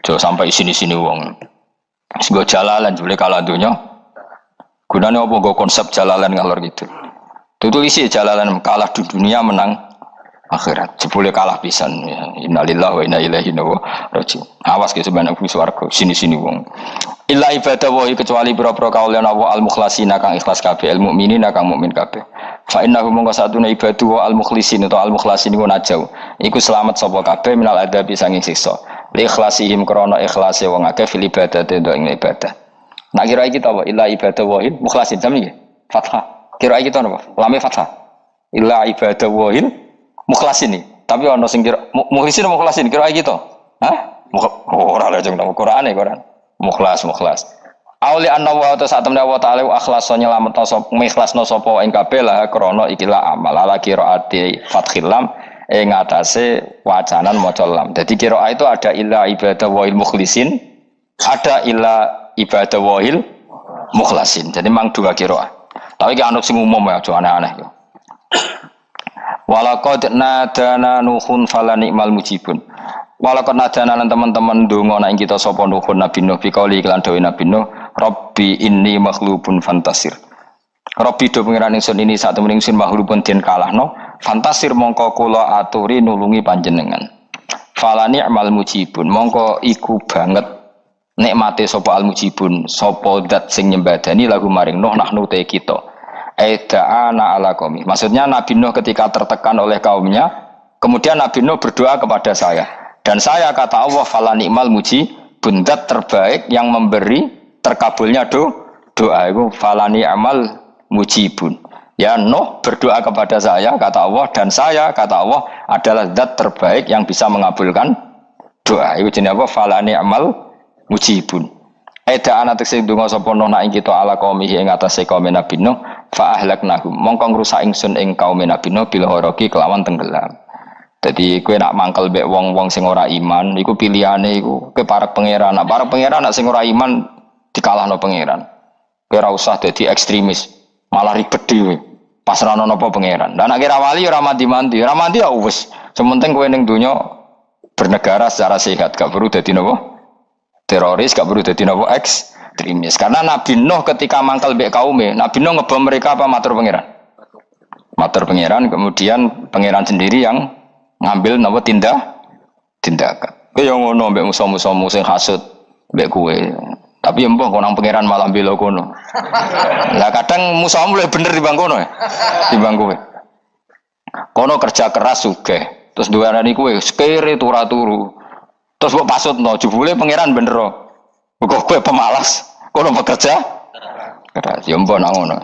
aja sampai sini-sini wong. Wis go jalalan jule kalah donya. Gunane apa go konsep jalalan ngalor gitu. Tutu isi jalalan kalah di dunia menang akhirat jebule kalah pisan ya. Innalillahi wa inna ilaihi raji'un. Awas ke sebenarnya swarga sini-sini wong. Illa ibadah wa kecuali pira-pira kaulan wa al mukhlasina kang ikhlas kabeh al mukminina kang mukmin kabeh. Fa innahu mongko satune ibadah wa al mukhlisin utawa al mukhlasin iku najau. Iku selamat sapa kabeh minal adabi sanging siksa. Li ikhlasihim krana ikhlase wong akeh fil ibadah ing ibadah. Nak kira iki ta wa illa ibadah wa mukhlasin jam iki. Fathah. Kira iki ta napa? Lame fathah. Illa ibadah wa mukhlasin ini, tapi ono sing kira mukhlisin mukhlasin kira gitu. Hah? Ora lha jeng Quran Quran. Mukhlas. Auli anna wa ta'ala wa ta'ala akhlasa nyelametno sapa mikhlasno sapa ing kabeh lah krana ikilah amal ala qiraati fathil lam ing atase wacanan maca lam. Dadi qiraah itu ada illa ibadah wahil mukhlisin, ada illa ibadah wahil mukhlasin. Jadi mang dua qiraah. Tapi ki anut sing umum ya aja aneh-aneh ya. Walaqad nadana nuhun fala ni'mal mujibun. Walaqad nadana lan teman-teman ndonga nek kita sapa nuhun Nabi Nuh bi kauli iklan dawuh Nabi Nuh, Rabbi inni makhlubun fantasir. Rabbi do pengiran ingsun ini sak temen ingsun makhlubun den kalahno, fantasir mongko kula aturi nulungi panjenengan. Fala ni'mal mujibun, mongko iku banget nikmate sapa al mujibun, sapa zat sing nyembadani lagu maring Nuh nahnu te kita. Aida'ana ala qaumi. Maksudnya Nabi Nuh ketika tertekan oleh kaumnya, kemudian Nabi Nuh berdoa kepada saya. Dan saya kata Allah fala ni'mal mujibun, zat terbaik yang memberi terkabulnya doa itu fala ni'mal mujibun. Ya Nuh berdoa kepada saya kata Allah dan saya kata Allah adalah zat terbaik yang bisa mengabulkan doa. Itu jenenge apa? Fala ni'mal mujibun. Aida ana tekse donga sapa Nuh nak kita ala qaumihi ing atase kaum Nabi Nuh fa ahlaknahum mongko ngrusak ingsun ing kaum Nabi Nuh bil haraki kelawan tenggelam. Dadi kowe nak mangkel mbek wong-wong sing ora iman iku pilihane iku kowe parek pangeran. Nak parek pangeran nak sing ora iman dikalahno pangeran. Kowe ora usah dadi ekstremis, malah ribet dhewe. Pasrahno napa pangeran. Lah nek ora wali ora mandi-mandi, ora mandi ya wis. Sementing kowe ning donya bernegara secara sehat, gak perlu dadi napa? Teroris, gak perlu jadi nopo ekstremis. Karena Nabi Nuh ketika mangkal mbek kaume, Nabi Nuh ngebom mereka apa matur pangeran? Matur pangeran, kemudian pangeran sendiri yang ngambil nopo tindakan. Kowe yo ngono mbek musuh-musuhmu sing hasud mbek kowe. Tapi ya mbah konang pangeran malah bela kono. Lah kadang musuhmu luwih bener timbang kono ya. Timbang kowe. Kono kerja keras sugih, terus duweni kowe sekere turu. Terus kok pasutno jebule pangeran bener. Kok kowe pemalas, kono bekerja keras. Ya mbon ngono.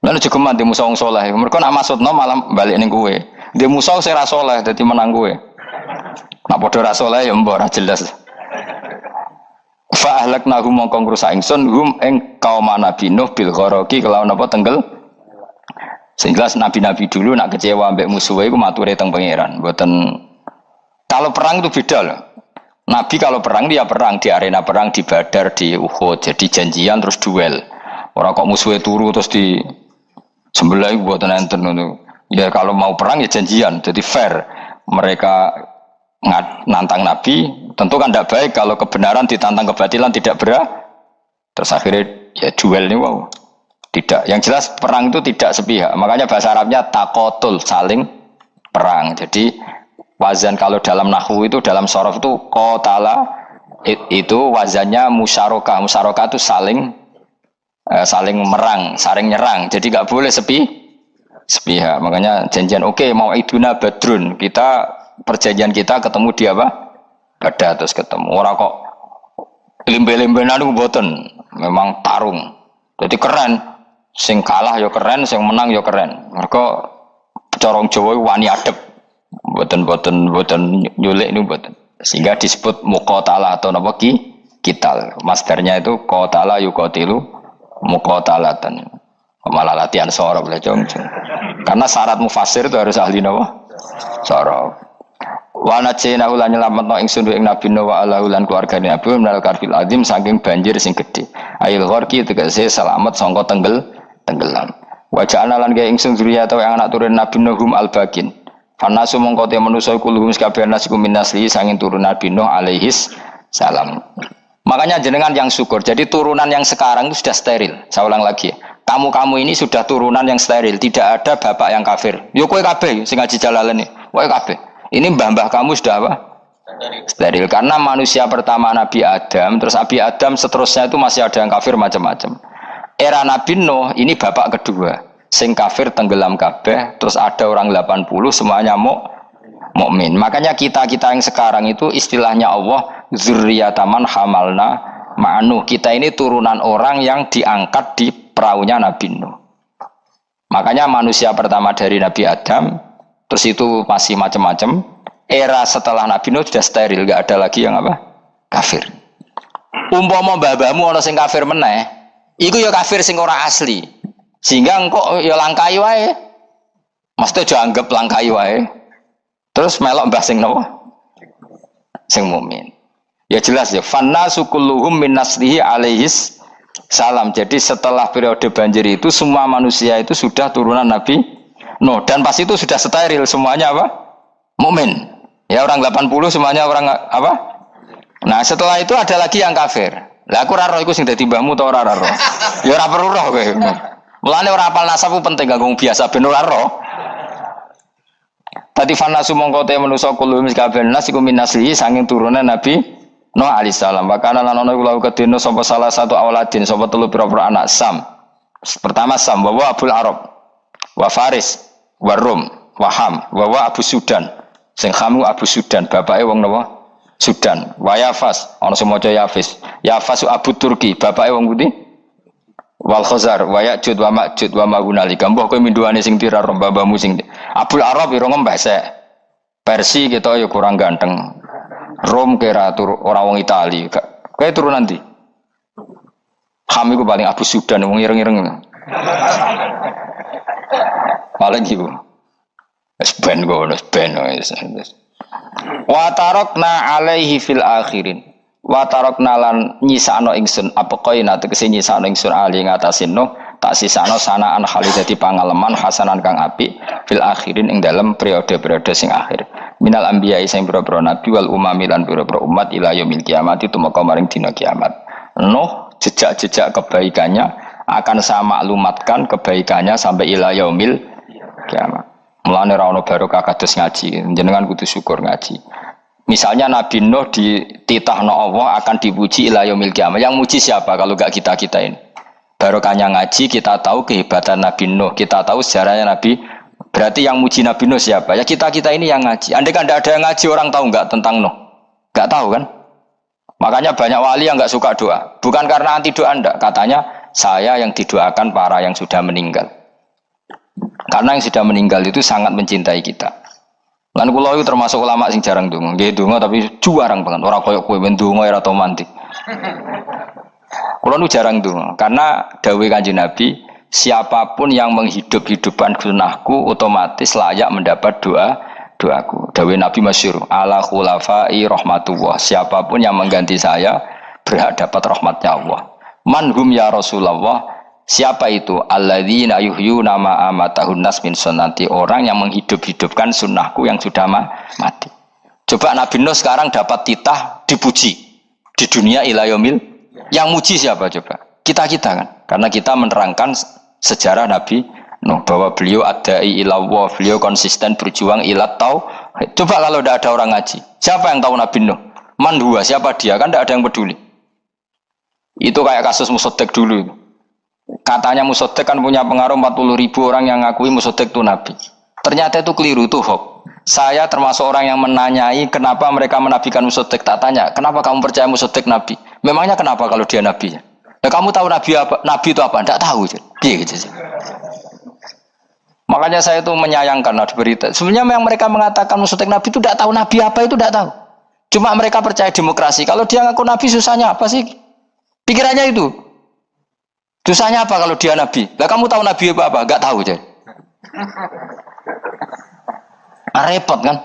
Lan juga mati musuh wong saleh. Mergo nak maksudno malah balik ning kowe. Dia musuh sing ra saleh dadi menang kowe. Nak padha ra saleh ya mbok ra jelas. Fa ahlaknahu mongko ngrusak ingsun hum ing kaum Nabi Nuh bil gharaqi kelawan apa tenggel. Sehingga nabi-nabi dulu nak kecewa mbek musuhe iku mature teng pangeran, mboten Kalau perang itu beda loh. Nabi kalau perang dia perang di arena perang di Badar di Uhud. Jadi janjian terus duel. Orang kok musuhnya turu terus di sebelah buat nonton itu. Ya kalau mau perang ya janjian. Jadi fair. Mereka nantang Nabi. Tentu kan tidak baik kalau kebenaran ditantang kebatilan tidak berat. Terus akhirnya ya duel ini wow. Tidak. Yang jelas perang itu tidak sepihak. Makanya bahasa Arabnya takotul saling perang. Jadi wazan kalau dalam nahwu itu dalam sorof itu qatala itu wazannya musyarakah. Musyarakah itu saling merang, saling nyerang. Jadi nggak boleh sepihak. Makanya janjian oke, mau iduna badrun. Kita perjanjian kita ketemu di apa? Badar terus ketemu. Orang kok limbe-limbenan itu mboten. Memang tarung. Jadi keren. Sing kalah ya keren, sing menang ya keren. Mereka corong Jawa wani adep. Boten nyulik ini boten. Sehingga disebut muqatalah atau napa kital. Masdarnya itu qatala yuqatilu muqatalatan. Malah latihan sorof lah jong. Karena syarat mufassir itu harus ahli napa? Sorof. Wa najina ulan nyelametno ingsun ing Nabi Nuh wa ala ulan keluargane Nabi menal karfil azim saking banjir sing gedhe. Ail gharqi tegese selamat sangka tenggelam. Wa ja'alna lan gawe ingsun zuriyata yang anak turun Nabi Nuh hum al-bakin. Fanasu mongko te manusa kulhum kabeh nasikum minasli sanging turun Nabi Nuh alaihis salam. Makanya jenengan yang syukur. Jadi turunan yang sekarang itu sudah steril. Saya ulang lagi. Kamu ini sudah turunan yang steril. Tidak ada bapak yang kafir. Yo kowe kabeh sing ngaji Jalalain. Kowe kabeh. Ini mbah-mbah kamu sudah apa? Steril. Karena manusia pertama Nabi Adam, terus Nabi Adam seterusnya itu masih ada yang kafir macam-macam. Era Nabi Nuh ini bapak kedua. Sing kafir tenggelam kabeh, terus ada orang 80 semuanya mukmin. Makanya kita yang sekarang itu istilahnya Allah zurriyataman hamalna ma'nuh. Kita ini turunan orang yang diangkat di perahunya Nabi Nuh. Makanya manusia pertama dari Nabi Adam, terus itu masih macam-macam. Era setelah Nabi Nuh sudah steril, nggak ada lagi yang apa? Kafir. Umpama mbah-mbahmu ana sing kafir meneh, iku ya kafir sing ora asli. Sehingga engkau ya langkai wae. Mesti aja anggap langkai wae. Terus melok mbah sing napa? Sing mukmin. Ya jelas ya, fannasu kulluhum min naslihi alaihis salam. Jadi setelah periode banjir itu semua manusia itu sudah turunan Nabi Nuh dan pas itu sudah steril semuanya apa? Mukmin. Ya orang 80 semuanya orang apa? Nah, setelah itu ada lagi yang kafir. Lah aku ora roh iku sing dadi mbahmu ta ora roh. Ya ora perlu roh kowe. Mulane ora apal nasab penting kanggo biasa ben ora roh. Tadi fanasu mongko te manusa kulo kabeh nas iku min naslihi saking turunan Nabi Nuh alaihi salam. Bakana lan ana kula kedene sapa salah satu auladin sapa telu pira-pira anak Sam. Pertama Sam wa Abul Arab wa Faris wa Rum wa Ham wa Abu Sudan. Sing Ham Abu Sudan, bapake wong napa? Sudan. Wa Yafas, ana sing maca Yafis. Yafas Abu Turki, bapake wong pundi? Wal Khazar wa Ya'jud wa Ma'jud wa Magunalika. Mbah kowe minduane sing tira babamu sing Abul Arab ira ngembesek. Persi kita ya kurang ganteng. Rom kira ora wong Itali. Kowe turunan ndi? Ham iku paling Abu Sudan wong ireng-ireng. Paling iku. Wis ben ngono, ben wis. Wa tarakna alaihi fil akhirin. Wa tarakna lan nyisano ingsun apa qaina tegese nyisano ingsun ali ngatasin Nuh tak sisano sanaan hali dadi pangaleman hasanan kang apik fil akhirin ing dalem periode-periode sing akhir minal anbiya sing pira-pira nabi wal umami lan pira-pira umat ila yaumil kiamat tumeka maring dina kiamat. Nuh jejak-jejak kebaikannya akan saya maklumatkan kebaikannya sampai ila yaumil kiamat. Mulane ra ono barokah kados ngaji, jenengan kudu syukur ngaji. Misalnya Nabi Nuh dititahno Allah akan dipuji ila yaumil kiamah. Yang muji siapa kalau enggak kita ini? Barokahnya ngaji kita tahu kehebatan Nabi Nuh, kita tahu sejarahnya Nabi. Berarti yang muji Nabi Nuh siapa? Ya kita ini yang ngaji. Andai kan tidak ada yang ngaji orang tahu enggak tentang Nuh? Enggak tahu kan? Makanya banyak wali yang enggak suka doa. Bukan karena anti doa enggak, katanya saya yang didoakan para yang sudah meninggal. Karena yang sudah meninggal itu sangat mencintai kita. Lan kula itu termasuk ulama sing jarang ndonga. Nggih ndonga tapi jarang banget. Ora koyo kowe men ndonga ora tau mandi. Kula nu jarang ndonga karena dawuh Kanjeng Nabi, siapapun yang menghidup-hidupkan sunnahku otomatis layak mendapat doa doaku. Dawe Nabi masyhur, ala khulafai rahmatullah. Siapapun yang mengganti saya berhak dapat rahmatnya Allah. Manhum ya Rasulullah. Siapa itu? Alladzina yuhyuna ma amatahun nas min sunnati. Orang yang menghidup-hidupkan sunnahku yang sudah mati. Coba Nabi Nuh sekarang dapat titah dipuji di dunia ilayomil. Yang muji siapa coba? Kita-kita kan. Karena kita menerangkan sejarah Nabi Nuh bahwa beliau adai ilallah, beliau konsisten berjuang ilat tau. Coba kalau tidak ada orang ngaji, siapa yang tahu Nabi Nuh? Man huwa, siapa dia? Kan tidak ada yang peduli. Itu kayak kasus Musotek dulu. Katanya Musotek kan punya pengaruh 40.000 orang yang ngakui Musotek itu Nabi. Ternyata itu keliru, itu hoax. Saya termasuk orang yang menanyai kenapa mereka menabikan Musotek. Tak tanya, kenapa kamu percaya Musotek Nabi? Memangnya kenapa kalau dia Nabi? Ya, kamu tahu Nabi apa? Nabi itu apa? Tidak tahu. Gitu sih. Makanya saya itu menyayangkan ada berita. Sebenarnya yang mereka mengatakan Musotek Nabi itu tidak tahu Nabi apa itu tidak tahu. Cuma mereka percaya demokrasi. Kalau dia ngaku Nabi susahnya apa sih? Pikirannya itu. Susahnya apa kalau dia Nabi? Lah kamu tahu Nabi apa? Enggak tahu aja. Repot kan?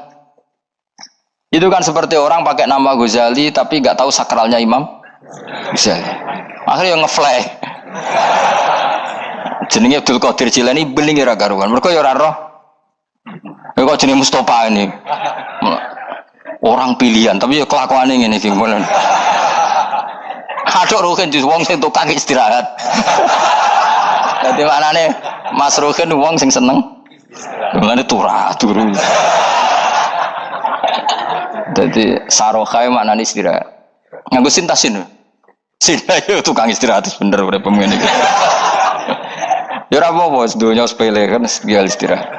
Itu kan seperti orang pakai nama Ghazali tapi enggak tahu sakralnya Imam Ghazali. Akhirnya ngefly. Jenenge Abdul Qadir Jilani beling ora karuan. Mergo ya ora roh. Ya kok jenenge Mustofa ini. Orang pilihan tapi ya kelakuane ngene iki. Aduk Ruhin jus wong sing tukang istirahat. Dadi maknane Mas Ruhin wong sing seneng. Mulane turu. Dadi sarohae maknane istirahat. Nganggo sintasin. Sinta yo tukang istirahat bener urip ngene iki. Ya ora apa-apa, donya sepele kan biar istirahat.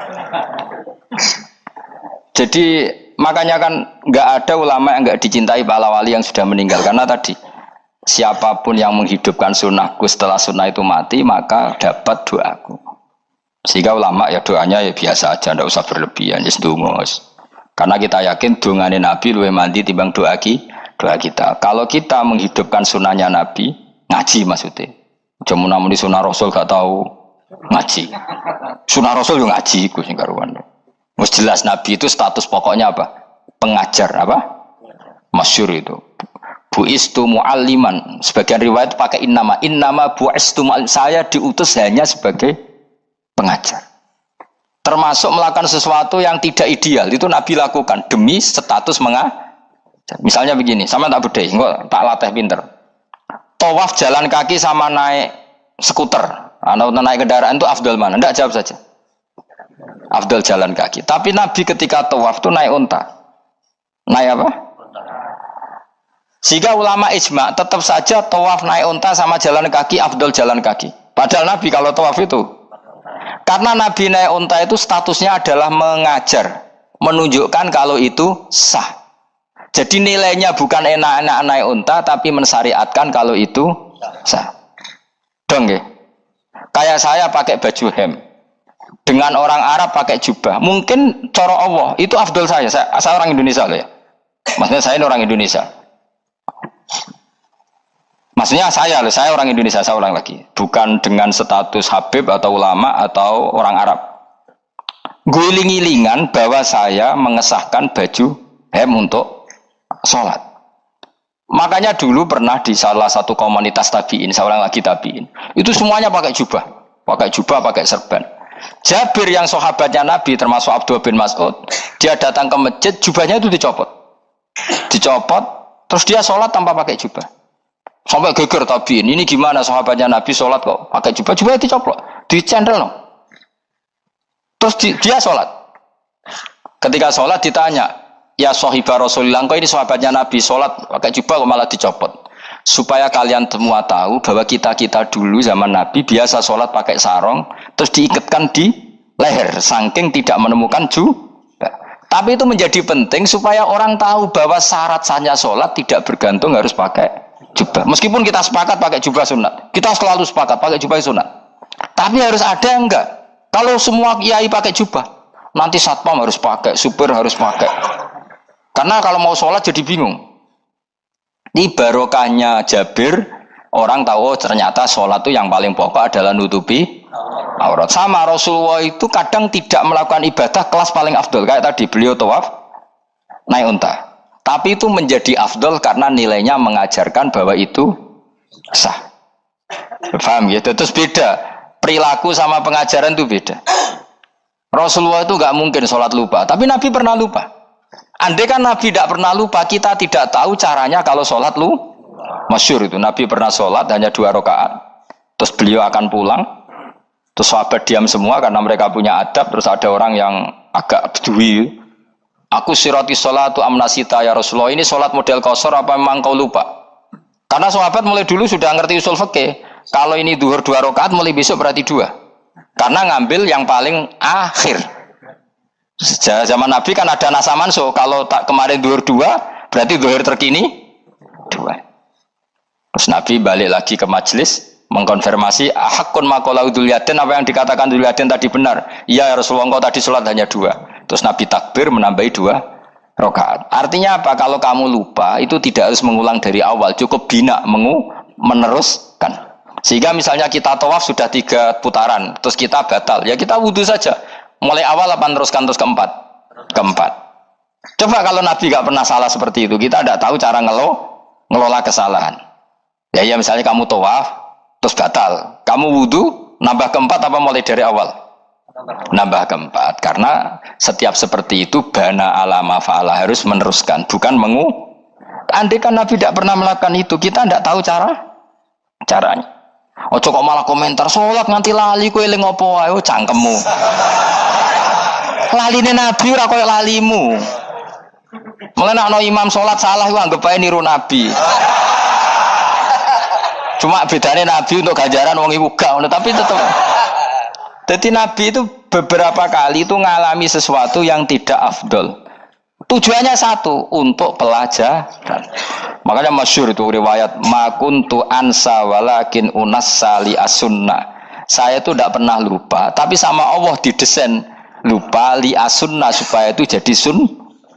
Jadi makanya kan nggak ada ulama yang nggak dicintai para wali yang sudah meninggal karena tadi siapapun yang menghidupkan sunnahku setelah sunnah itu mati maka dapat doaku. Sehingga ulama ya doanya ya biasa aja, tidak usah berlebihan, just dungos. Karena kita yakin dongane Nabi luwih mandi timbang doa kita. Kalau kita menghidupkan sunnahnya Nabi, ngaji maksudnya. Cuma namun di sunnah Rasul gak tahu ngaji. Sunnah Rasul yang ngaji, gue sing karuan. Wes jelas Nabi itu status pokoknya apa? Pengajar apa? Masyhur itu. Bu'istu mu'alliman. Sebagian riwayat pakai innama bu'istu mu'allim. Saya diutus hanya sebagai pengajar. Termasuk melakukan sesuatu yang tidak ideal. Itu Nabi lakukan demi status mengajar. Misalnya begini, sama tak bedai, enggak tak latih pinter. Tawaf jalan kaki sama naik skuter atau naik kendaraan itu afdal mana? Enggak, jawab saja. Afdal jalan kaki. Tapi Nabi ketika tawaf itu naik unta. Naik apa? Sehingga ulama ijma tetap saja tawaf naik unta sama jalan kaki afdal jalan kaki. Padahal Nabi kalau tawaf itu karena Nabi naik unta itu statusnya adalah mengajar, menunjukkan kalau itu sah. Jadi nilainya bukan enak-enak naik unta tapi mensyariatkan kalau itu sah. Dong ya. Kayak saya pakai baju hem. Dengan orang Arab pakai jubah. Mungkin cara Allah itu afdal saya. Saya orang Indonesia loh ya. Maksudnya saya ini orang Indonesia. Maksudnya saya orang Indonesia, saya ulang lagi. Bukan dengan status Habib atau ulama atau orang Arab. Guling-gilingan bahwa saya mengesahkan baju hem untuk sholat. Makanya dulu pernah di salah satu komunitas tabiin, saya ulang lagi tabiin. Itu semuanya pakai jubah, pakai serban. Jabir yang sahabatnya Nabi termasuk Abdullah bin Mas'ud, dia datang ke masjid, jubahnya itu dicopot, terus dia sholat tanpa pakai jubah. Sampai geger tabiin, ini gimana sahabatnya Nabi sholat kok pakai jubah, jubahnya dicopot, dicendel no. Terus dia sholat. Ketika sholat ditanya, ya sahibah Rasulullah, kok ini sahabatnya Nabi sholat pakai jubah kok malah dicopot. Supaya kalian semua tahu bahwa kita dulu zaman Nabi biasa sholat pakai sarong, terus diikatkan di leher, saking tidak menemukan jubah. Tapi itu menjadi penting supaya orang tahu bahwa syarat sahnya sholat tidak bergantung harus pakai jubah. Meskipun kita sepakat pakai jubah sunat, kita selalu sepakat pakai jubah sunat. Tapi harus ada enggak? Kalau semua kiai pakai jubah, nanti satpam harus pakai, supir harus pakai. Karena kalau mau sholat jadi bingung. Ini barokahnya Jabir, orang tahu ternyata sholat itu yang paling pokok adalah nutupi aurat. Sama Rasulullah itu kadang tidak melakukan ibadah kelas paling afdol. Kayak tadi beliau tawaf naik unta. Tapi itu menjadi afdol karena nilainya mengajarkan bahwa itu sah. Paham ya? Terus beda. Perilaku sama pengajaran itu beda. Rasulullah itu nggak mungkin sholat lupa. Tapi Nabi pernah lupa. Andai kan Nabi tidak pernah lupa, kita tidak tahu caranya kalau sholat masyhur itu. Nabi pernah sholat hanya 2 rakaat. Terus beliau akan pulang. Terus sahabat diam semua karena mereka punya adab. Terus ada orang yang agak bedui. Aku sirati sholatu amnasita ya Rasulullah. Ini sholat model qashar apa memang kau lupa? Karena sahabat mulai dulu sudah ngerti usul fikih. Kalau ini duhur 2 rakaat, mulai besok berarti 2. Karena ngambil yang paling akhir. Zaman Nabi kan ada nasa mansuh. Kalau tak kemarin duhur 2, berarti duhur terkini 2. Terus Nabi balik lagi ke majelis, mengkonfirmasi ahakun makola Dzul Yadain, apa yang dikatakan Dzul Yadain tadi benar. Iya ya Rasulullah, engkau tadi sholat hanya 2. Terus Nabi takbir menambahi 2 rakaat. Artinya apa? Kalau kamu lupa, itu tidak harus mengulang dari awal, cukup bina meneruskan. Sehingga misalnya kita tawaf sudah 3 putaran, terus kita batal, ya kita wudhu saja. Mulai awal apa teruskan terus keempat? Coba kalau Nabi gak pernah salah seperti itu, kita tidak tahu cara ngelola kesalahan. Ya misalnya kamu tawaf, terus batal. Kamu wudhu, nambah keempat apa mulai dari awal? Nambah keempat. Karena setiap seperti itu, bana alama fa'ala, harus meneruskan, bukan Andai kan Nabi tidak pernah melakukan itu, kita tidak tahu caranya. Ojo kok malah komentar sholat nganti lali kowe eling apa wae cangkemmu. Laline Nabi ora koyo lalimu. Mulane nek ana imam sholat salah iku anggap ae niru Nabi. Cuma bedane Nabi untuk ganjaran wong iku gak ngono, tapi tetep. Jadi Nabi itu beberapa kali itu ngalami sesuatu yang tidak afdol. Tujuannya satu, untuk pelajaran. Makanya masyhur itu riwayat makuntu ansa walakin unassa li as-sunnah. Saya itu tidak pernah lupa, tapi sama Allah didesain lupa li as-sunnah supaya itu jadi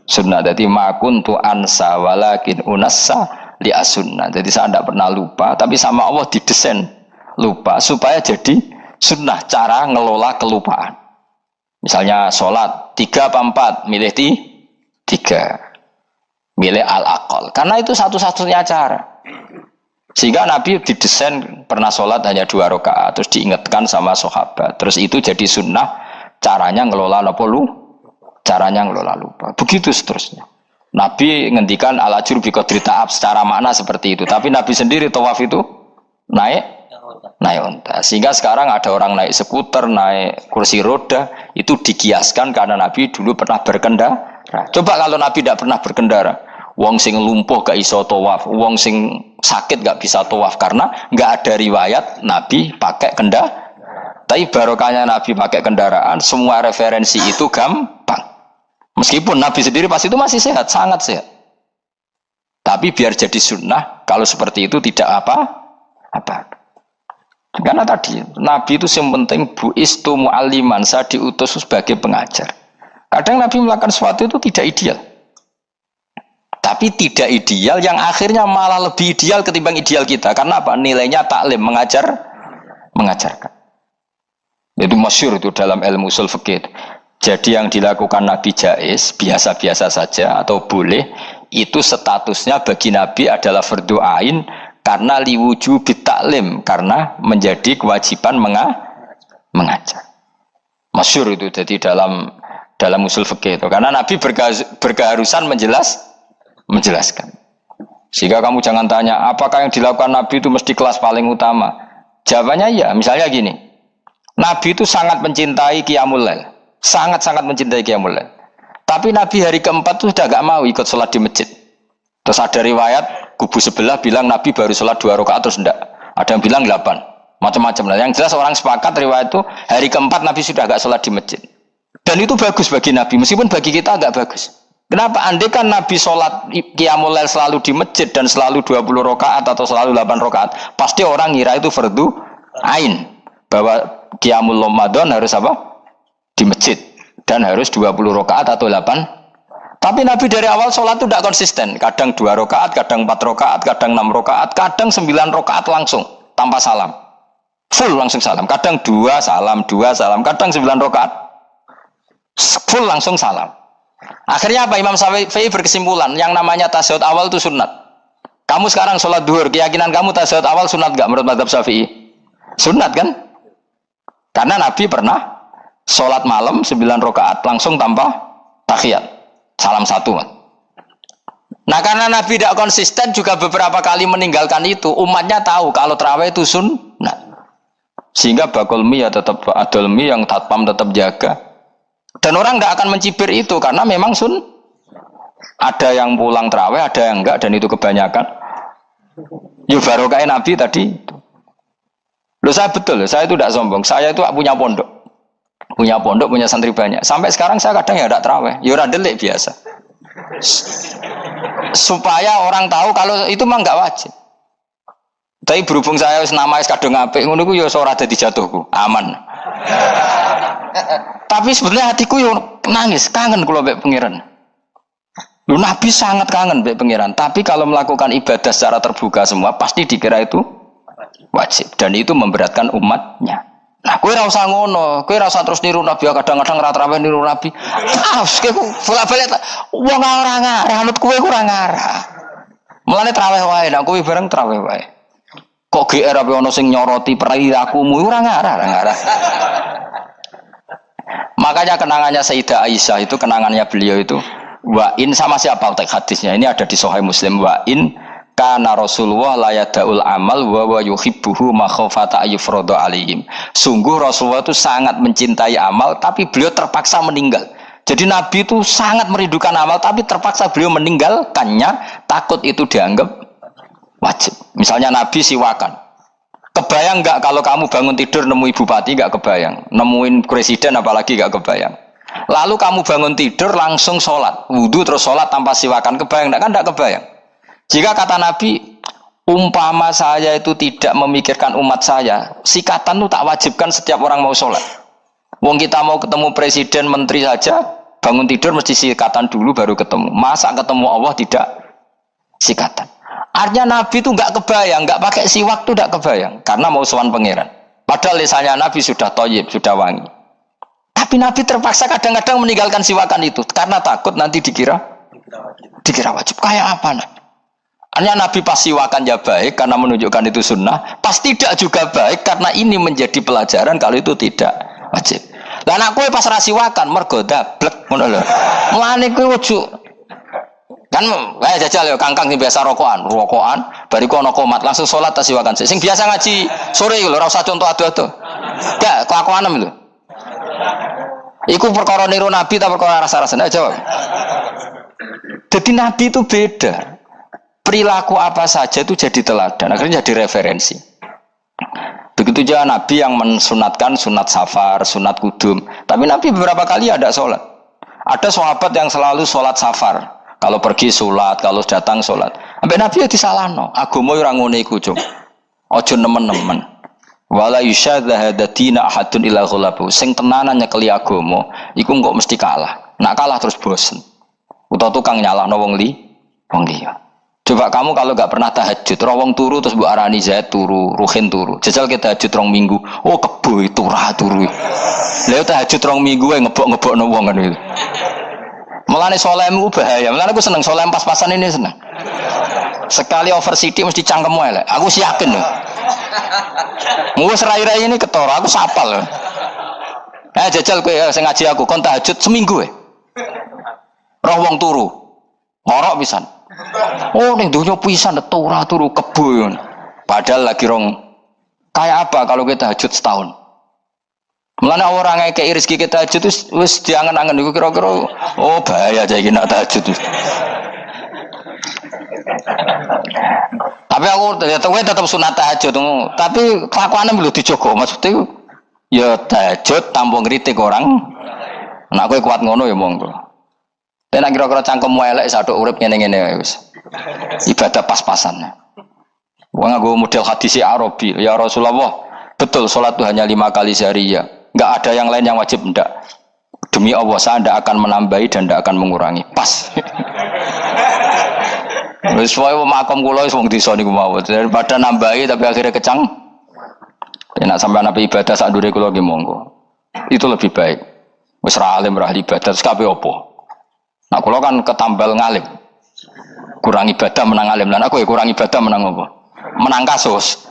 sunnah. Jadi makuntu ansa walakin unassa li as-sunnah. Jadi saya tidak pernah lupa, tapi sama Allah didesain lupa supaya jadi sunnah, cara ngelola kelupaan. Misalnya sholat 3 apa 4, milih 3, milih al-aqal, karena itu satu-satunya cara. Sehingga Nabi didesain pernah sholat hanya 2 rakaat, terus diingatkan sama sahabat, terus itu jadi sunnah, caranya ngelola lupa. Begitu seterusnya. Nabi ngendikan al-ajur bi qadri ta'ab, secara makna seperti itu, tapi Nabi sendiri tawaf itu naik unta. Sehingga sekarang ada orang naik skuter, naik kursi roda, itu dikiaskan karena Nabi dulu pernah berkendara. Coba kalau Nabi tidak pernah berkendara, wong sing lumpuh gak iso tawaf, wong sing sakit gak bisa tawaf, karena gak ada riwayat Nabi pakai kendaraan. Tapi barokahnya Nabi pakai kendaraan, semua referensi itu gampang. Meskipun Nabi sendiri pas itu masih sehat, sangat sehat. Tapi biar jadi sunnah, kalau seperti itu tidak apa. Karena tadi Nabi itu yang penting buistu mu'alliman, saya diutus sebagai pengajar. Kadang Nabi melakukan sesuatu itu tidak ideal. Tapi tidak ideal yang akhirnya malah lebih ideal ketimbang ideal kita. Karena apa? Nilainya taklim, mengajarkan. Itu masyhur itu dalam ilmu usul fikih. Jadi yang dilakukan Nabi jaiz, biasa-biasa saja atau boleh, itu statusnya bagi Nabi adalah fardhu ain karena liwujubi taklim, karena menjadi kewajiban mengajar. Masyhur itu jadi dalam usul fikih itu, karena Nabi berkeharusan menjelaskan. Sehingga kamu jangan tanya apakah yang dilakukan Nabi itu mesti kelas paling utama. Jawabannya ya, misalnya gini, Nabi itu sangat mencintai Qiyamul Lail, sangat-sangat mencintai Qiyamul Lail. Tapi Nabi hari keempat itu sudah gak mau ikut sholat di masjid. Terus ada riwayat kubu sebelah bilang Nabi baru sholat 2 rakaat, terus enggak. Ada yang bilang 8, macam-macam. Nah, yang jelas orang sepakat riwayat itu hari keempat Nabi sudah gak sholat di masjid. Dan itu bagus bagi Nabi, meskipun bagi kita agak bagus. Kenapa? Andai kan Nabi sholat Qiyamul Lail selalu di masjid dan selalu 20 rakaat atau selalu 8 rakaat, pasti orang ngira itu fardhu ain, bahwa Qiyamul Ramadan harus apa? Di masjid dan harus 20 rakaat atau 8. Tapi Nabi dari awal sholat itu tidak konsisten, kadang 2 rakaat, kadang 4 rakaat, kadang 6 rakaat, kadang 9 rakaat langsung tanpa salam. full langsung salam. Kadang 2 salam, kadang 9 rakaat full langsung salam. Akhirnya apa? Imam Syafi'i berkesimpulan yang namanya tasyahud awal itu sunat. Kamu sekarang sholat duhur, keyakinan kamu tasyahud awal sunat gak menurut mazhab Syafi'i? Sunat kan? Karena Nabi pernah sholat malam 9 rakaat langsung tanpa tahiyat, salam 1. Nah karena Nabi tidak konsisten juga beberapa kali meninggalkan itu, umatnya tahu kalau tarawih itu sunat. Sehingga bakul mie ya tetap adol mie, yang tatpam tetap jaga. Dan orang tidak akan mencibir itu karena memang ada yang pulang tarawih, ada yang enggak, dan itu kebanyakan. Ya barokah Nabi tadi. Loh saya betul, saya itu tidak sombong. Saya itu punya pondok, punya santri banyak. Sampai sekarang saya kadang ya tidak tarawih, ya ora delik biasa. Supaya orang tahu kalau itu mah enggak wajib. Tapi berhubung saya nama kadung apik, ngono ku ya ora dadi jatuhku, aman. Tapi sebenarnya hatiku yo nangis, kangen kula mbek pangeran. Lu Nabi sangat kangen mbek pangeran, tapi kalau melakukan ibadah secara terbuka semua pasti dikira itu wajib dan itu memberatkan umatnya. Nah, kowe ora usah ngono, kowe ora usah terus niru Nabi, kadang-kadang ra traweh niru Nabi. Kowe bolak-balik wong ora ngarah, anut kowe ora ngarah. Mulane traweh wae, nek kowe bareng traweh wae. Kok GR apa ono sing nyoroti perilakumu ora ngarah. Makanya kenangannya Sayyidah Aisyah itu, kenangannya beliau itu wa in, sama siapa teks hadisnya ini ada di Sahih Muslim, wa in kana Rasulullah la yadaul amal wa yuhibbuhu makhafata ayyufrada alaihim. Sungguh Rasulullah itu sangat mencintai amal tapi beliau terpaksa meninggal. Jadi Nabi itu sangat merindukan amal tapi terpaksa beliau meninggalkannya, takut itu dianggap wajib. Misalnya Nabi siwakan. Kebayang enggak kalau kamu bangun tidur nemuin bupati, enggak kebayang. Nemuin presiden apalagi enggak kebayang. Lalu kamu bangun tidur langsung sholat, wudu terus sholat tanpa siwakan, kebayang enggak? Kan enggak kebayang. Jika kata Nabi, umpama saya itu tidak memikirkan umat saya, sikatan itu tak wajibkan setiap orang mau sholat. Wong kita mau ketemu presiden, menteri saja, bangun tidur mesti sikatan dulu baru ketemu. Masa ketemu Allah tidak sikatan? Artinya Nabi itu enggak kebayang, enggak pakai siwak itu enggak kebayang, karena mau sowan pangeran. Padahal lisannya Nabi sudah thayyib, sudah wangi. Tapi Nabi terpaksa kadang-kadang meninggalkan siwakan itu karena takut nanti dikira wajib. Kayak apa Nabi? Artinya Nabi pas siwakan ya baik karena menunjukkan itu sunnah, pas tidak juga baik karena ini menjadi pelajaran kalau itu tidak wajib. Lah nek kowe pas ra siwakan mergo dablek ngono lho. Mulane kowe ojo kan jajal ya kangkang sing biasa rokokan, bariku ana komat langsung salat tas siwakan. Sing biasa ngaji sore iku lho ora usah contoh ado-ado. Enggak kelakuanem lho. Iku perkara niru Nabi ta perkara rasa-rasane? Jawab. Jadi Nabi itu beda. Perilaku apa saja itu jadi teladan, akhirnya jadi referensi. Begitu juga Nabi yang mensunatkan sunat safar, sunat kudum. Tapi Nabi beberapa kali ada sholat. Ada sahabat yang selalu sholat safar. Kalau pergi sholat, kalau datang sholat. Sampai Nabi ya disalahno. Agama ora ngene iku, Cuk. Aja nemen-nemen. Wala yusyadza hadatina ahadun ila ghalabu. Sing tenanan nyekeli agama, iku kok mesti kalah. Nak kalah terus bosen. Utawa tukang nyalahno wong liya. Coba kamu kalau enggak pernah tahajud, wong turu terus mbok arani Zaid turu, Ruhin turu. Jajal kita tahajud 2 minggu. Oh kebo itu ra turu. Lha tahajud 2 minggu wae ngebok-ngebokno wong kan itu. Mulane solehmu bahaya. Mulane aku seneng soleh pas-pasan ini seneng. Sekali over city mesti cangkemmu elek. Aku yakin lho. Wis rai-rai ini ketara, aku sapal lho. Jajal kowe sing ngaji aku kon tahajud seminggu wae. Roh wong turu. Ngorok pisan. Oh ning donya pisan turu kebo. Padahal lagi rong kayak apa kalau kita tahajud setahun. Mulane orang ngekeki rezeki kita tahajud wis diangen-angen iku kira-kira oh bahaya aja iki nak tahajud. Tapi aku tetap sunat tahajud, tapi kelakuannya belum dijogo. Maksudnya ya tahajud tanpa ngritik orang. Nek kowe kuat ngono ya monggo. Nek kira-kira cangkemmu elek sadok urip ngene-ngene wis. Ibadah pas-pasan. Wong nggo model hadis Arabi, ya Rasulullah, betul salat itu hanya 5 kali sehari ya. Enggak ada yang lain yang wajib ndak. Demi Allah saya ndak akan menambahi dan ndak akan mengurangi. Pas. Wis wae makom kula wis wong desa niku mawon. Daripada nambahi tapi akhirnya Nak sampai nabi ibadah sak dure kula nggih monggo. Itu lebih baik. Wis ra alim ra ibadah terus kabeh opo. Nak kula kan ketambal ngalim. Kurang ibadah menang alim. Lan aku ya kurang ibadah menang apa? Menang kasus.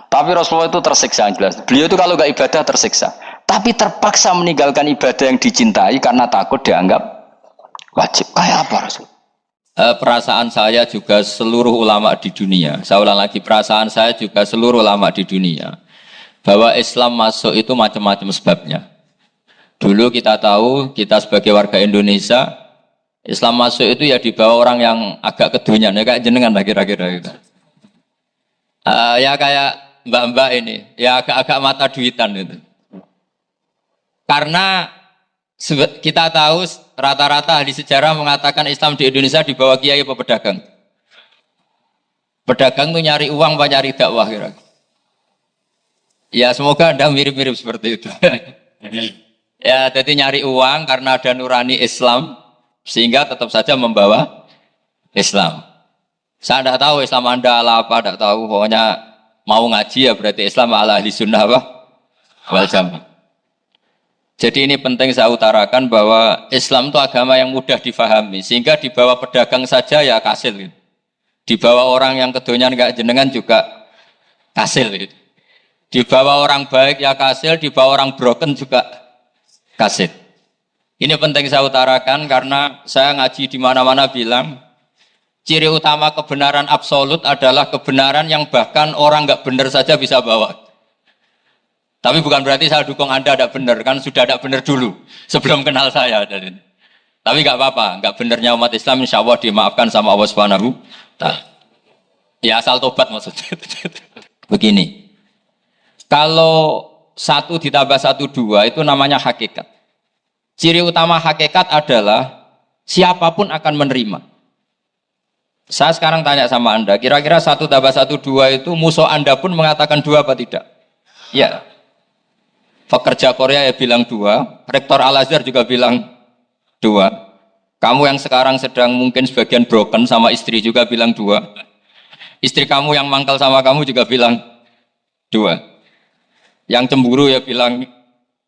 Tapi Rasulullah itu tersiksa jelas. Beliau itu kalau gak ibadah tersiksa. Tapi terpaksa meninggalkan ibadah yang dicintai karena takut dianggap wajib. Kayak apa Rasul? Perasaan saya juga seluruh ulama di dunia. Saya ulang lagi, perasaan saya juga seluruh ulama di dunia. Bahwa Islam masuk itu macam-macam sebabnya. Dulu kita tahu, kita sebagai warga Indonesia, Islam masuk itu ya dibawa orang yang agak kedunyan, ya kayak jenengan lah kira-kira gitu. Ya kayak mbak-mbak ini, ya agak-agak mata duitan itu. Karena kita tahu rata-rata ahli sejarah mengatakan Islam di Indonesia dibawa kiai apa pedagang. Pedagang tuh nyari uang apa nyari dakwah kira. Ya semoga Anda mirip-mirip seperti itu. Ya jadi nyari uang karena ada nurani Islam sehingga tetap saja membawa Islam. Saya tidak tahu Islam Anda ala apa, tidak tahu. Pokoknya mau ngaji ya berarti Islam ala ahli sunnah apa? Wal jamaah. Jadi ini penting saya utarakan bahwa Islam itu agama yang mudah difahami. Sehingga dibawa pedagang saja ya kasil. Gitu. Dibawa orang yang kedonyan gak jenengan juga kasil. Gitu. Dibawa orang baik ya kasil, dibawa orang broken juga kasil. Ini penting saya utarakan karena saya ngaji di mana-mana bilang ciri utama kebenaran absolut adalah kebenaran yang bahkan orang gak benar saja bisa bawa. Tapi bukan berarti saya dukung Anda tidak benar, kan sudah tidak benar dulu sebelum kenal saya. Tapi nggak apa-apa, nggak benarnya umat Islam insya Allah dimaafkan sama Allah Subhanahu. Ya asal tobat maksudnya. Begini, kalau 1 ditambah 1 2 itu namanya hakikat. Ciri utama hakikat adalah siapapun akan menerima. Saya sekarang tanya sama Anda, kira-kira 1 tambah 1 2 itu musuh Anda pun mengatakan 2 apa tidak? Ya. Pekerja Korea ya bilang 2, rektor Al-Azhar juga bilang 2. Kamu yang sekarang sedang mungkin sebagian broken sama istri juga bilang 2. Istri kamu yang mangkal sama kamu juga bilang 2. Yang cemburu ya bilang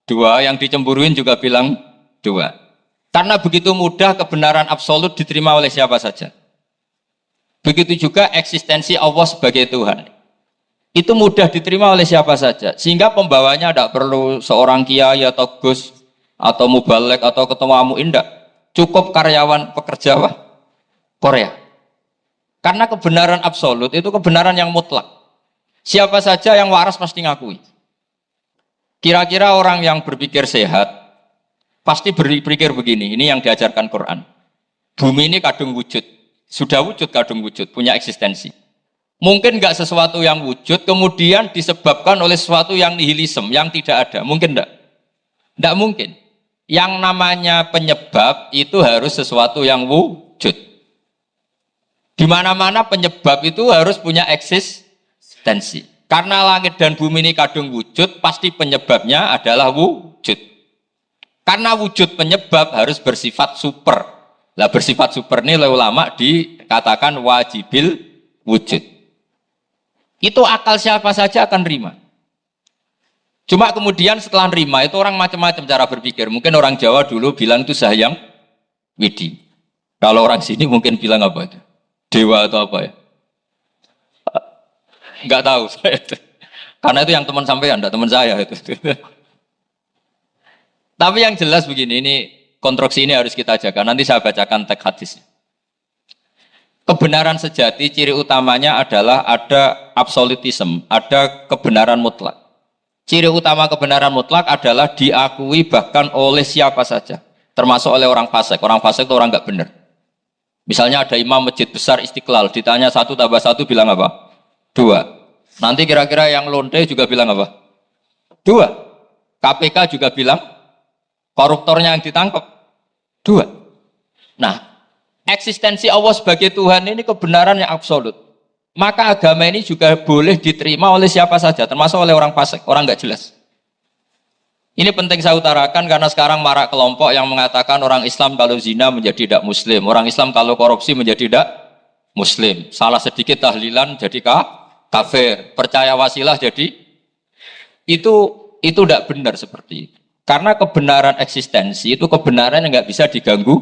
2, yang dicemburuin juga bilang 2. Karena begitu mudah kebenaran absolut diterima oleh siapa saja. Begitu juga eksistensi Allah sebagai Tuhan. Itu mudah diterima oleh siapa saja. Sehingga pembawanya tidak perlu seorang kiai atau gus atau mubalek atau ketua muin, tidak. Cukup karyawan pekerja Korea. Karena kebenaran absolut itu kebenaran yang mutlak. Siapa saja yang waras pasti ngakui. Kira-kira orang yang berpikir sehat pasti berpikir begini, ini yang diajarkan Quran. Bumi ini kadung wujud. Sudah wujud kadung wujud, punya eksistensi. Mungkin nggak sesuatu yang wujud, kemudian disebabkan oleh sesuatu yang nihilisme, yang tidak ada. Mungkin enggak? Enggak mungkin. Yang namanya penyebab itu harus sesuatu yang wujud. Di mana-mana penyebab itu harus punya eksistensi. Karena langit dan bumi ini kadung wujud, pasti penyebabnya adalah wujud. Karena wujud penyebab harus bersifat super. Lah bersifat super ini oleh ulama dikatakan wajibil wujud. Itu akal siapa saja akan terima. Cuma kemudian setelah terima itu orang macam-macam cara berpikir. Mungkin orang Jawa dulu bilang itu Sahyang Widi. Kalau orang sini mungkin bilang apa itu? Dewa atau apa ya? Enggak tahu saya itu. Karena itu yang teman sampean, enggak teman saya itu. Tapi yang jelas begini, ini konstruksi ini harus kita jaga. Nanti saya bacakan teks hadisnya. Kebenaran sejati ciri utamanya adalah ada absolutisme, ada kebenaran mutlak. Ciri utama kebenaran mutlak adalah diakui bahkan oleh siapa saja, termasuk oleh orang fasik. Orang fasik itu orang nggak benar. Misalnya ada imam masjid besar Istiqlal, ditanya 1 tambah 1 bilang apa? 2. Nanti kira-kira yang lonte juga bilang apa? 2. KPK juga bilang koruptornya yang ditangkap 2. Nah, eksistensi Allah sebagai Tuhan ini kebenaran yang absolut. Maka agama ini juga boleh diterima oleh siapa saja, termasuk oleh orang fasik, orang nggak jelas. Ini penting saya utarakan karena sekarang marak kelompok yang mengatakan orang Islam kalau zina menjadi tidak muslim, orang Islam kalau korupsi menjadi tidak muslim. Salah sedikit tahlilan jadi kafir, percaya wasilah jadi itu tidak benar seperti itu. Karena kebenaran eksistensi itu kebenaran yang nggak bisa diganggu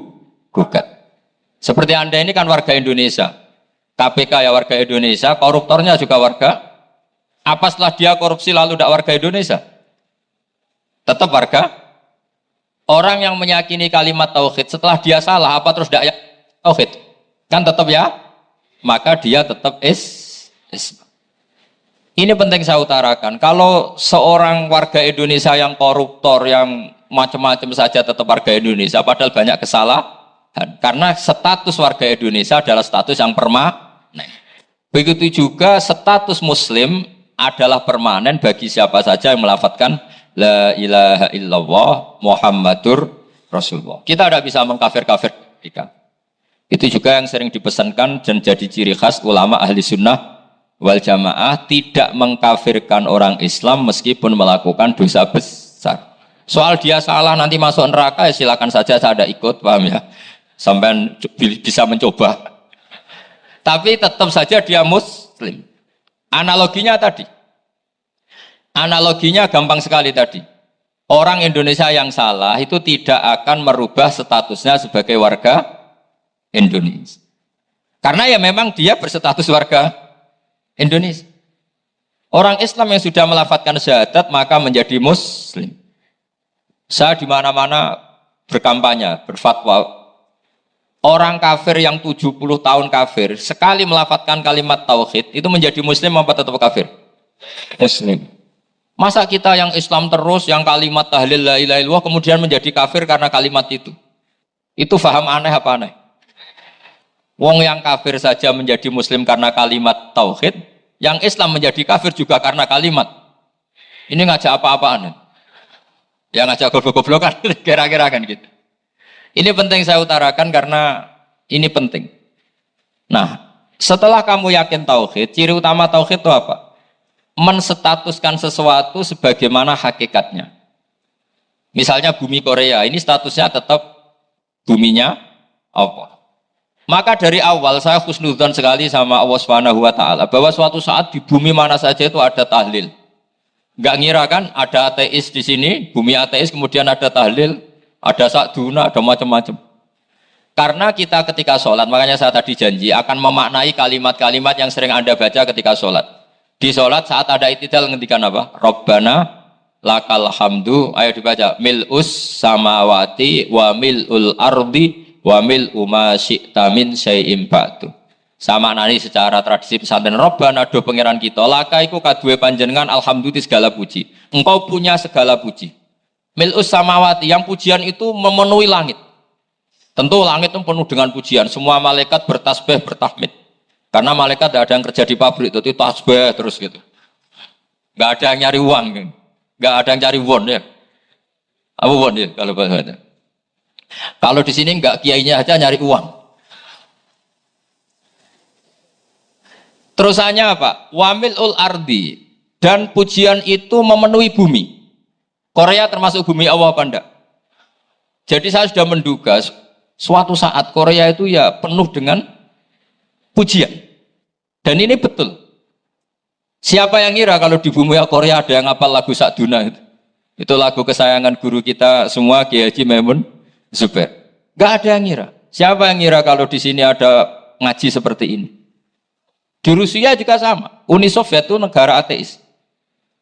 gugat. Seperti Anda ini kan warga Indonesia, KPK ya warga Indonesia, koruptornya juga warga. Apa setelah dia korupsi lalu tidak warga Indonesia? Tetap warga. Orang yang meyakini kalimat tauhid setelah dia salah apa terus tidak tauhid? Kan tetap ya. Maka dia tetap Islam. Ini penting saya utarakan. Kalau seorang warga Indonesia yang koruptor, yang macam-macam saja tetap warga Indonesia, padahal banyak kesalahan. Karena status warga Indonesia adalah status yang permanen. Begitu juga status Muslim adalah permanen bagi siapa saja yang melafadzkan La ilaha illallah Muhammadur Rasulullah. Kita tidak bisa mengkafir-kafir mereka. Itu juga yang sering dipesankan dan jadi ciri khas ulama ahli sunnah wal jamaah, tidak mengkafirkan orang Islam meskipun melakukan dosa besar. Soal dia salah nanti masuk neraka ya silakan saja, saya ada ikut, paham ya? Sampai bisa mencoba. Tapi tetap saja dia Muslim. Analoginya tadi. Analoginya gampang sekali tadi. Orang Indonesia yang salah itu tidak akan merubah statusnya sebagai warga Indonesia. Karena ya memang dia berstatus warga Indonesia. Orang Islam yang sudah melafadzkan syahadat maka menjadi Muslim. Saya di mana-mana berkampanye, berfatwa. Orang kafir yang 70 tahun kafir, sekali melafadzkan kalimat tauhid, itu menjadi Muslim apa tetap kafir? Muslim. Masa kita yang Islam terus, yang kalimat tahlil la ilaha illallah kemudian menjadi kafir karena kalimat itu? Itu faham aneh apa aneh? Wong yang kafir saja menjadi Muslim karena kalimat tauhid, yang Islam menjadi kafir juga karena kalimat. Ini ngajak apa-apaan? Ya ngajak goblok-goblokan, kira-kira kan gitu. Ini penting saya utarakan karena ini penting. Nah, setelah kamu yakin tauhid, ciri utama tauhid itu apa? Menstatuskan sesuatu sebagaimana hakikatnya. Misalnya bumi Korea, ini statusnya tetap buminya apa? Maka dari awal saya husnudzon sekali sama Allah Subhanahu wa taala bahwa suatu saat di bumi mana saja itu ada tahlil. Enggak ngira kan ada ateis di sini, bumi ateis kemudian ada tahlil, ada sakduna, ada macam-macam. Karena kita ketika sholat, makanya saya tadi janji akan memaknai kalimat-kalimat yang sering Anda baca ketika sholat. Di sholat saat ada itidal ngendikan apa? Rabbana lakal hamdu, ayo dibaca mil'us samawati wa mil'ul ardi wa mil'u ma syi'ta min syai'im ba'du. Sama nani secara tradisi pesantren Rabbana do pangeran kita laka iku kaduwe panjenengan alhamdulillah segala puji. Engkau punya segala puji. Mil'us samawati, yang pujian itu memenuhi langit. Tentu langit itu penuh dengan pujian. Semua malaikat bertasbih, bertahmid. Karena malaikat tidak ada yang kerja di pabrik, itu tasbih terus gitu. Gak ada yang nyari uang, gak ada yang cari won ya. Apa won ya kalau bahasa? Kalau di sini enggak, kiainya aja nyari uang. Terusannya apa? Wamilul ardi, dan pujian itu memenuhi bumi. Korea termasuk bumi Allah apa enggak? Jadi saya sudah menduga suatu saat Korea itu ya penuh dengan pujian. Dan ini betul. Siapa yang ngira kalau di bumi Korea ada yang hafal lagu Sakduna itu? Itu lagu kesayangan guru kita semua, Kiai Haji Maimun Zubair. Gak ada yang ngira. Siapa yang ngira kalau di sini ada ngaji seperti ini? Di Rusia juga sama. Uni Soviet itu negara ateis.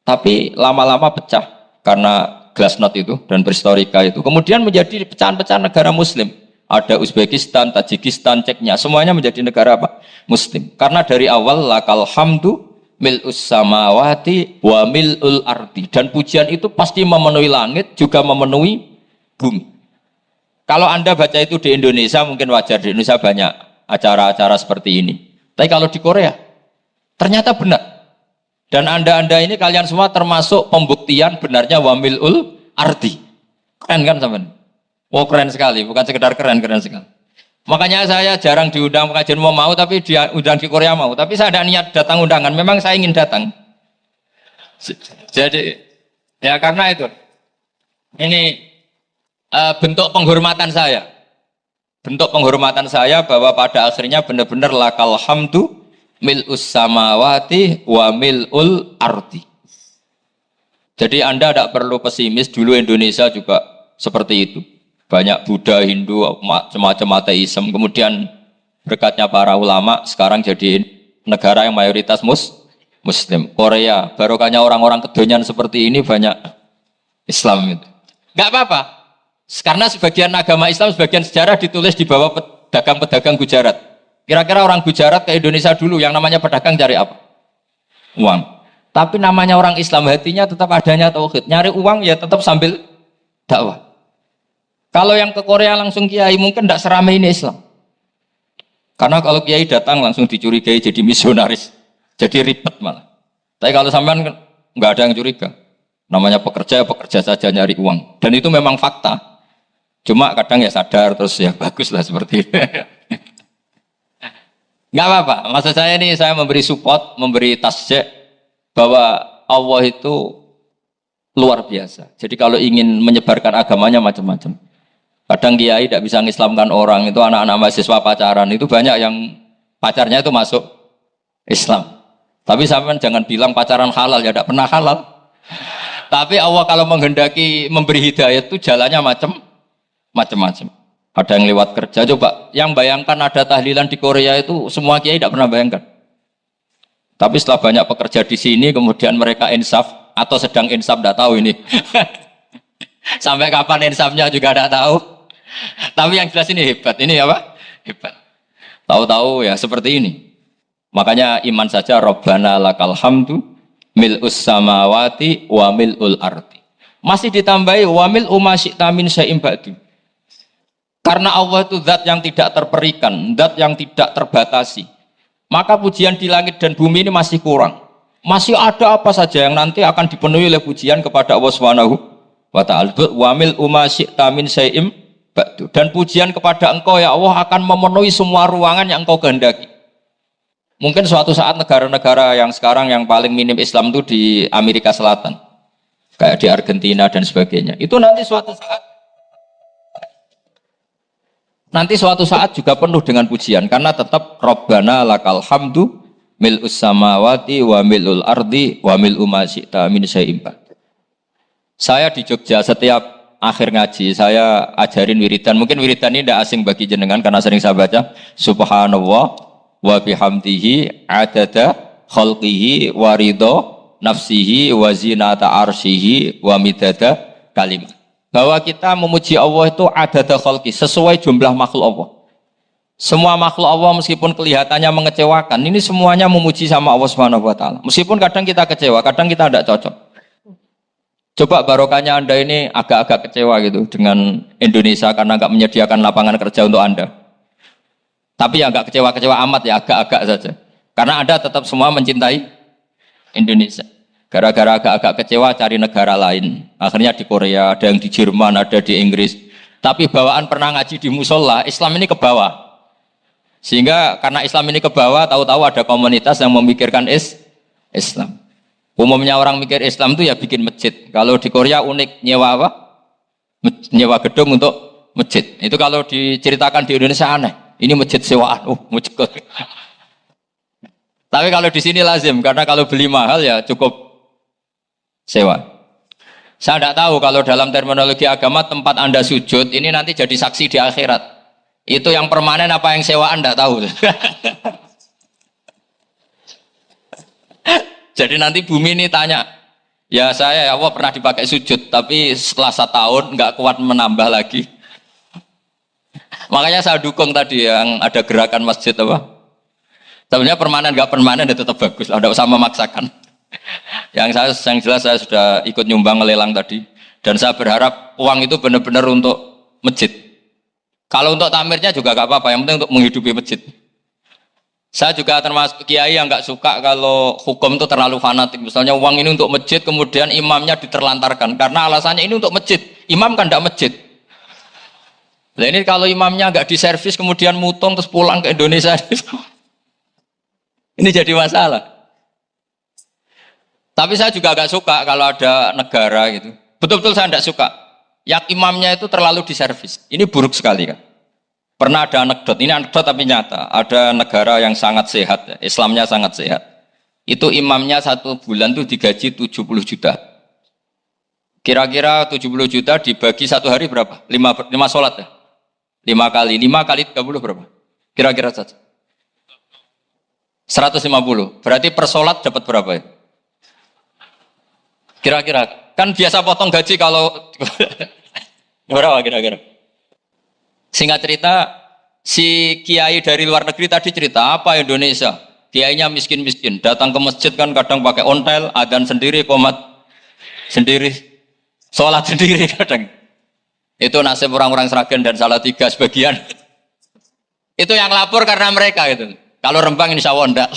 Tapi lama-lama pecah karena glasnost itu dan perestroika itu. Kemudian menjadi pecahan-pecahan negara Muslim. Ada Uzbekistan, Tajikistan, Ceknya, semuanya menjadi negara apa? Muslim. Karena dari awal lakal hamdu mil'us samawati wa mil'ul ardi. Dan pujian itu pasti memenuhi langit, juga memenuhi bumi. Kalau Anda baca itu di Indonesia, mungkin wajar, di Indonesia banyak acara-acara seperti ini. Tapi kalau di Korea, ternyata benar. Dan Anda ini kalian semua termasuk pembuktian benarnya wamilul ardi. Keren kan teman? Oh keren sekali, bukan sekedar keren, keren sekali. Makanya saya jarang diundang pengajian mau, tapi diundang di Korea mau. Tapi saya ada niat datang undangan, memang saya ingin datang. Jadi, ya karena itu. Ini bentuk penghormatan saya. Bentuk penghormatan saya bahwa pada akhirnya benar-benar lakal hamdu mil'us samawati wa mil'ul ardi. Jadi Anda tidak perlu pesimis, dulu Indonesia juga seperti itu. Banyak Buddha, Hindu, macam-macam ateisme. Kemudian berkatnya para ulama sekarang jadi negara yang mayoritas Muslim. Korea, barokahnya orang-orang kedonyan seperti ini banyak Islam itu. Enggak apa-apa. Karena sebagian agama Islam, sebagian sejarah ditulis di bawah pedagang-pedagang Gujarat. Kira-kira orang Gujarat ke Indonesia dulu yang namanya pedagang cari apa? Uang. Tapi namanya orang Islam hatinya tetap adanya tauhid. Nyari uang ya tetap sambil dakwah. Kalau yang ke Korea langsung kiai mungkin tidak seramai ini Islam. Karena kalau kiai datang langsung dicurigai jadi misionaris. Jadi ribet malah. Tapi kalau sampean nggak ada yang curiga. Namanya pekerja, pekerja saja nyari uang. Dan itu memang fakta. Cuma kadang ya sadar terus ya bagus lah seperti itu. Nggak apa-apa. Maksud saya ini saya memberi support, memberi tasjek bahwa Allah itu luar biasa. Jadi kalau ingin menyebarkan agamanya macam-macam. Kadang kiai tidak bisa mengislamkan orang, itu anak-anak mahasiswa pacaran, itu banyak yang pacarnya itu masuk Islam. Tapi sampean jangan bilang pacaran halal, ya tidak pernah halal. Tapi Allah kalau menghendaki memberi hidayah itu jalannya macam-macam. Ada yang lewat kerja, coba yang bayangkan ada tahlilan di Korea itu semua kiai tidak pernah bayangkan. Tapi setelah banyak pekerja di sini, kemudian mereka insaf atau sedang insaf, tidak tahu ini. Sampai kapan insafnya juga tidak tahu. Tapi yang jelas ini hebat. Ini apa? Hebat. Tahu-tahu ya seperti ini. Makanya iman saja. Rabbana lakal hamdu mil'us samawati wa mil'ul ardi. Masih ditambahi wa mil'u ma syi'ta min syai'in ba'du. Karena Allah itu zat yang tidak terperikan, zat yang tidak terbatasi. Maka pujian di langit dan bumi ini masih kurang. Masih ada apa saja yang nanti akan dipenuhi oleh pujian kepada Allah Subhanahu wa ta'ala. Wa mil'u ma syi'ta min syai'in ba'du. Dan pujian kepada Engkau ya Allah akan memenuhi semua ruangan yang Engkau kehendaki. Mungkin suatu saat negara-negara yang sekarang yang paling minim Islam itu di Amerika Selatan. Kayak di Argentina dan sebagainya. Itu nanti suatu saat juga penuh dengan pujian. Karena tetap Rabbana lakal hamdu mil'us samawati wa mil'ul ardi wa mil'u ma syi'ta min syai'in ba'du. Saya di Jogja setiap akhir ngaji saya ajarin wiridan. Mungkin wiridan ini tidak asing bagi jenengan karena sering saya baca. Subhanallah wa bihamdihi adada khalqihi wa ridho nafsihi wa zinata arsyihi wa midada kalimat. Bahwa kita memuji Allah itu adada khalqi, sesuai jumlah makhluk Allah. Semua makhluk Allah meskipun kelihatannya mengecewakan, ini semuanya memuji sama Allah Subhanahu wa taala. Meskipun kadang kita kecewa, kadang kita tidak cocok. Coba barokahnya Anda ini agak-agak kecewa gitu dengan Indonesia karena enggak menyediakan lapangan kerja untuk Anda. Tapi ya enggak kecewa-kecewa amat ya, agak-agak saja. Karena Anda tetap semua mencintai Indonesia. Gara-gara agak-agak kecewa cari negara lain. Akhirnya di Korea, ada yang di Jerman, ada di Inggris. Tapi bawaan pernah ngaji di musola, Islam ini ke bawah. Sehingga karena Islam ini ke bawah, tahu-tahu ada komunitas yang memikirkan Islam. Umumnya orang mikir Islam itu ya bikin masjid. Kalau di Korea unik, nyewa apa? Nyewa gedung untuk masjid. Itu kalau diceritakan di Indonesia aneh. Ini masjid sewaan. Masjid. Tapi kalau di sini lazim, karena kalau beli mahal ya cukup sewa. Saya tidak tahu kalau dalam terminologi agama tempat Anda sujud ini nanti jadi saksi di akhirat. Itu yang permanen apa yang sewaan tidak tahu. Jadi nanti bumi ini tanya, ya saya ya Allah pernah dipakai sujud, tapi setelah 1 tahun nggak kuat menambah lagi. Makanya saya dukung tadi yang ada gerakan masjid apa. Sebenarnya permanen nggak permanen itu tetap bagus, tidak usah memaksakan. Yang jelas saya sudah ikut nyumbang lelang tadi dan saya berharap uang itu benar-benar untuk masjid. Kalau untuk tamirnya juga gak apa-apa, yang penting untuk menghidupi masjid. Saya juga termasuk kiai yang gak suka kalau hukum itu terlalu fanatik. Misalnya uang ini untuk masjid, kemudian imamnya diterlantarkan karena alasannya ini untuk masjid. Imam kan tidak masjid. Nah ini kalau imamnya gak diservis kemudian mutung terus pulang ke Indonesia, ini jadi masalah. Tapi saya juga agak suka kalau ada negara gitu. Betul-betul saya tidak suka. Yang imamnya itu terlalu diservis. Ini buruk sekali kan. Pernah ada anekdot, ini anekdot tapi nyata. Ada negara yang sangat sehat, ya, Islamnya sangat sehat. Itu imamnya 1 bulan tuh digaji 70 juta. Kira-kira 70 juta dibagi 1 hari berapa? 5 sholat ya? 5 kali. 5 kali 30 berapa? Kira-kira saja. 150. Berarti per sholat dapat berapa ya? Kira-kira. Kan biasa potong gaji kalau... berapa kira-kira? Singkat cerita, si kiai dari luar negeri tadi cerita, apa Indonesia? Kiainya miskin-miskin, datang ke masjid kan kadang pakai ontel, adzan sendiri, qomat sendiri, sholat sendiri kadang. Itu nasib orang-orang Sragen dan Salatiga sebagian. Itu yang lapor karena mereka itu. Kalau Rembang insya Allah enggak.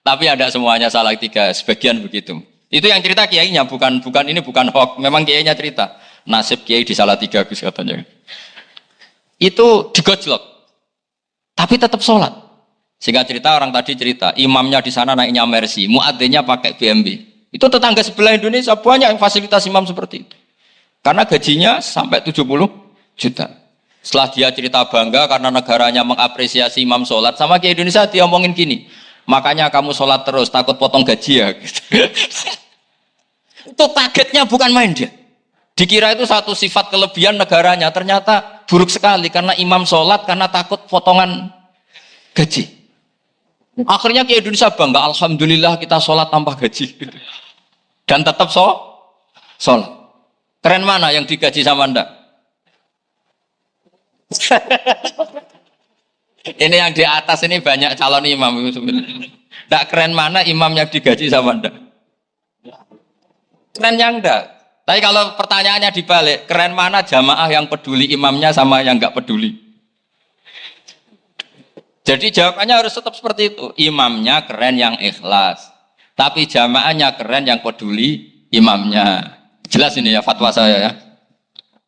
Tapi ada semuanya Salatiga, sebagian begitu. Itu yang cerita kiainya, bukan ini bukan hoax, memang kiainya cerita. Nasib kiai di Salatiga Gus katanya. Itu digojlok, tapi tetap sholat. Sehingga cerita orang tadi cerita, imamnya di sana naiknya Mercy, muadzinnya pakai BMW. Itu tetangga sebelah Indonesia banyak yang fasilitas imam seperti itu. Karena gajinya sampai 70 juta. Setelah dia cerita bangga karena negaranya mengapresiasi imam sholat, sama ke Indonesia dia omongin gini, makanya kamu sholat terus, takut potong gaji ya. Itu targetnya bukan main dia. Dikira itu satu sifat kelebihan negaranya, ternyata buruk sekali karena imam sholat karena takut potongan gaji. Akhirnya ke Indonesia bangga, alhamdulillah kita sholat tanpa gaji. Dan tetap sholat. Keren mana yang digaji sama Anda? Ini yang di atas ini banyak calon imam. Tidak keren mana imam yang digaji sama Anda? Keren yang enggak. Tapi kalau pertanyaannya dibalik, keren mana jamaah yang peduli imamnya sama yang enggak peduli? Jadi jawabannya harus tetap seperti itu. Imamnya keren yang ikhlas. Tapi jamaahnya keren yang peduli imamnya. Jelas ini ya fatwa saya ya.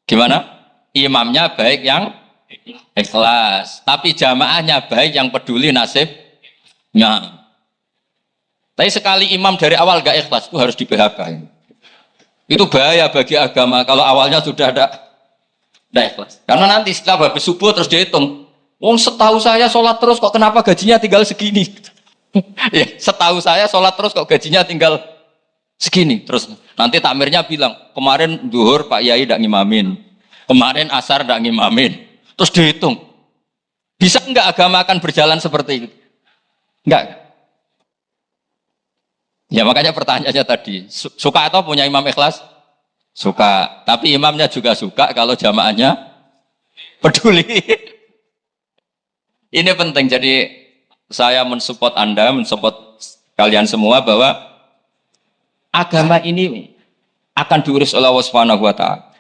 Gimana? Imamnya baik yang ikhlas. Tapi jamaahnya baik yang peduli nasibnya. Tapi sekali imam dari awal gak ikhlas, itu harus di PHK. Itu bahaya bagi agama kalau awalnya sudah ada ikhlas. Karena nanti setelah habis subuh terus dihitung. Wong setahu saya sholat terus kok kenapa gajinya tinggal segini? Ya, setahu saya sholat terus kok gajinya tinggal segini. Terus nanti takmirnya bilang, kemarin duhur Pak Yai tidak ngimamin. Kemarin asar tidak ngimamin. Terus dihitung. Bisa enggak agama akan berjalan seperti itu? Enggak. Ya makanya pertanyaannya tadi, suka atau punya imam ikhlas? Suka, tapi imamnya juga suka kalau jamaahnya peduli. Ini penting, jadi saya mensupport Anda, mensupport kalian semua bahwa agama ini akan diurus oleh Allah Subhanahu wa taala.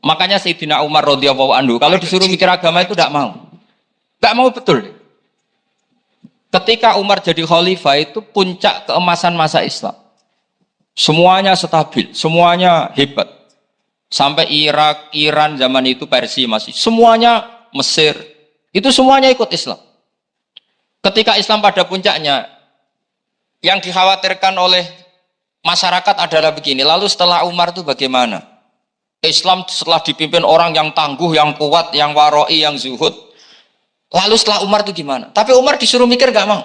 Makanya Sayyidina Umar radhiyallahu anhu kalau disuruh mikir agama itu tidak mau. Tidak mau betul. Ketika Umar jadi khalifah itu puncak keemasan masa Islam. Semuanya stabil, semuanya hebat. Sampai Irak, Iran zaman itu Persia masih. Semuanya Mesir, itu semuanya ikut Islam. Ketika Islam pada puncaknya, yang dikhawatirkan oleh masyarakat adalah begini. Lalu setelah Umar itu bagaimana? Islam setelah dipimpin orang yang tangguh, yang kuat, yang waroi, yang zuhud. Lalu setelah Umar itu gimana? Tapi Umar disuruh mikir gak mau.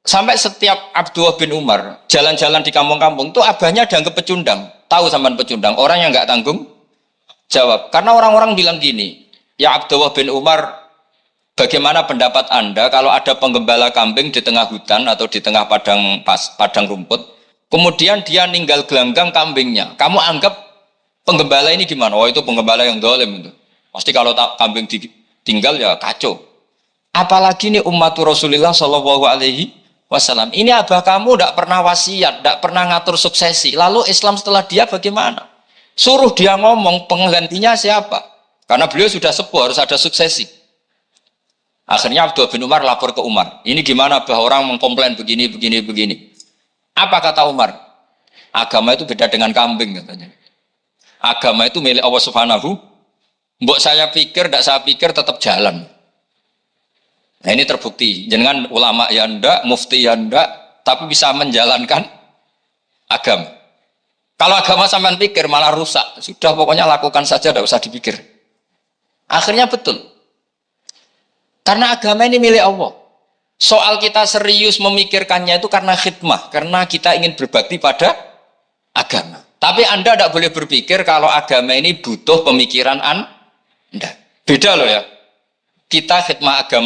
Sampai setiap Abdullah bin Umar jalan-jalan di kampung-kampung itu abahnya dianggap pecundang. Tahu sampean pecundang? Orang yang gak tanggung jawab. Karena orang-orang bilang gini, ya Abdullah bin Umar, bagaimana pendapat Anda kalau ada penggembala kambing di tengah hutan atau di tengah padang rumput, kemudian dia ninggal gelanggang kambingnya. Kamu anggap penggembala ini gimana? Oh itu penggembala yang dolim itu. Pasti kalau kambing tinggal ya kacau. Apalagi ini umat Rasulullah Shallallahu Alaihi Wasallam. Ini abah kamu tidak pernah wasiat, tidak pernah ngatur suksesi. Lalu Islam setelah dia bagaimana? Suruh dia ngomong penggantinya siapa? Karena beliau sudah sepuh harus ada suksesi. Akhirnya Abdullah bin Umar lapor ke Umar. Ini gimana abah orang mengkomplain begini. Apa kata Umar? Agama itu beda dengan kambing katanya. Agama itu milik Allah Subhanahu. Mbok saya pikir, tidak saya pikir tetap jalan. Nah ini terbukti. Jangan ulama ya ndak, mufti ya ndak, tapi bisa menjalankan agama. Kalau agama sampean pikir malah rusak. Sudah pokoknya lakukan saja, tidak usah dipikir. Akhirnya betul. Karena agama ini milik Allah. Soal kita serius memikirkannya itu karena khidmah, karena kita ingin berbakti pada agama. Tapi Anda tidak boleh berpikir kalau agama ini butuh pemikiran Anda. Beda loh ya. Kita khidmah agama